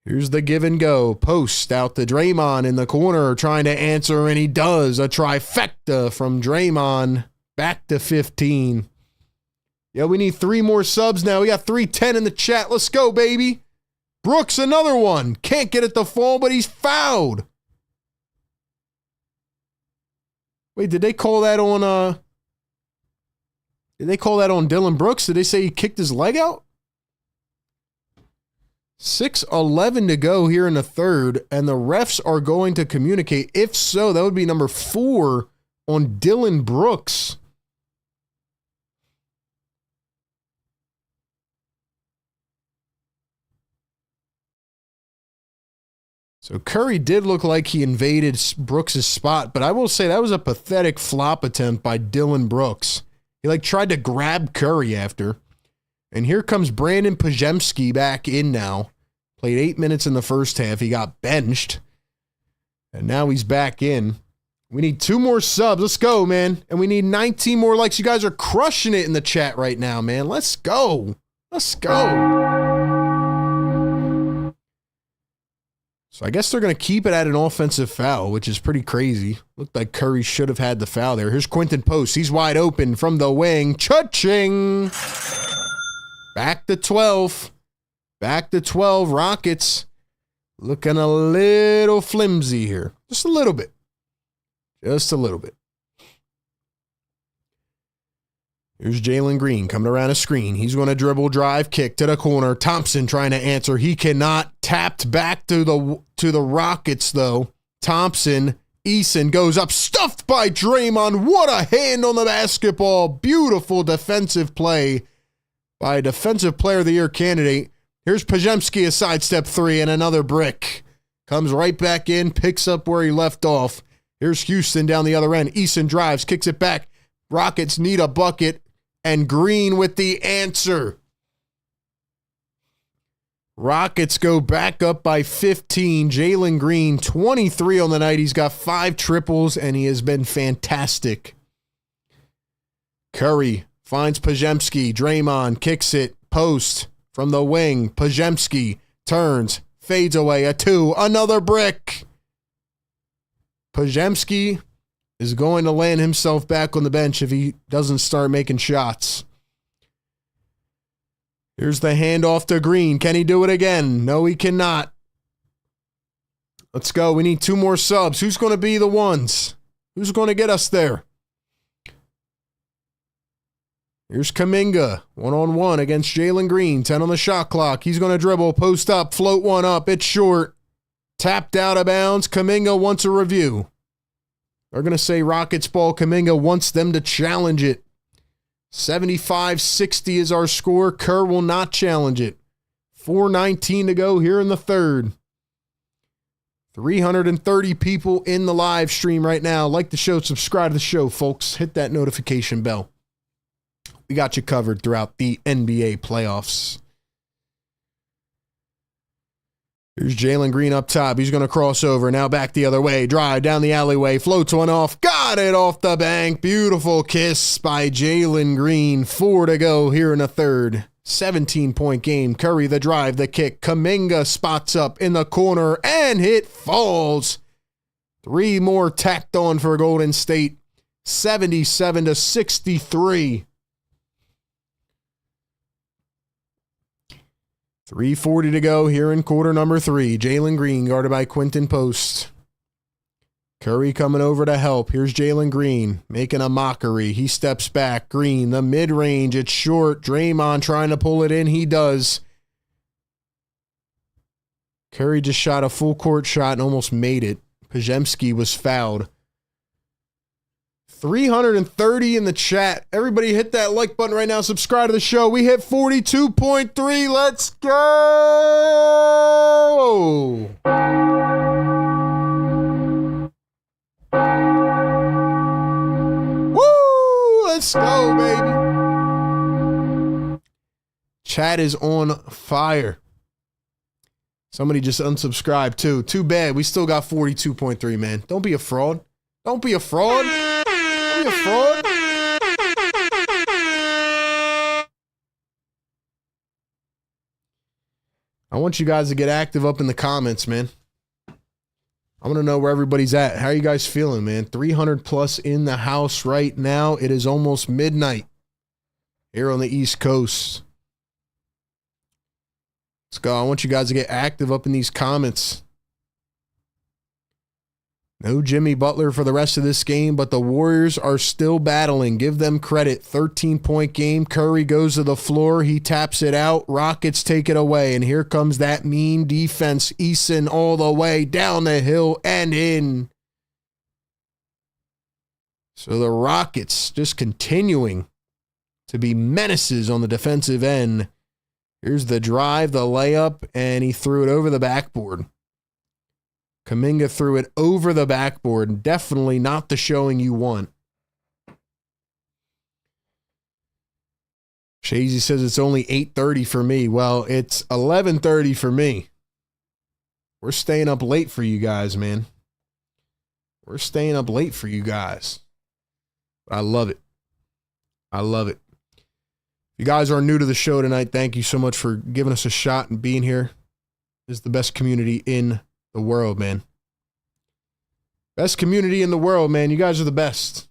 Here's the give and go. Post out to Draymond in the corner, trying to answer, and he does. A trifecta from Draymond. Back to 15. Yeah, we need 3 more subs now. We got 310 in the chat. Let's go, baby. Brooks, another one. Can't get it to fall, but he's fouled. Wait, did they call that on Dylan Brooks? Did they say he kicked his leg out? 6:11 to go here in the third, and the refs are going to communicate. If so, that would be number 4 on Dylan Brooks. So Curry did look like he invaded Brooks' spot, but I will say that was a pathetic flop attempt by Dylan Brooks. He tried to grab Curry after. And here comes Brandon Pajemski back in now. Played 8 minutes in the first half. He got benched. And now he's back in. We need 2 more subs. Let's go, man. And we need 19 more likes. You guys are crushing it in the chat right now, man. Let's go. Let's go. So I guess they're going to keep it at an offensive foul, which is pretty crazy. Looked like Curry should have had the foul there. Here's Quentin Post. He's wide open from the wing. Cha-ching! Back to 12. Back to 12. Rockets looking a little flimsy here. Just a little bit. Just a little bit. Here's Jalen Green coming around a screen. He's going to dribble, drive, kick to the corner. Thompson trying to answer. He cannot. Tapped back to the Rockets, though. Thompson. Eason goes up. Stuffed by Draymond. What a hand on the basketball. Beautiful defensive play by a Defensive Player of the Year candidate. Here's Pajemski, a sidestep 3, and another brick. Comes right back in. Picks up where he left off. Here's Houston down the other end. Eason drives. Kicks it back. Rockets need a bucket. And Green with the answer. Rockets go back up by 15. Jalen Green, 23 on the night. He's got 5 triples, and he has been fantastic. Curry finds Pajemski. Draymond kicks it. Post from the wing. Pajemski turns, fades away. A 2. Another brick. Pajemski is going to land himself back on the bench if he doesn't start making shots. Here's the handoff to Green. Can he do it again? No, he cannot. Let's go. We need 2 more subs. Who's going to be the ones? Who's going to get us there? Here's Kuminga. 1-on-1 against Jalen Green. 10 on the shot clock. He's going to dribble. Post up. Float one up. It's short. Tapped out of bounds. Kuminga wants a review. They're going to say Rockets ball. Kuminga wants them to challenge it. 75-60 is our score. Kerr will not challenge it. 4:19 to go here in the third. 330 people in the live stream right now. Like the show, subscribe to the show, folks. Hit that notification bell. We got you covered throughout the NBA playoffs. Here's Jalen Green up top. He's going to cross over. Now back the other way. Drive down the alleyway. Floats one off. Got it off the bank. Beautiful kiss by Jalen Green. 4 to go here in the third. 17-point game. Curry the drive, the kick. Kuminga spots up in the corner and it falls. 3 more tacked on for Golden State. 77-63. 3:40 to go here in quarter number 3. Jalen Green guarded by Quinton Post. Curry coming over to help. Here's Jalen Green making a mockery. He steps back. Green, the mid-range. It's short. Draymond trying to pull it in. He does. Curry just shot a full court shot and almost made it. Pajemski was fouled. 330 in the chat. Everybody hit that like button right now. Subscribe to the show. We hit 42.3. Let's go. Woo! Let's go, baby. Chat is on fire. Somebody just unsubscribed too. Too bad. We still got 42.3, man. Don't be a fraud. Don't be a fraud. A fraud. I want you guys to get active up in the comments, man. I want to know where everybody's at. How are you guys feeling, man? 300 plus in the house right now. It is almost midnight here on the East Coast. Let's go. I want you guys to get active up in these comments. No Jimmy Butler for the rest of this game, but the Warriors are still battling. Give them credit. 13-point game. Curry goes to the floor. He taps it out. Rockets take it away. And here comes that mean defense. Eason all the way down the hill and in. So the Rockets just continuing to be menaces on the defensive end. Here's the drive, the layup, and he threw it over the backboard. Kuminga threw it over the backboard. Definitely not the showing you want. Shazy says it's only 8:30 for me. Well, it's 11:30 for me. We're staying up late for you guys, man. We're staying up late for you guys. I love it. I love it. If you guys are new to the show tonight, thank you so much for giving us a shot and being here. This is the best community in the world, man. Best community in the world, man. You guys are the best.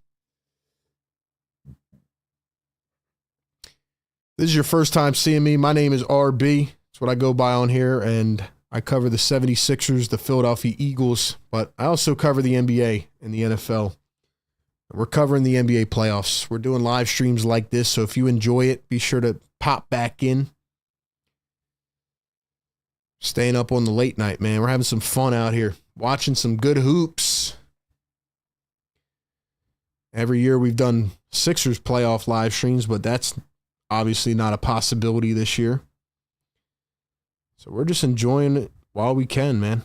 This is your first time seeing me. My name is RB. That's what I go by on here, and I cover the 76ers, the Philadelphia Eagles, but I also cover the NBA and the NFL. We're covering the NBA playoffs. We're doing live streams like this, so if you enjoy it, be sure to pop back in. Staying up on the late night, man. We're having some fun out here. Watching some good hoops. Every year we've done Sixers playoff live streams, but that's obviously not a possibility this year. So we're just enjoying it while we can, man.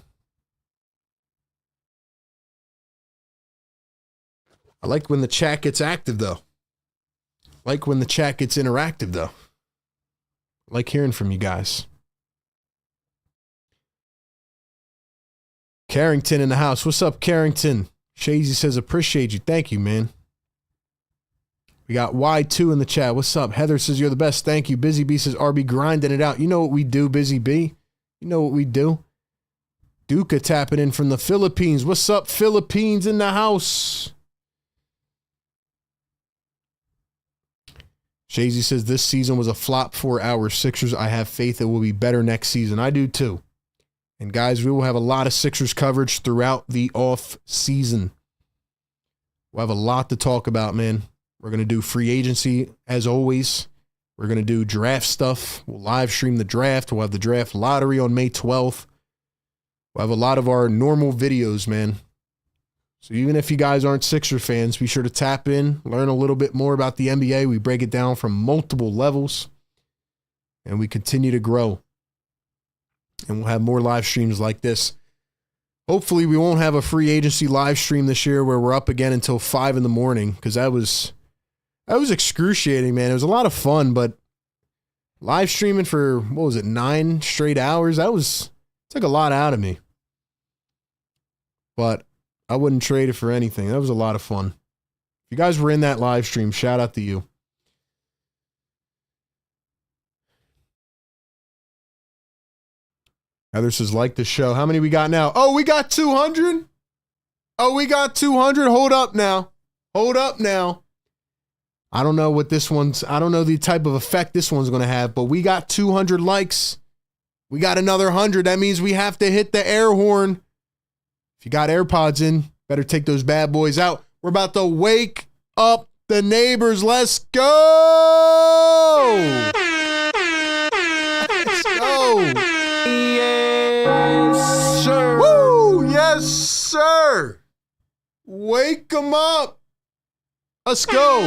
I like when the chat gets active, though. I like when the chat gets interactive, though. I like hearing from you guys. Carrington in the house. What's up, Carrington? Shazy says, appreciate you. Thank you, man. We got Y2 in the chat. What's up? Heather says, you're the best. Thank you. Busy B says, RB grinding it out. You know what we do, Busy B? You know what we do? Duca tapping in from the Philippines. What's up, Philippines in the house? Shazy says, this season was a flop for our Sixers. I have faith it will be better next season. I do too. And guys, we will have a lot of Sixers coverage throughout the off season. We'll have a lot to talk about, man. We're going to do free agency as always. We're going to do draft stuff. We'll live stream the draft. We'll have the draft lottery on May 12th. We'll have a lot of our normal videos, man. So even if you guys aren't Sixer fans, be sure to tap in, learn a little bit more about the NBA. We break it down from multiple levels, and we continue to grow. And we'll have more live streams like this. Hopefully we won't have a free agency live stream this year where we're up again until 5 in the morning, because that was excruciating, man. It was a lot of fun, but live streaming for, 9 straight hours? It took a lot out of me. But I wouldn't trade it for anything. That was a lot of fun. If you guys were in that live stream, shout out to you. Heather says, like the show. How many we got now? Oh, we got 200? Oh, we got 200? Hold up now. Hold up now. I don't know what this one's, I don't know the type of effect this one's going to have, but we got 200 likes. We got another 100. That means we have to hit the air horn. If you got AirPods in, better take those bad boys out. We're about to wake up the neighbors. Let's go. Let's go. Yes, sir. Woo! Yes, sir. Wake them up. Let's go.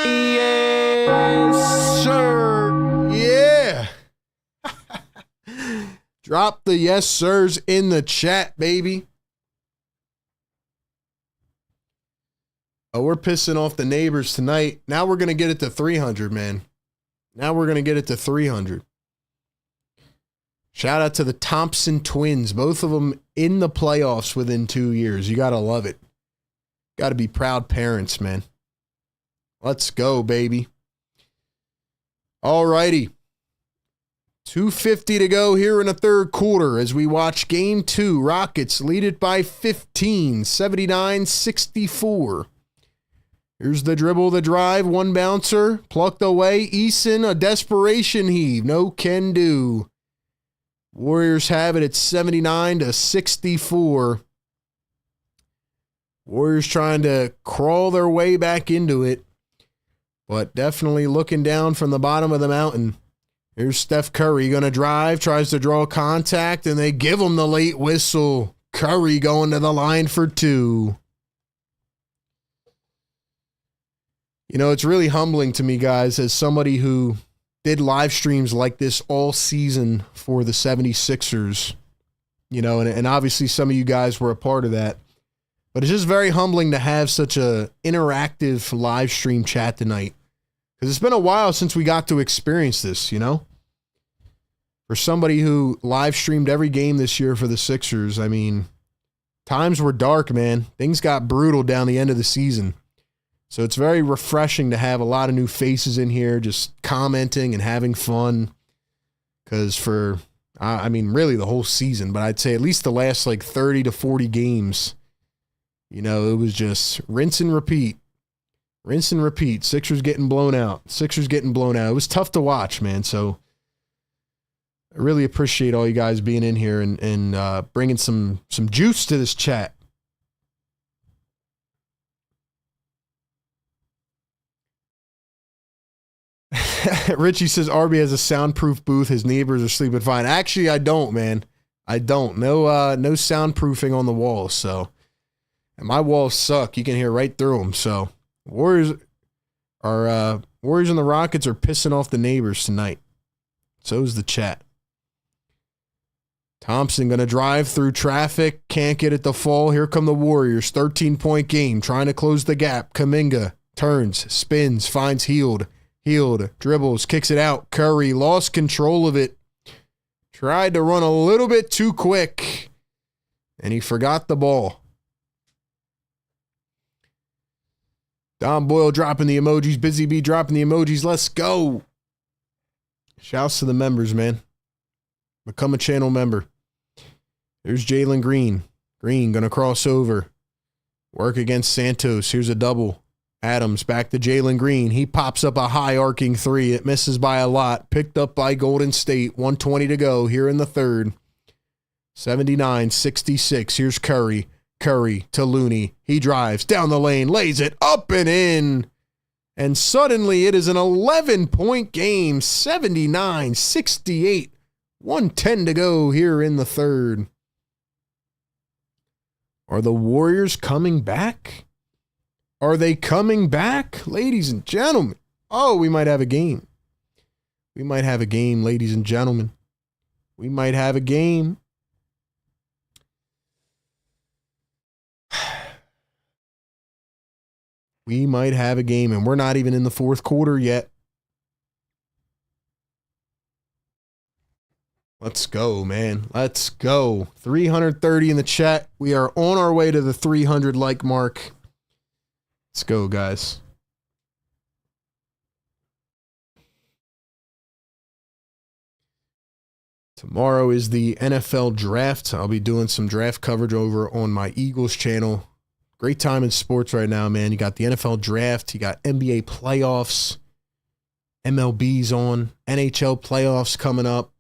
Yes, sir. Yeah. Drop the yes, sirs in the chat, baby. Oh, we're pissing off the neighbors tonight. Now we're going to get it to 300, man. Now we're going to get it to 300. Shout out to the Thompson twins. Both of them in the playoffs within 2 years. You got to love it. Got to be proud parents, man. Let's go, baby. All righty. 2:50 to go here in the third quarter as we watch Game 2. Rockets lead it by 15, 79-64. Here's the dribble, the drive, one bouncer, plucked away. Eason, a desperation heave. No can do. Warriors have it at 79-64. Warriors trying to crawl their way back into it, but definitely looking down from the bottom of the mountain. Here's Steph Curry going to drive, tries to draw contact, and they give him the late whistle. Curry going to the line for 2. You know, it's really humbling to me, guys, as somebody who did live streams like this all season for the 76ers, you know, and obviously some of you guys were a part of that. But it's just very humbling to have such a interactive live stream chat tonight. Because it's been a while since we got to experience this, you know? For somebody who live streamed every game this year for the Sixers, I mean, times were dark, man. Things got brutal down the end of the season. So it's very refreshing to have a lot of new faces in here just commenting and having fun. Because for, I mean, really the whole season, but I'd say at least the last like 30 to 40 games, you know, it was just rinse and repeat. Rinse and repeat. Sixers getting blown out. Sixers getting blown out. It was tough to watch, man. So I really appreciate all you guys being in here and bringing some juice to this chat. Richie says RB has a soundproof booth. His neighbors are sleeping fine. Actually, I don't, man. I don't. No soundproofing on the walls. So, and my walls suck. You can hear right through them. So, Warriors and the Rockets are pissing off the neighbors tonight. So is the chat. Thompson going to drive through traffic. Can't get it to fall. Here come the Warriors. 13-point game. Trying to close the gap. Kuminga turns, spins, finds Hield. Hield dribbles, kicks it out. Curry lost control of it. Tried to run a little bit too quick. And he forgot the ball. Don Boyle dropping the emojis. Busy Bee dropping the emojis. Let's go. Shouts to the members, man. Become a channel member. There's Jalen Green. Green going to cross over. Work against Santos. Here's a double. Adams back to Jalen Green. He pops up a high arcing three. It misses by a lot. Picked up by Golden State. 1:20 to go here in the third. 79-66. Here's Curry. Curry to Looney. He drives down the lane, lays it up and in. And suddenly it is an 11-point game. 79-68. 1:10 to go here in the third. Are the Warriors coming back? Are they coming back? Ladies and gentlemen. Oh, we might have a game. We might have a game, ladies and gentlemen. We might have a game. We might have a game, and we're not even in the fourth quarter yet. Let's go, man. Let's go. 330 in the chat. We are on our way to the 300 like mark. Let's go, guys. Tomorrow is the NFL draft. I'll be doing some draft coverage over on my Eagles channel. Great time in sports right now, man. You got the NFL draft. You got NBA playoffs. MLB's on. NHL playoffs coming up.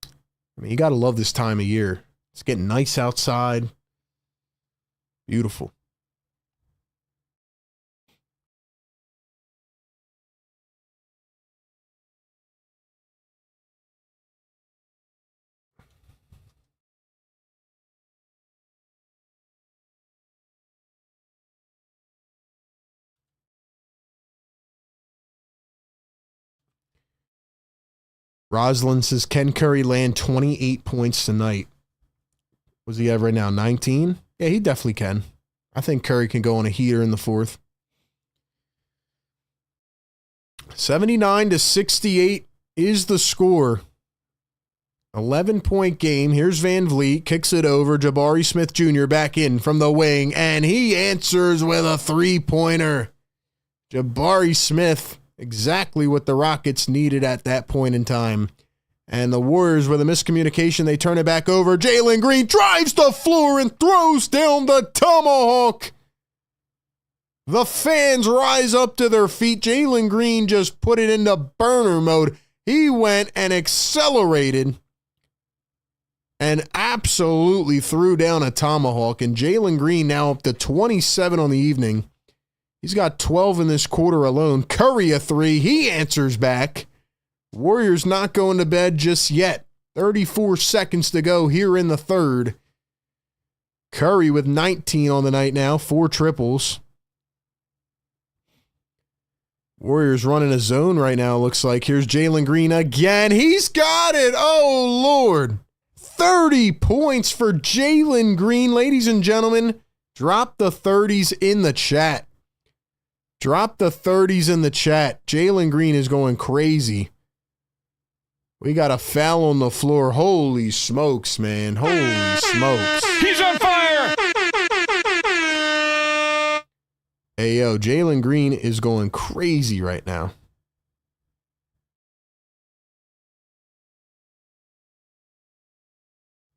I mean, you got to love this time of year. It's getting nice outside. Beautiful. Roslyn says, can Curry land 28 points tonight? Was he at right now? 19? Yeah, he definitely can. I think Curry can go on a heater in the fourth. 79-68 is the score. 11-point game. Here's Van Vliet. Kicks it over. Jabari Smith Jr. back in from the wing, and he answers with a three-pointer. Jabari Smith. Exactly what the Rockets needed at that point in time. And the Warriors, with a miscommunication, they turn it back over. Jalen Green drives the floor and throws down the tomahawk. The fans rise up to their feet. Jalen Green just put it into burner mode. He went and accelerated and absolutely threw down a tomahawk. And Jalen Green now up to 27 on the evening. He's got 12 in this quarter alone. Curry a three. He answers back. Warriors not going to bed just yet. 34 seconds to go here in the third. Curry with 19 on the night now. 4 triples. Warriors running a zone right now, looks like. Here's Jalen Green again. He's got it. Oh, Lord. 30 points for Jalen Green. Ladies and gentlemen, drop the 30s in the chat. Drop the 30s in the chat. Jalen Green is going crazy. We got a foul on the floor. Holy smokes, man. Holy smokes. He's on fire! Hey, yo, Jalen Green is going crazy right now.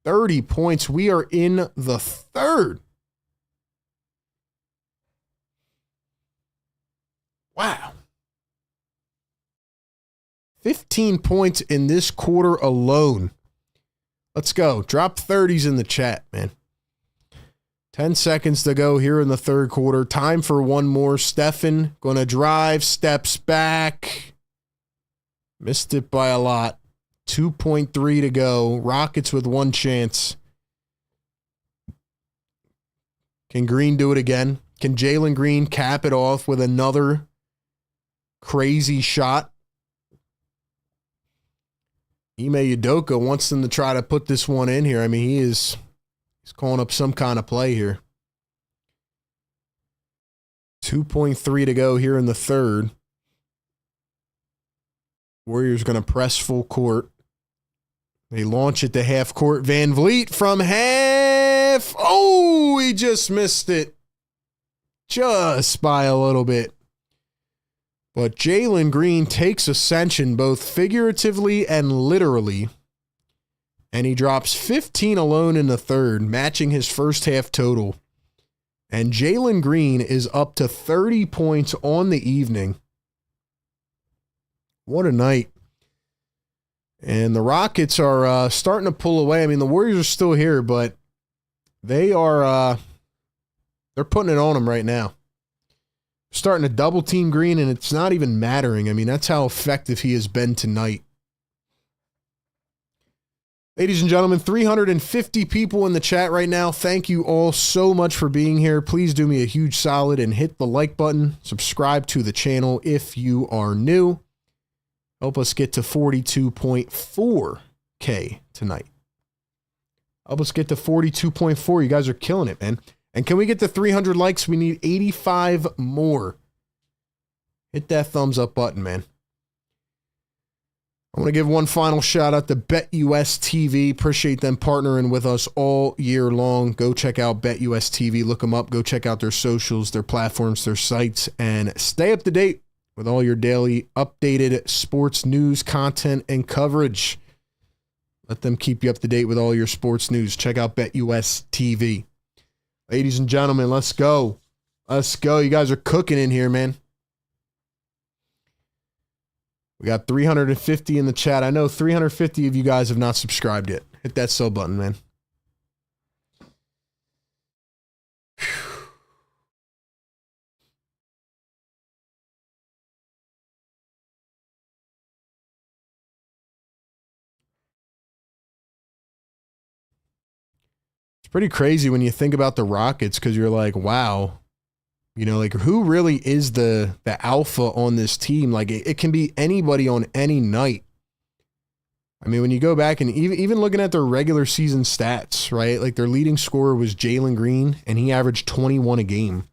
$30 points. We are in the third. Wow. 15 points in this quarter alone. Let's go. Drop 30s in the chat, man. 10 seconds to go here in the third quarter. Time for one more. Stephen going to drive, steps back. Missed it by a lot. 2.3 to go. Rockets with one chance. Can Green do it again? Can Jalen Green cap it off with another crazy shot? Ime Udoka wants them to try to put this one in here. I mean, he's calling up some kind of play here. 2.3 to go here in the third. Warriors going to press full court. They launch it to half court. Van Vliet from half. Oh, he just missed it. Just by a little bit. But Jalen Green takes ascension both figuratively and literally. And he drops 15 alone in the third, matching his first half total. And Jalen Green is up to 30 points on the evening. What a night. And the Rockets are starting to pull away. I mean, the Warriors are still here, but they are they're putting it on them right now. Starting to double team Green, and it's not even mattering. I mean, that's how effective he has been tonight. Ladies and gentlemen, 350 people in the chat right now. Thank you all so much for being here. Please do me a huge solid and hit the like button. Subscribe to the channel if you are new. Help us get to 42.4 42K tonight. Help us get to 42.4. You guys are killing it, man. And can we get to 300 likes? We need 85 more. Hit that thumbs up button, man. I want to give one final shout out to BetUS TV. Appreciate them partnering with us all year long. Go check out BetUS TV. Look them up. Go check out their socials, their platforms, their sites, and stay up to date with all your daily updated sports news, content, and coverage. Let them keep you up to date with all your sports news. Check out BetUS TV. Ladies and gentlemen, let's go. Let's go. You guys are cooking in here, man. We got 350 in the chat. I know 350 of you guys have not subscribed yet. Hit that sub button, man. It's pretty crazy when you think about the Rockets because you're like, wow. You know, like who really is the alpha on this team? Like it can be anybody on any night. I mean, when you go back and even looking at their regular season stats, right? Like their leading scorer was Jalen Green and he averaged 21 a game.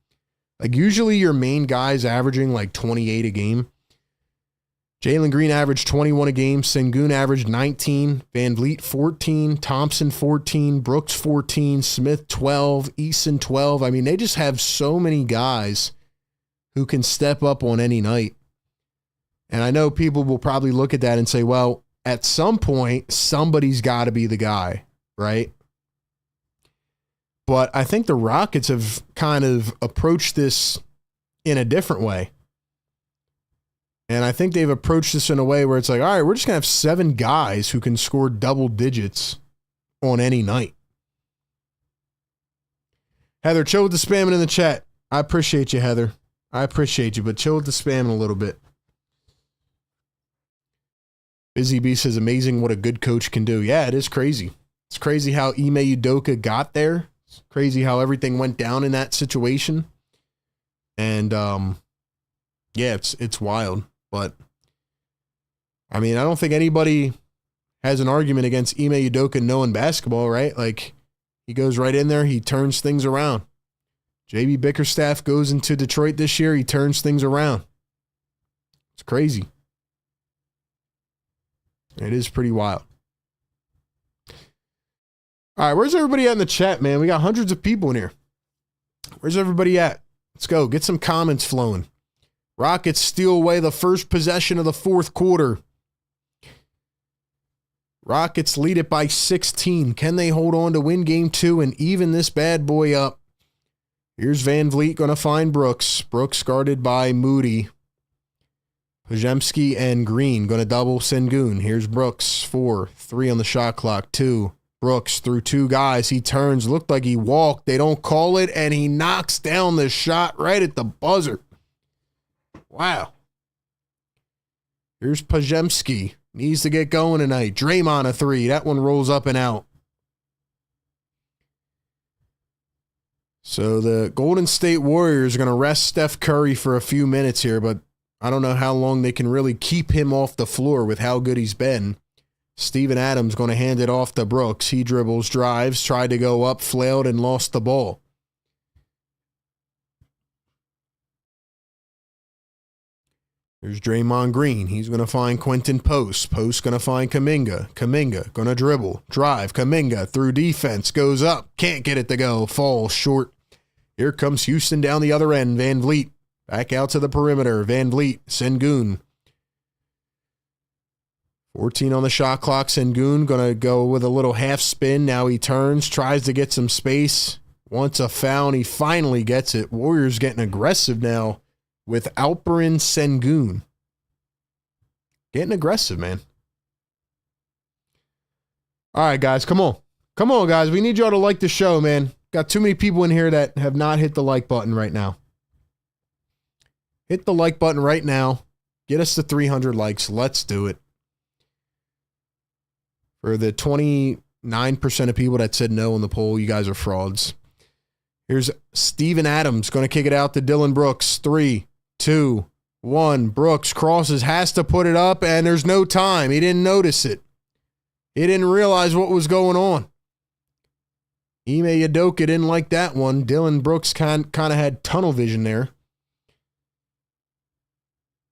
Like usually your main guy's averaging like 28 a game. Jalen Green averaged 21 a game. Sengun averaged 19. Van Vliet 14. Thompson 14. Brooks 14. Smith 12. Eason 12. I mean, they just have so many guys who can step up on any night. And I know people will probably look at that and say, well, at some point, somebody's got to be the guy, right? But I think the Rockets have kind of approached this in a different way. And I think they've approached this in a way where it's like, all right, we're just going to have 7 guys who can score double digits on any night. Heather, chill with the spamming in the chat. I appreciate you, Heather. I appreciate you, but chill with the spamming a little bit. Busy Bee says, amazing what a good coach can do. Yeah, it is crazy. It's crazy how Ime Udoka got there. It's crazy how everything went down in that situation. And, yeah, it's wild. But, I mean, I don't think anybody has an argument against Ime Udoka knowing basketball, right? Like, he goes right in there. He turns things around. JB Bickerstaff goes into Detroit this year. He turns things around. It's crazy. It is pretty wild. All right, where's everybody at in the chat, man? We got hundreds of people in here. Where's everybody at? Let's go. Get some comments flowing. Rockets steal away the first possession of the fourth quarter. Rockets lead it by 16. Can they hold on to win game 2 and even this bad boy up? Here's Van Vliet going to find Brooks. Brooks guarded by Moody. Pajemski and Green going to double Sengun. Here's Brooks. 4, 3 on the shot clock. 2. Brooks through 2 guys. He turns. Looked like he walked. They don't call it, and he knocks down the shot right at the buzzer. Wow. Here's Pajemski. Needs to get going tonight. Draymond a 3. That one rolls up and out. So the Golden State Warriors are going to rest Steph Curry for a few minutes here, but I don't know how long they can really keep him off the floor with how good he's been. Steven Adams going to hand it off to Brooks. He dribbles, drives, tried to go up, flailed, and lost the ball. Here's Draymond Green. He's going to find Quentin Post. Post going to find Kuminga. Kuminga going to dribble. Drive. Kuminga through defense. Goes up. Can't get it to go. Falls short. Here comes Houston down the other end. Van Vliet. Back out to the perimeter. Van Vliet. Sengun. 14 on the shot clock. Sengun going to go with a little half spin. Now he turns. Tries to get some space. Wants a foul. And he finally gets it. Warriors getting aggressive now with Alperen Sengun. Getting aggressive, man. All right, guys, come on. Come on, guys. We need y'all to like the show, man. Got too many people in here that have not hit the like button right now. Hit the like button right now. Get us to 300 likes. Let's do it. For the 29% of people that said no in the poll, you guys are frauds. Here's Steven Adams going to kick it out to Dylan Brooks. 3, 2, 1. Brooks crosses, has to put it up, and there's no time. He didn't notice it. He didn't realize what was going on. Ime Udoka didn't like that one. Dylan Brooks kind of had tunnel vision there.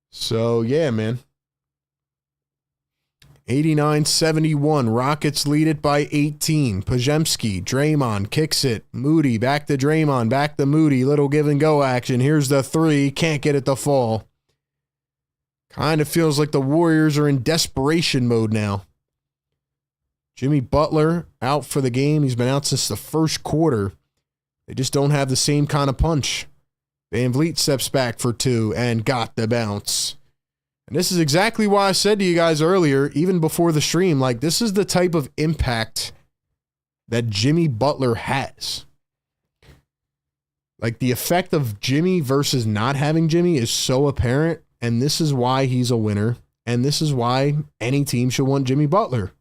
So, yeah, man. 89-71. Rockets lead it by 18. Pajemski, Draymond kicks it. Moody, back to Draymond, back to Moody. Little give and go action. Here's the three. Can't get it to fall. Kind of feels like the Warriors are in desperation mode now. Jimmy Butler out for the game. He's been out since the first quarter. They just don't have the same kind of punch. Van Vliet steps back for two and got the bounce. And this is exactly why I said to you guys earlier, even before the stream, like, this is the type of impact that Jimmy Butler has. Like, the effect of Jimmy versus not having Jimmy is so apparent, and this is why he's a winner, and this is why any team should want Jimmy Butler.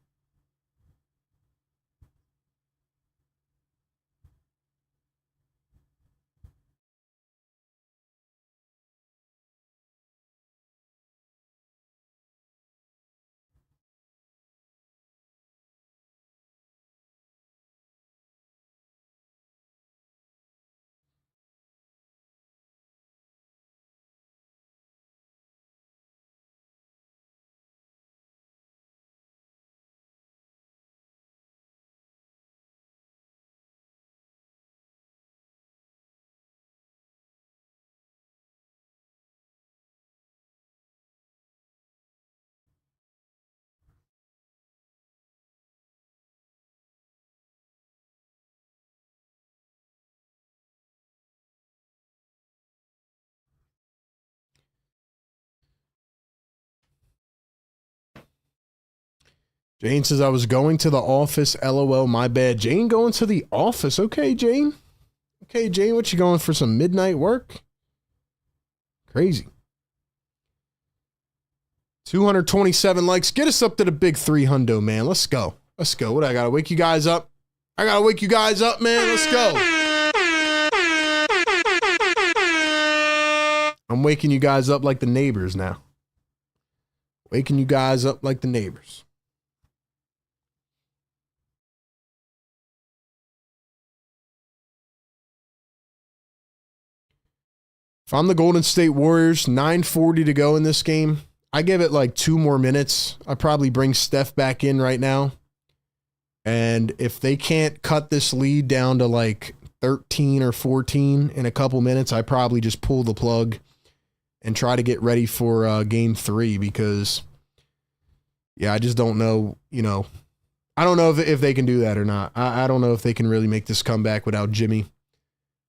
Jane says, I was going to the office. LOL, my bad. Jane going to the office. Okay, Jane. Okay, Jane, what you going for, some midnight work? Crazy. 227 likes. Get us up to the big 300, man. Let's go. Let's go. What, I got to wake you guys up? I got to wake you guys up, man. Let's go. I'm waking you guys up like the neighbors now. Waking you guys up like the neighbors. If I'm the Golden State Warriors, 9:40 to go in this game, I give it like 2 more minutes. I probably bring Steph back in right now. And if they can't cut this lead down to like 13 or 14 in a couple minutes, I probably just pull the plug and try to get ready for game 3 because, yeah, I just don't know, I don't know if they can do that or not. I don't know if they can really make this comeback without Jimmy.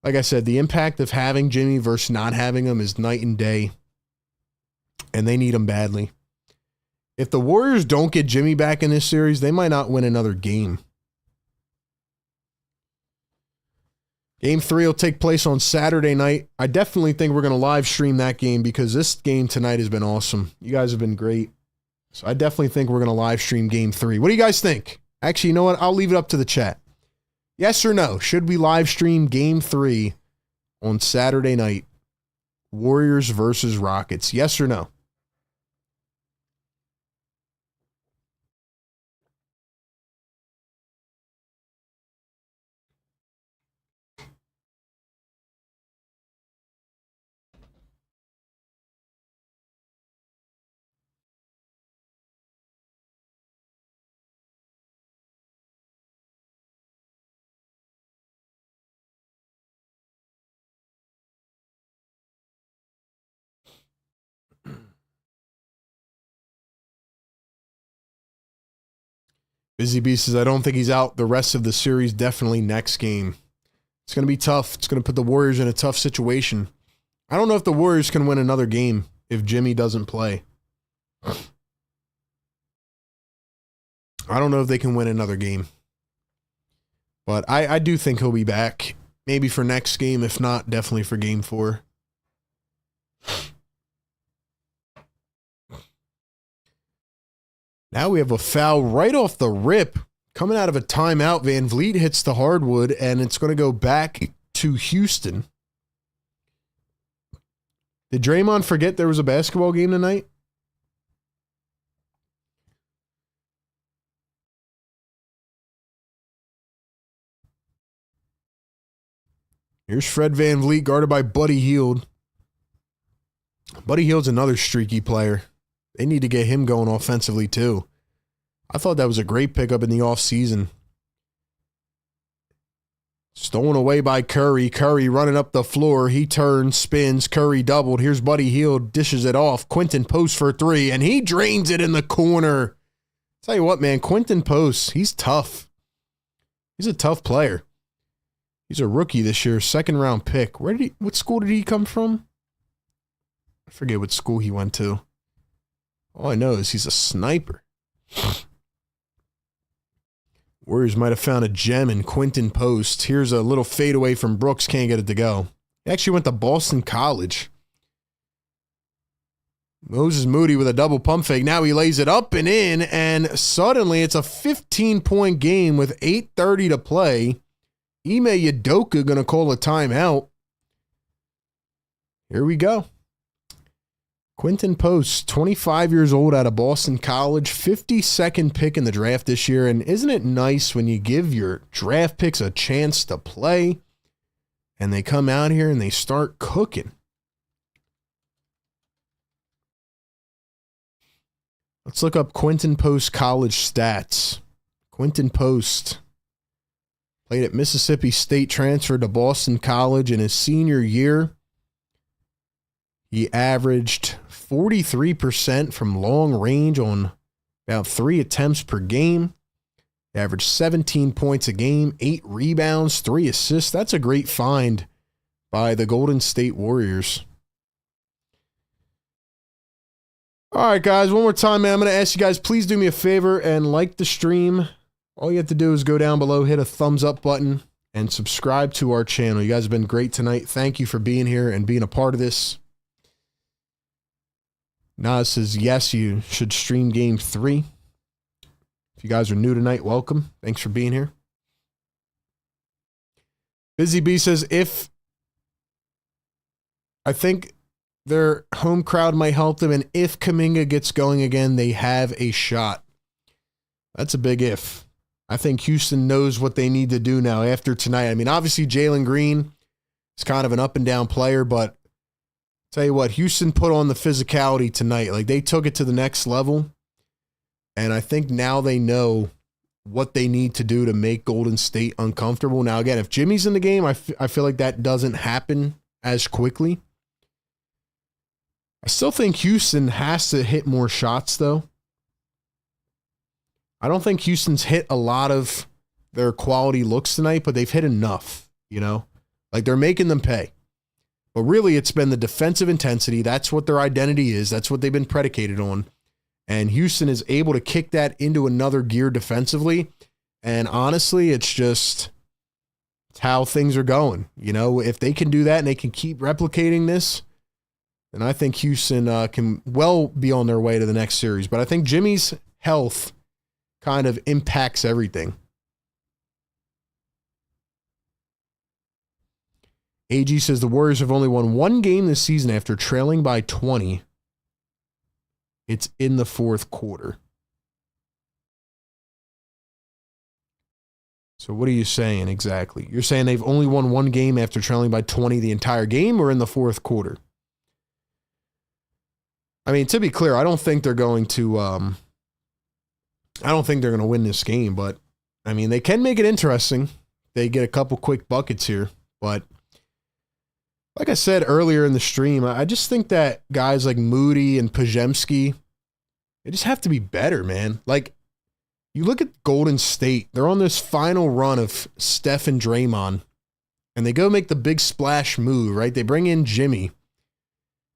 Like I said, the impact of having Jimmy versus not having him is night and day, and they need him badly. If the Warriors don't get Jimmy back in this series, they might not win another game. Game 3 will take place on Saturday night. I definitely think we're going to live stream that game because this game tonight has been awesome. You guys have been great. So I definitely think we're going to live stream game 3. What do you guys think? Actually, you know what? I'll leave it up to the chat. Yes or no? Should we live stream game 3 on Saturday night? Warriors versus Rockets. Yes or no? Busy Bee says, I don't think he's out the rest of the series. Definitely next game. It's going to be tough. It's going to put the Warriors in a tough situation. I don't know if the Warriors can win another game if Jimmy doesn't play. I don't know if they can win another game. But I do think he'll be back. Maybe for next game. If not, definitely for game 4. Now we have a foul right off the rip. Coming out of a timeout, Van Vliet hits the hardwood, and it's going to go back to Houston. Did Draymond forget there was a basketball game tonight? Here's Fred VanVleet guarded by Buddy Hield. Buddy Hield's another streaky player. They need to get him going offensively too. I thought that was a great pickup in the offseason. Stolen away by Curry. Curry running up the floor. He turns, spins. Curry doubled. Here's Buddy Hield. Dishes it off. Quinton Post for three, and he drains it in the corner. Tell you what, man. Quinton Post, he's tough. He's a tough player. He's a rookie this year. Second round pick. What school did he come from? I forget what school he went to. All I know is he's a sniper. Warriors might have found a gem in Quinton Post. Here's a little fadeaway from Brooks. Can't get it to go. He actually went to Boston College. Moses Moody with a double pump fake. Now he lays it up and in, and suddenly it's a 15-point game with 8:30 to play. Ime Udoka going to call a timeout. Here we go. Quinton Post, 25 years old out of Boston College, 52nd pick in the draft this year. And isn't it nice when you give your draft picks a chance to play and they come out here and they start cooking? Let's look up Quinton Post college stats. Quinton Post played at Mississippi State, transferred to Boston College in his senior year. He averaged 43% from long range on about 3 attempts per game. He averaged 17 points a game, 8 rebounds, 3 assists. That's a great find by the Golden State Warriors. All right, guys, one more time, man. I'm going to ask you guys, please do me a favor and like the stream. All you have to do is go down below, hit a thumbs up button, and subscribe to our channel. You guys have been great tonight. Thank you for being here and being a part of this. Nas says, yes, you should stream game 3. If you guys are new tonight, welcome. Thanks for being here. Busy B says, I think their home crowd might help them, and if Kuminga gets going again, they have a shot. That's a big if. I think Houston knows what they need to do now after tonight. I mean, obviously, Jalen Green is kind of an up-and-down player, but tell you what, Houston put on the physicality tonight. Like, they took it to the next level, and I think now they know what they need to do to make Golden State uncomfortable. Now, again, if Jimmy's in the game, I feel like that doesn't happen as quickly. I still think Houston has to hit more shots, though. I don't think Houston's hit a lot of their quality looks tonight, but they've hit enough, you know? Like, they're making them pay. But really, it's been the defensive intensity. That's what their identity is. That's what they've been predicated on. And Houston is able to kick that into another gear defensively. And honestly, it's how things are going. You know, if they can do that and they can keep replicating this, then I think Houston can well be on their way to the next series. But I think Jimmy's health kind of impacts everything. AG says the Warriors have only won 1 game this season after trailing by 20. It's in the 4th quarter. So what are you saying exactly? You're saying they've only won 1 game after trailing by 20 the entire game, or in the 4th quarter? I mean, to be clear, I don't think they're going to win this game, but I mean, they can make it interesting. They get a couple quick buckets here, but like I said earlier in the stream, I just think that guys like Moody and Podziemski, they just have to be better, man. Like, you look at Golden State, they're on this final run of Steph and Draymond, and they go make the big splash move, right? They bring in Jimmy.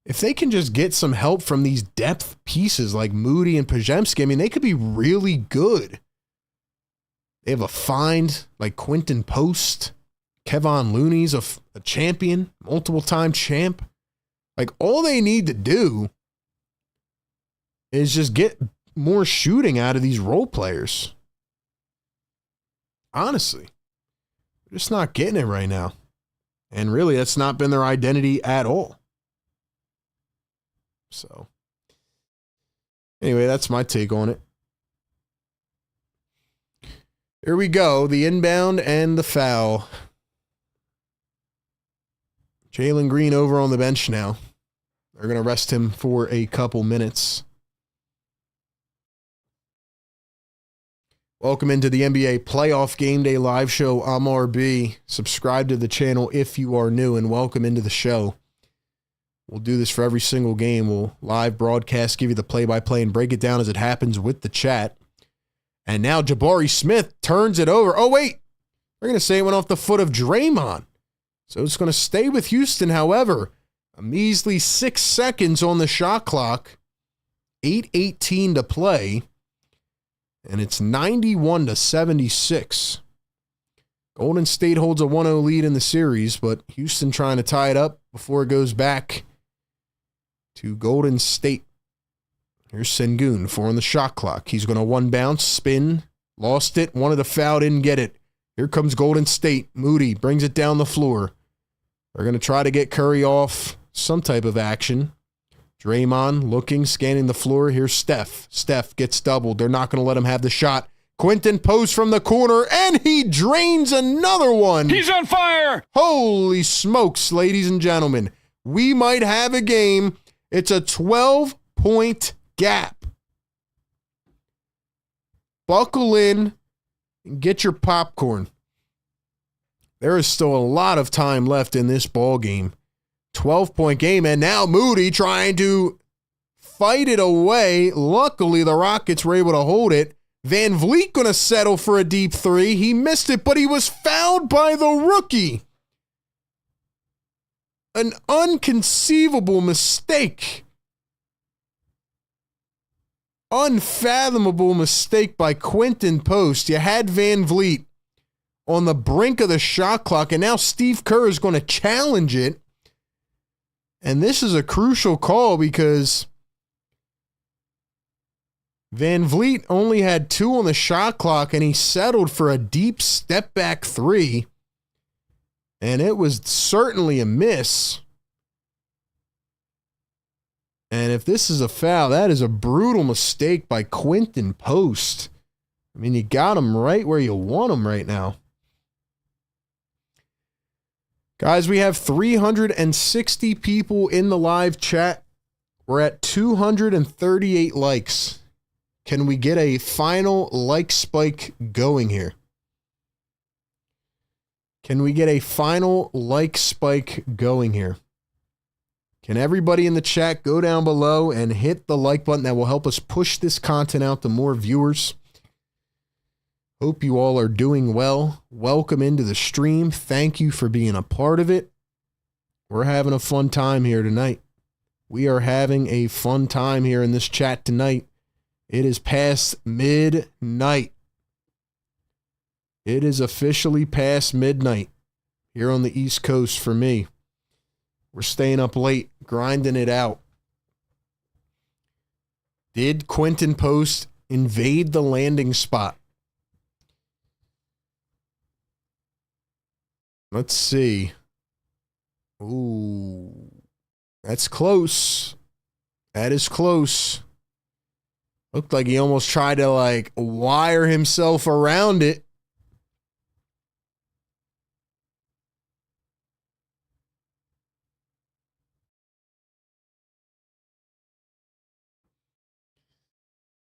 If they can just get some help from these depth pieces like Moody and Podziemski, I mean, they could be really good. They have a find like Quinton Post. Kevon Looney's a champion, multiple-time champ. Like, all they need to do is just get more shooting out of these role players. Honestly, they're just not getting it right now. And really, that's not been their identity at all. So, anyway, that's my take on it. Here we go. The inbound and the foul. Jalen Green over on the bench now. They're going to rest him for a couple minutes. Welcome into the NBA Playoff Game Day Live Show. I'm RB. Subscribe to the channel if you are new, and welcome into the show. We'll do this for every single game. We'll live broadcast, give you the play-by-play, and break it down as it happens with the chat. And now Jabari Smith turns it over. Oh, wait. We're going to say it went off the foot of Draymond. So it's going to stay with Houston. However, a measly 6 seconds on the shot clock. 8:18 to play. And it's 91-76. Golden State holds a 1-0 lead in the series, but Houston trying to tie it up before it goes back to Golden State. Here's Sengun for on the shot clock. He's going to one bounce, spin, lost it, wanted a foul, didn't get it. Here comes Golden State. Moody brings it down the floor. They're going to try to get Curry off some type of action. Draymond looking, scanning the floor. Here's Steph. Steph gets doubled. They're not going to let him have the shot. Quentin Post from the corner, and he drains another one. He's on fire! Holy smokes, ladies and gentlemen. We might have a game. It's a 12-point gap. Buckle in and get your popcorn. There is still a lot of time left in this ball game. 12-point game, and now Moody trying to fight it away. Luckily, the Rockets were able to hold it. Van Vliet going to settle for a deep three. He missed it, but he was fouled by the rookie. An inconceivable mistake. Unfathomable mistake by Quentin Post. You had Van Vliet on the brink of the shot clock, and now Steve Kerr is going to challenge it. And this is a crucial call because Van Vliet only had 2 on the shot clock, and he settled for a deep step back 3. And it was certainly a miss. And if this is a foul, that is a brutal mistake by Quentin Post. I mean, you got him right where you want him right now. Guys, we have 360 people in the live chat. We're at 238 likes. Can we get a final like spike going here? Can we get a final like spike going here? Can everybody in the chat go down below and hit the like button? That will help us push this content out to more viewers. Hope you all are doing well. Welcome into the stream. Thank you for being a part of it. We're having a fun time here tonight. We are having a fun time here in this chat tonight. It is past midnight. It is officially past midnight here on the East Coast for me. We're staying up late, grinding it out. Did Quentin Post invade the landing spot? Let's see. Ooh, that's close. That is close. Looked like he almost tried to like wire himself around it.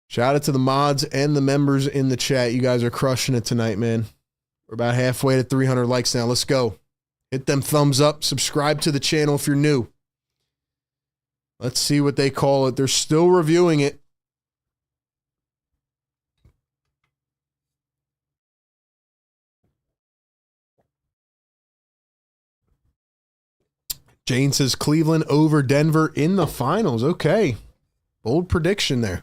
Shout out to the mods and the members in the chat. You guys are crushing it tonight, man. We're about halfway to 300 likes now. Let's go. Hit them thumbs up. Subscribe to the channel if you're new. Let's see what they call it. They're still reviewing it. Jane says Cleveland over Denver in the finals. Okay. Bold prediction there.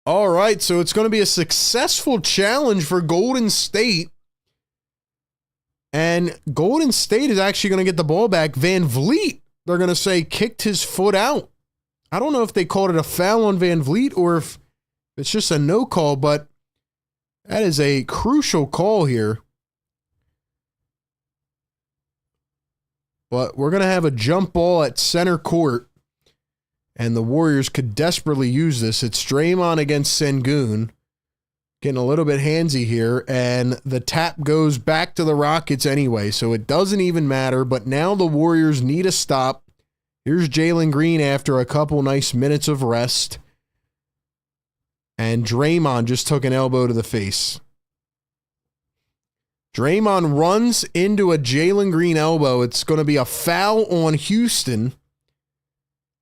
All right, so it's going to be a successful challenge for Golden State. And Golden State is actually going to get the ball back. Van Vliet, they're going to say, kicked his foot out. I don't know if they called it a foul on Van Vliet or if it's just a no call, but that is a crucial call here. but we're going to have a jump ball at center court, and the Warriors could desperately use this. It's Draymond against Sengun. Getting a little bit handsy here, and the tap goes back to the Rockets anyway, so it doesn't even matter, but now the Warriors need a stop. Here's Jalen Green after a couple nice minutes of rest, and Draymond just took an elbow to the face. Draymond runs into a Jalen Green elbow. It's going to be a foul on Houston,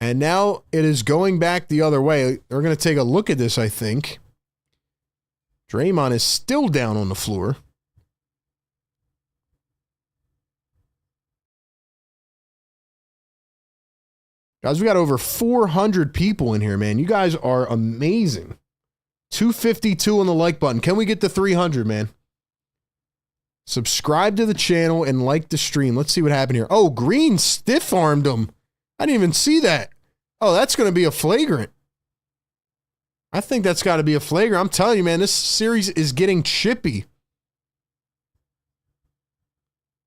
and now it is going back the other way. We're going to take a look at this, I think. Draymond is still down on the floor. Guys, we got over 400 people in here, man. You guys are amazing. 252 on the like button. Can we get to 300, man? Subscribe to the channel and like the stream. Let's see what happened here. Oh, Green stiff-armed him. I didn't even see that. Oh, that's going to be a flagrant. I think that's got to be a flagrant. I'm telling you, man, this series is getting chippy.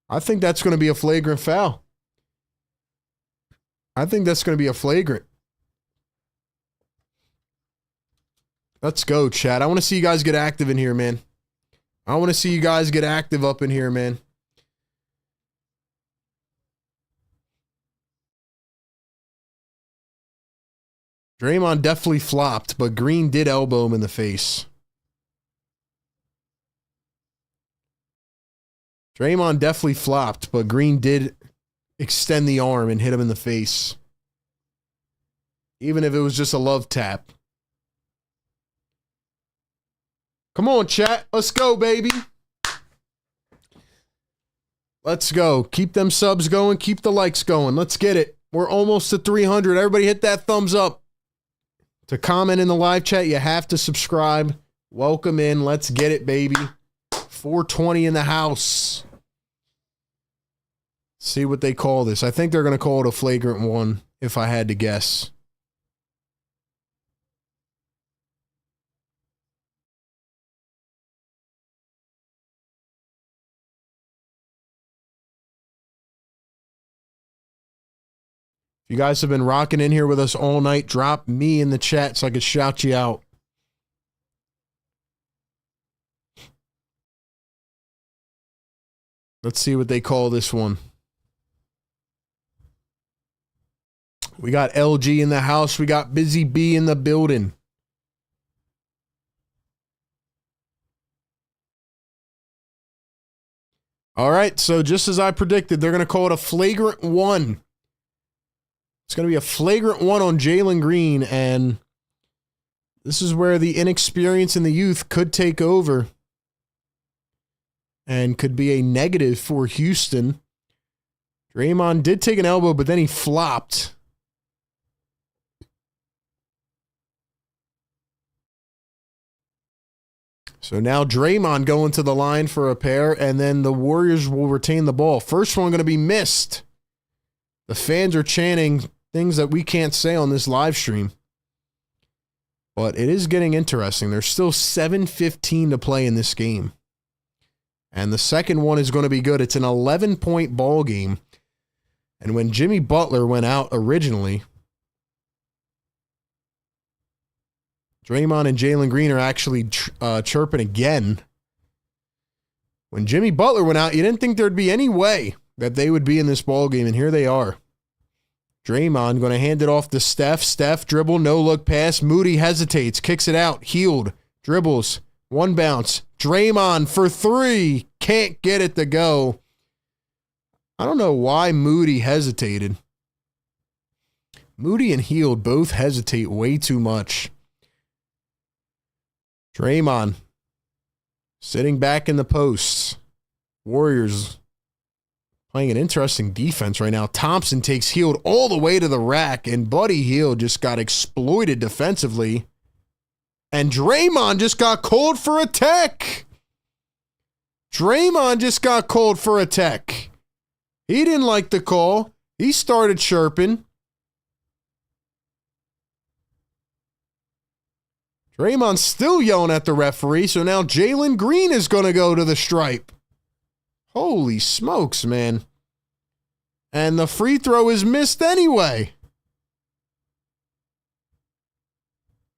I think that's going to be a flagrant foul. I think that's going to be a flagrant. Let's go, chat. I want to see you guys get active in here, man. I want to see you guys get active up in here, man. Draymond definitely flopped, but Green did elbow him in the face. Draymond definitely flopped, but Green did extend the arm and hit him in the face. Even if it was just a love tap. Come on, chat. Let's go, baby. Let's go. Keep them subs going. Keep the likes going. Let's get it. We're almost to 300. Everybody hit that thumbs up. To comment in the live chat, you have to subscribe. Welcome in. Let's get it, baby. 420 in the house. See what they call this. I think they're going to call it a flagrant one, if I had to guess. If you guys have been rocking in here with us all night, drop me in the chat so I could shout you out. Let's see what they call this one. We got LG in the house. We got Busy B in the building. All right, so just as I predicted, they're going to call it a flagrant one. It's going to be a flagrant one on Jalen Green, and this is where the inexperience and the youth could take over and could be a negative for Houston. Draymond did take an elbow, but then he flopped. So now Draymond going to the line for a pair, and then the Warriors will retain the ball. First one going to be missed. The fans are chanting things that we can't say on this live stream. But it is getting interesting. There's still 7:15 to play in this game. And the second one is going to be good. It's an 11-point ball game. And when Jimmy Butler went out originally, Draymond and Jalen Green are actually chirping again. When Jimmy Butler went out, you didn't think there'd be any way that they would be in this ball game, and here they are. Draymond going to hand it off to Steph. Steph dribble, no look pass. Moody hesitates, kicks it out. Healed, dribbles, one bounce. Draymond for three, can't get it to go. I don't know why Moody hesitated. Moody and Healed both hesitate way too much. Draymond sitting back in the posts. Warriors playing an interesting defense right now. Thompson takes Healed all the way to the rack, and Buddy Hield just got exploited defensively. And Draymond just got called for a tech. Draymond just got called for a tech. He didn't like the call. He started chirping. Draymond's still yelling at the referee, so now Jalen Green is going to go to the stripe. Holy smokes, man. And the free throw is missed anyway.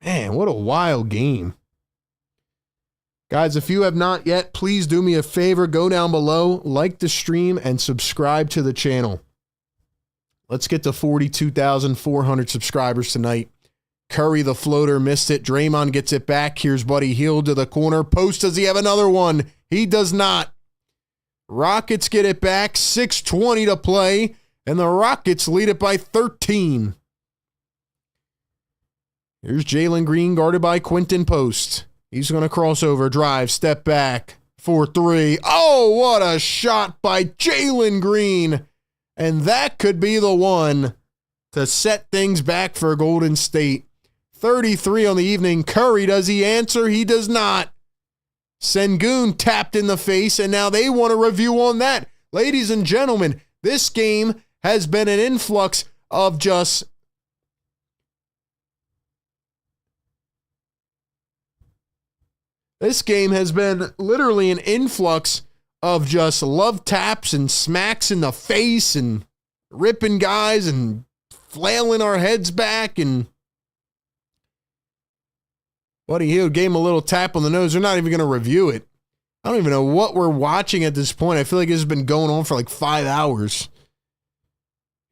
Man, what a wild game. Guys, if you have not yet, please do me a favor. Go down below, like the stream, and subscribe to the channel. Let's get to 42,400 subscribers tonight. Curry, the floater, missed it. Draymond gets it back. Here's Buddy Hield to the corner. Post, does he have another one? He does not. Rockets get it back. 6:20 to play, and the Rockets lead it by 13. Here's Jalen Green guarded by Quentin Post. He's going to cross over, drive, step back for three. Oh, what a shot by Jalen Green. And that could be the one to set things back for Golden State. 33 on the evening. Curry, does he answer? He does not. Sengun tapped in the face, and now they want a review on that. Ladies and gentlemen, this game has been an influx of just This game has been literally an influx of just love taps and smacks in the face and ripping guys and flailing our heads back. And Buddy Hield gave him a little tap on the nose. They're not even going to review it. I don't even know what we're watching at this point. I feel like this has been going on for like 5 hours.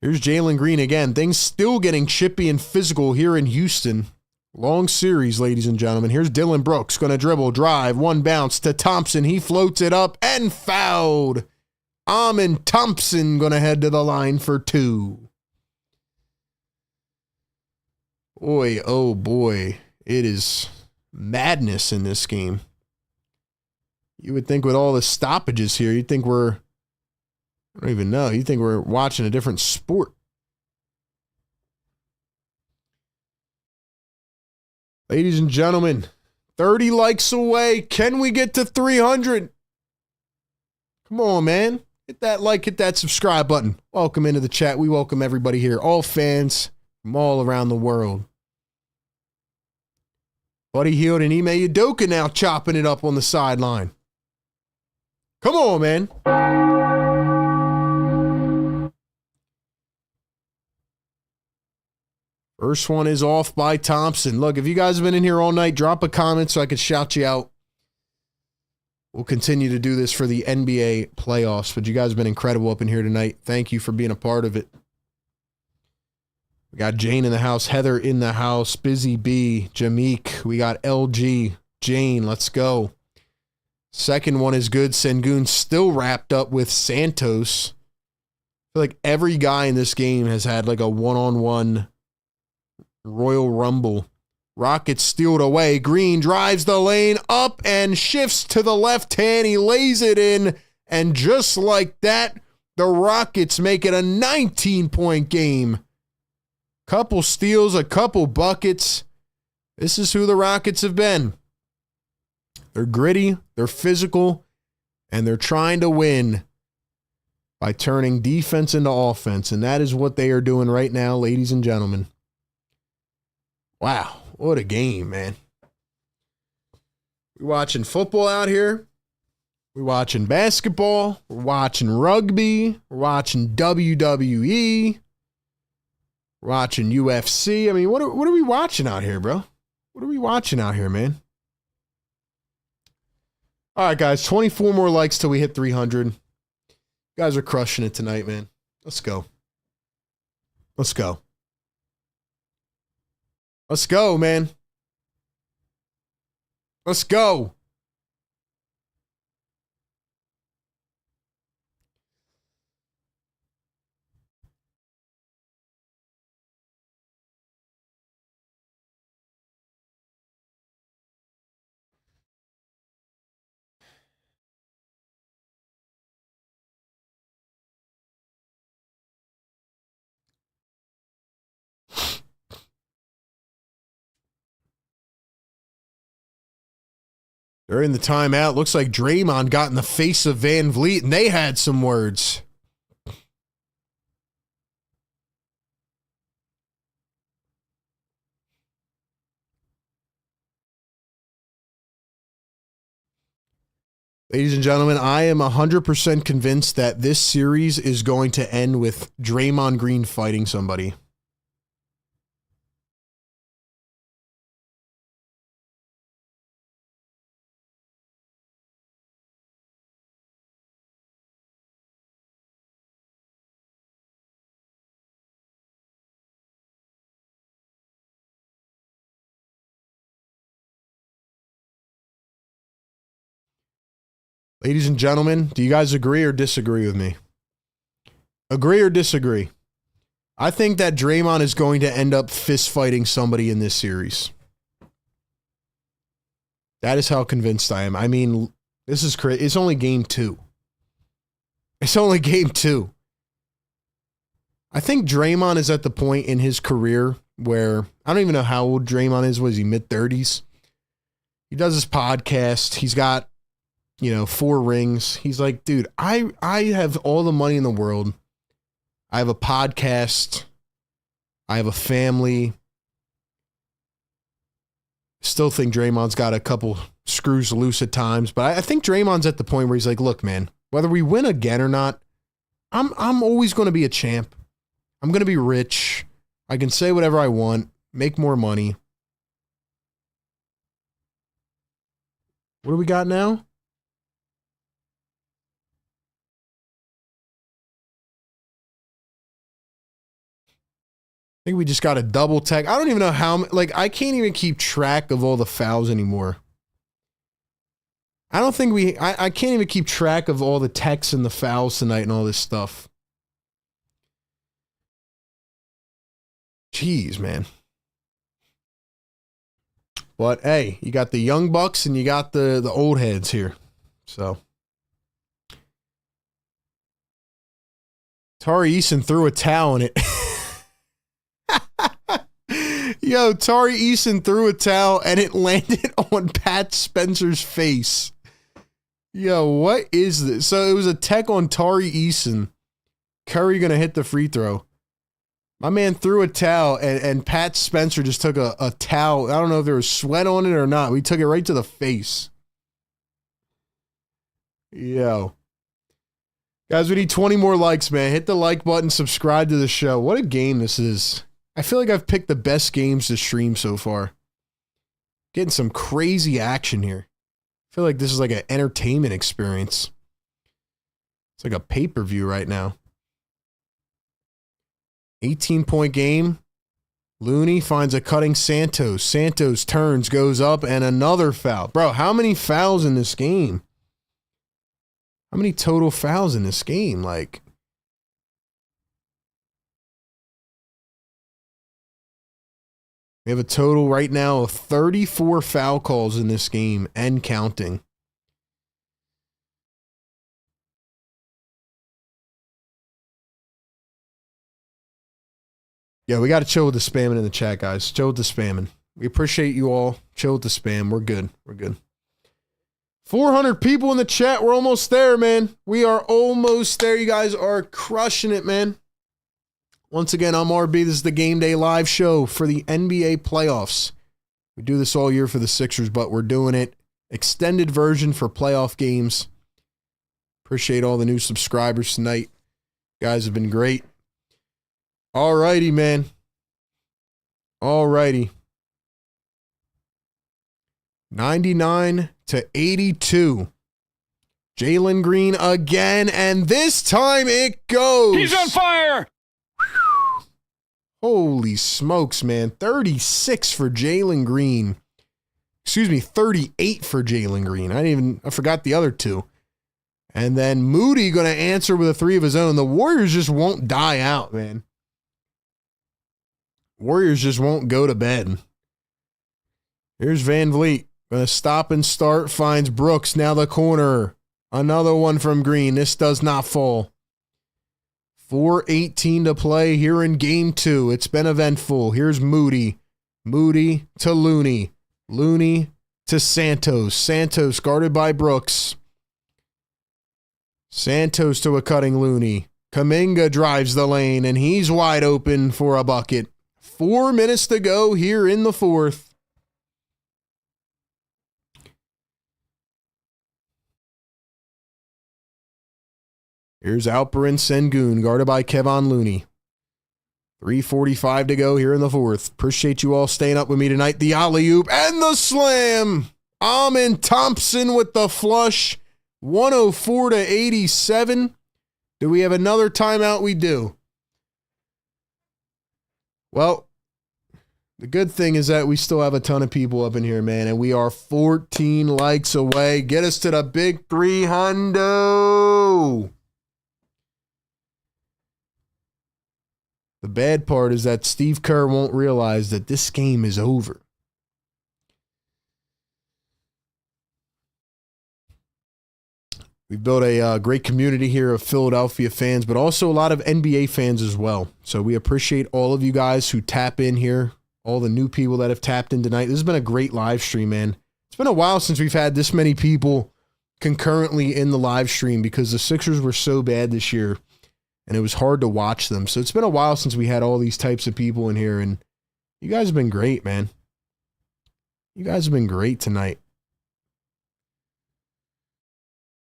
Here's Jalen Green again. Things still getting chippy and physical here in Houston. Long series, ladies and gentlemen. Here's Dylan Brooks. Going to dribble, drive, one bounce to Thompson. He floats it up and fouled. Amen Thompson going to head to the line for 2. Boy, oh boy. It is madness in this game. You would think with all the stoppages here, you'd think I don't even know. You'd think we're watching a different sport. Ladies and gentlemen, 30 likes away. Can we get to 300? Come on, man. Hit that like, hit that subscribe button. Welcome into the chat. We welcome everybody here. All fans from all around the world. Buddy Hield and Ime Udoka now chopping it up on the sideline. Come on, man. First one is off by Thompson. Look, if you guys have been in here all night, drop a comment so I can shout you out. We'll continue to do this for the NBA playoffs, but you guys have been incredible up in here tonight. Thank you for being a part of it. We got Jane in the house, Heather in the house, Busy B, Jameek. We got LG, Jane, let's go. Second one is good. Sengun still wrapped up with Santos. I feel like every guy in this game has had like a one-on-one Royal Rumble. Rockets steal it away. Green drives the lane up and shifts to the left hand. He lays it in. And just like that, the Rockets make it a 19-point game. Couple steals, a couple buckets. This is who the Rockets have been. They're gritty, they're physical, and they're trying to win by turning defense into offense. And that is what they are doing right now, ladies and gentlemen. Wow, what a game, man. We're watching football out here. We're watching basketball. We're watching rugby. We're watching WWE. We're watching UFC. I mean, what are we watching out here, bro? What are we watching out here, man? All right, guys, 24 more likes till we hit 300. You guys are crushing it tonight, man. Let's go. Let's go. Let's go, man. Let's go. During the timeout, looks like Draymond got in the face of Van Vliet, and they had some words. Ladies and gentlemen, I am 100% convinced that this series is going to end with Draymond Green fighting somebody. Ladies and gentlemen, do you guys agree or disagree with me? Agree or disagree? I think that Draymond is going to end up fist fighting somebody in this series. That is how convinced I am. I mean, this is crazy. It's only game 2. It's only game 2. I think Draymond is at the point in his career where I don't even know how old Draymond is. Was he mid-30s? He does his podcast. He's got 4 rings. He's like, dude, I have all the money in the world. I have a podcast. I have a family. Still think Draymond's got a couple screws loose at times, but I think Draymond's at the point where he's like, look, man, whether we win again or not, I'm always going to be a champ. I'm going to be rich. I can say whatever I want, make more money. What do we got now? I think we just got a double tech. I don't even know how, I can't even keep track of all the fouls anymore. I don't think I can't even keep track of all the techs and the fouls tonight and all this stuff. Jeez, man. But hey, you got the young bucks and you got the old heads here. So Tari Eason threw a towel in it. Yo, Tari Eason threw a towel and it landed on Pat Spencer's face. Yo, what is this? So it was a tech on Tari Eason. Curry gonna hit the free throw. My man threw a towel and Pat Spencer just took a towel. I don't know if there was sweat on it or not. We took it right to the face. Yo. Guys, we need 20 more likes, man. Hit the like button, subscribe to the show. What a game this is. I feel like I've picked the best games to stream so far. Getting some crazy action here. I feel like this is like an entertainment experience. It's like a pay-per-view right now. 18-point game. Looney finds a cutting Santos. Santos turns, goes up, and another foul. Bro, how many fouls in this game? How many total fouls in this game? We have a total right now of 34 foul calls in this game and counting. Yeah, we got to chill with the spamming in the chat, guys. Chill with the spamming. We appreciate you all. Chill with the spam. We're good. We're good. 400 people in the chat. We're almost there, man. We are almost there. You guys are crushing it, man. Once again, I'm RB. This is the Game Day Live show for the NBA playoffs. We do this all year for the Sixers, but we're doing it extended version for playoff games. Appreciate all the new subscribers tonight. You guys have been great. All righty, man. All righty. 99-82. Jalen Green again, and this time it goes. He's on fire. Holy smokes, man. 36 for Jalen Green. Excuse me, 38 for Jalen Green. I forgot the other two. And then Moody going to answer with a 3 of his own. The Warriors just won't die out, man. Warriors just won't go to bed. Here's Van Vliet. Going to stop and start. Finds Brooks. Now the corner. Another one from Green. This does not fall. 4:18 to play here in game 2. It's been eventful. Here's Moody. Moody to Looney. Looney to Santos. Santos guarded by Brooks. Santos to a cutting Looney. Kuminga drives the lane, and he's wide open for a bucket. 4 minutes to go here in the fourth. Here's Alperen Sengun, guarded by Kevon Looney. 3:45 to go here in the fourth. Appreciate you all staying up with me tonight. The alley-oop and the slam. Amen Thompson with the flush. 104-87. Do we have another timeout? We do. Well, the good thing is that we still have a ton of people up in here, man, and we are 14 likes away. Get us to the big 300. The bad part is that Steve Kerr won't realize that this game is over. We've built a great community here of Philadelphia fans, but also a lot of NBA fans as well. So we appreciate all of you guys who tap in here, all the new people that have tapped in tonight. This has been a great live stream, man. It's been a while since we've had this many people concurrently in the live stream because the Sixers were so bad this year. And it was hard to watch them. So it's been a while since we had all these types of people in here. And you guys have been great, man. You guys have been great tonight.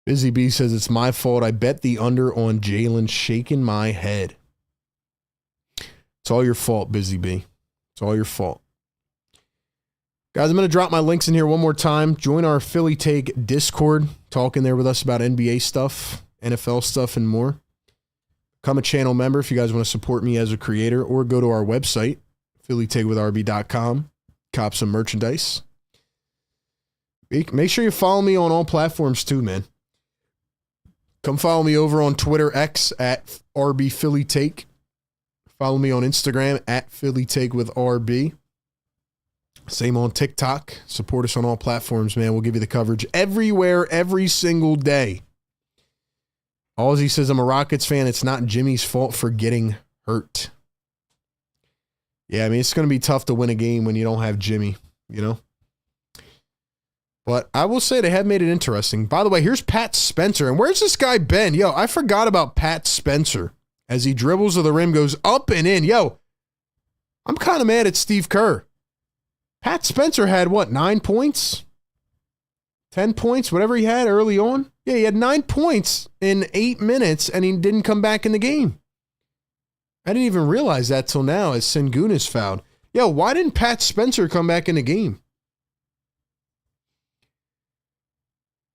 Busy B says, it's my fault. I bet the under on Jalen, shaking my head. It's all your fault, Busy B. It's all your fault. Guys, I'm going to drop my links in here one more time. Join our Philly Take Discord. Talking there with us about NBA stuff, NFL stuff, and more. Become a channel member if you guys want to support me as a creator, or go to our website, phillytakewithrb.com, cop some merchandise. Make sure you follow me on all platforms too, man. Come follow me over on Twitter X at RBPhillyTake. Follow me on Instagram at PhillyTakeWithRB. Same on TikTok. Support us on all platforms, man. We'll give you the coverage everywhere, every single day. Ozzy says, I'm a Rockets fan. It's not Jimmy's fault for getting hurt. Yeah, I mean, it's going to be tough to win a game when you don't have Jimmy, you know? But I will say they have made it interesting. By the way, here's Pat Spencer. And where's this guy been? Yo, I forgot about Pat Spencer. As he dribbles to the rim, goes up and in. Yo, I'm kind of mad at Steve Kerr. Pat Spencer had, what, 9 points? 10 points, whatever he had early on. Yeah, he had 9 points in 8 minutes, and he didn't come back in the game. I didn't even realize that till now as Sengun is fouled. Yo, why didn't Pat Spencer come back in the game?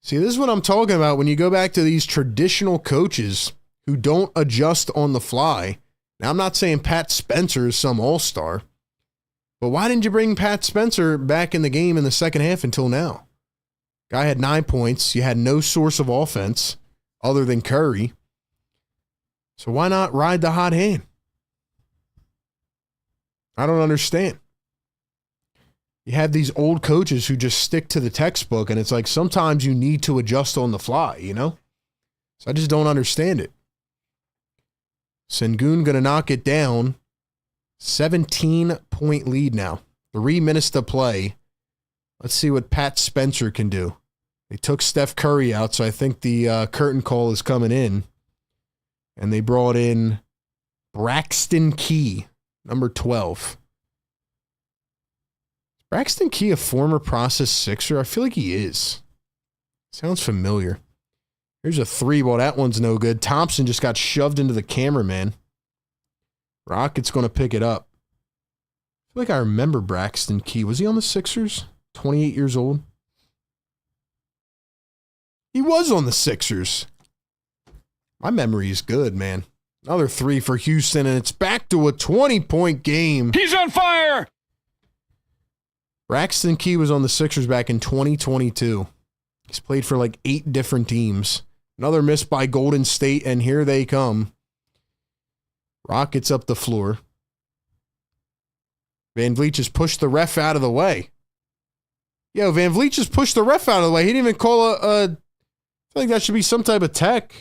See, this is what I'm talking about when you go back to these traditional coaches who don't adjust on the fly. Now, I'm not saying Pat Spencer is some all-star, but why didn't you bring Pat Spencer back in the game in the second half until now? Guy had 9 points. You had no source of offense other than Curry. So why not ride the hot hand? I don't understand. You have these old coaches who just stick to the textbook, and it's like sometimes you need to adjust on the fly, you know? So I just don't understand it. Sengun going to knock it down. 17-point lead now. 3 minutes to play. Let's see what Pat Spencer can do. They took Steph Curry out, so I think the curtain call is coming in. And they brought in Braxton Key, number 12. Is Braxton Key a former process Sixer? I feel like he is. Sounds familiar. Here's a three. Well, that one's no good. Thompson just got shoved into the cameraman. Rockets going to pick it up. I feel like I remember Braxton Key. Was he on the Sixers? 28 years old. He was on the Sixers. My memory is good, man. Another three for Houston, and it's back to a 20-point game. He's on fire! Braxton Key was on the Sixers back in 2022. He's played for like 8 different teams. Another miss by Golden State, and here they come. Rockets up the floor. Van Vliet just pushed the ref out of the way. Yo, Van Vliet just pushed the ref out of the way. He didn't even call I feel like that should be some type of tech.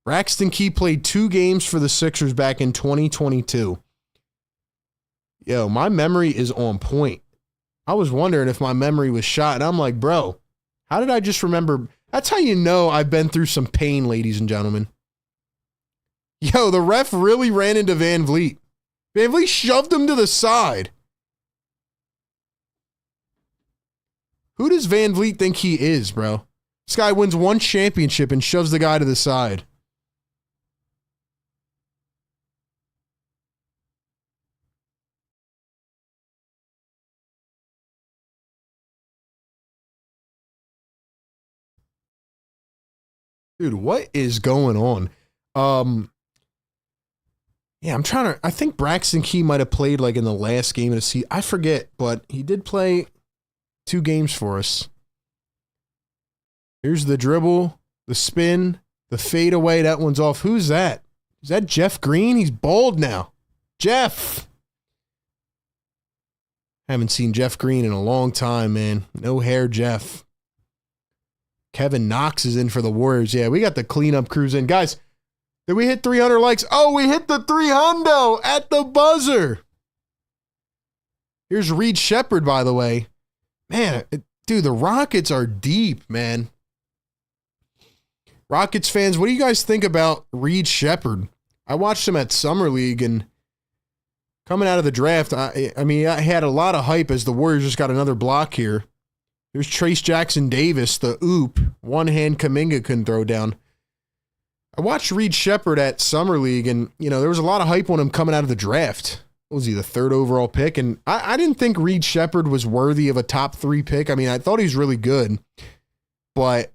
Braxton Key played 2 games for the Sixers back in 2022. Yo, my memory is on point. I was wondering if my memory was shot, and I'm like, bro, how did I just remember? That's how you know I've been through some pain, ladies and gentlemen. Yo, the ref really ran into Van Vliet. Van Vliet shoved him to the side. Who does Van Vliet think he is, bro? This guy wins one championship and shoves the guy to the side. Dude, what is going on? Yeah, I'm trying to... I think Braxton Key might have played like in the last game of the season. I forget, but he did play 2 games for us. Here's the dribble, the spin, the fadeaway. That one's off. Who's that? Is that Jeff Green? He's bald now. Jeff! Haven't seen Jeff Green in a long time, man. No hair, Jeff. Kevin Knox is in for the Warriors. Yeah, we got the cleanup crews in. Guys, did we hit 300 likes? Oh, we hit the 300 at the buzzer. Here's Reed Shepherd, by the way. Man, dude, the Rockets are deep, man. Rockets fans, what do you guys think about Reed Shepherd? I watched him at Summer League, and coming out of the draft, I mean, I had a lot of hype as the Warriors just got another block here. There's Trace Jackson Davis, the oop. One hand Kuminga couldn't throw down. I watched Reed Shepherd at Summer League, and, you know, there was a lot of hype on him coming out of the draft. What was he, the 3rd overall pick? And I didn't think Reed Shepherd was worthy of a top 3 pick. I mean, I thought he was really good, but,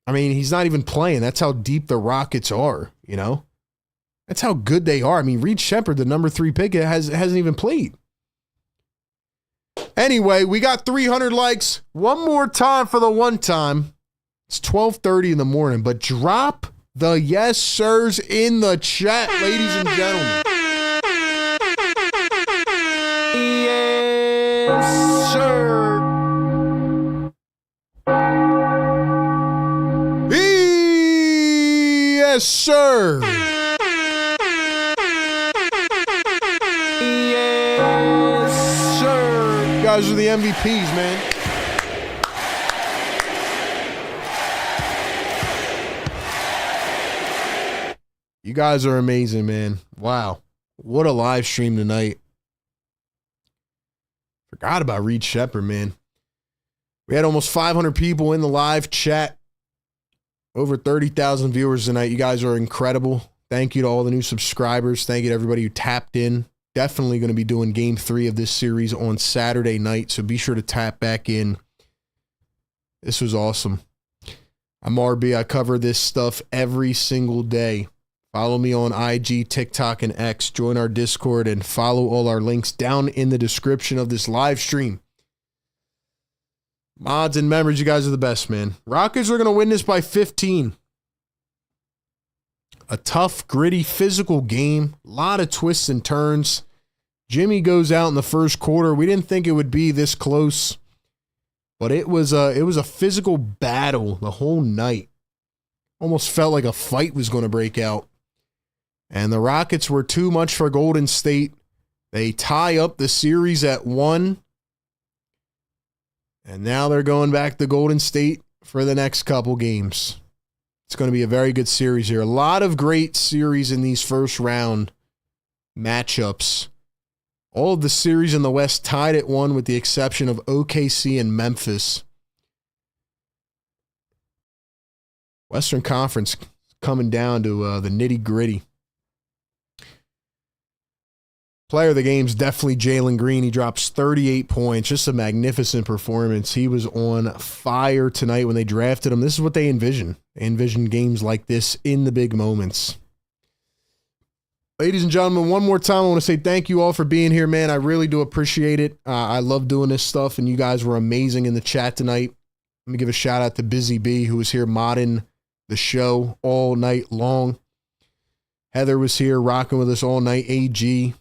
I mean, he's not even playing. That's how deep the Rockets are, you know? That's how good they are. I mean, Reed Shepherd, the number 3 pick, hasn't even played. Anyway, we got 300 likes. One more time for the one time. It's 12:30 in the morning, but drop the yes sirs in the chat, ladies and gentlemen. Yes, sir. Yes, sir. Yes, sir. You guys are the MVPs, man. You guys are amazing, man. Wow. What a live stream tonight. Forgot about Reed Shepherd, man. We had almost 500 people in the live chat. Over 30,000 viewers tonight. You guys are incredible. Thank you to all the new subscribers. Thank you to everybody who tapped in. Definitely going to be doing game 3 of this series on Saturday night, so be sure to tap back in. This was awesome. I'm RB. I cover this stuff every single day. Follow me on IG, TikTok, and X. Join our Discord and follow all our links down in the description of this live stream. Mods and members, you guys are the best, man. Rockets are going to win this by 15. A tough, gritty, physical game. A lot of twists and turns. Jimmy goes out in the first quarter. We didn't think it would be this close, but it was a physical battle the whole night. Almost felt like a fight was going to break out. And the Rockets were too much for Golden State. They tie up the series at 1. And now they're going back to Golden State for the next couple games. It's going to be a very good series here. A lot of great series in these first round matchups. All of the series in the West tied at 1 with the exception of OKC and Memphis. Western Conference coming down to the nitty-gritty. Player of the game is definitely Jalen Green. He drops 38 points. Just a magnificent performance. He was on fire tonight when they drafted him. This is what they envision. They envision games like this in the big moments. Ladies and gentlemen, one more time, I want to say thank you all for being here, man. I really do appreciate it. I love doing this stuff, and you guys were amazing in the chat tonight. Let me give a shout out to Busy B, who was here modding the show all night long. Heather was here rocking with us all night. AG.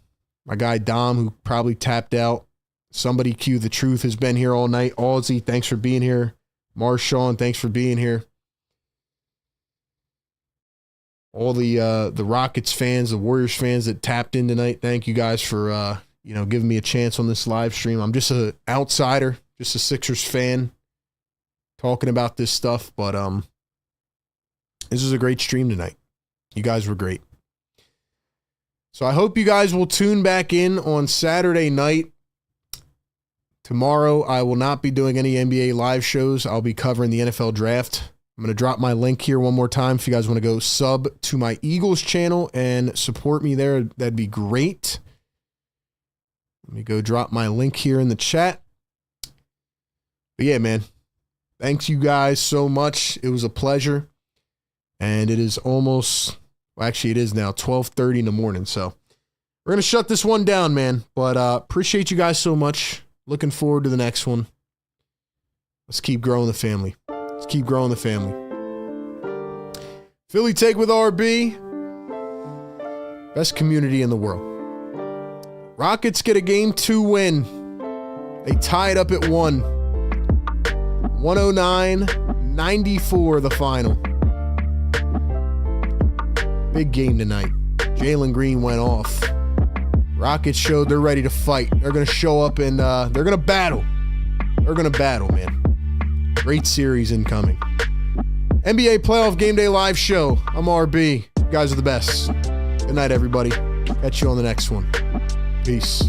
My guy Dom, who probably tapped out. Somebody Q the Truth has been here all night. Aussie, thanks for being here. Marshawn, thanks for being here. All the Rockets fans, the Warriors fans that tapped in tonight, thank you guys for giving me a chance on this live stream. I'm just an outsider, just a Sixers fan talking about this stuff, but this is a great stream tonight. You guys were great. So I hope you guys will tune back in on Saturday night. Tomorrow, I will not be doing any NBA live shows. I'll be covering the NFL draft. I'm going to drop my link here one more time. If you guys want to go sub to my Eagles channel and support me there, that'd be great. Let me go drop my link here in the chat. But yeah, man, thanks you guys so much. It was a pleasure. And it is almost, well, actually it is now 12:30 in the morning. So we're going to shut this one down, man. But appreciate you guys so much. Looking forward to the next one. Let's keep growing the family. Let's keep growing the family. Philly Take with RB. Best community in the world. Rockets get a Game 2 win. They tie it up at 1. 109-94 the final. Big game tonight. Jalen Green went off. Rockets showed they're ready to fight. They're going to show up and they're going to battle. They're going to battle, man. Great series incoming. NBA Playoff Game Day Live Show. I'm RB. You guys are the best. Good night, everybody. Catch you on the next one. Peace.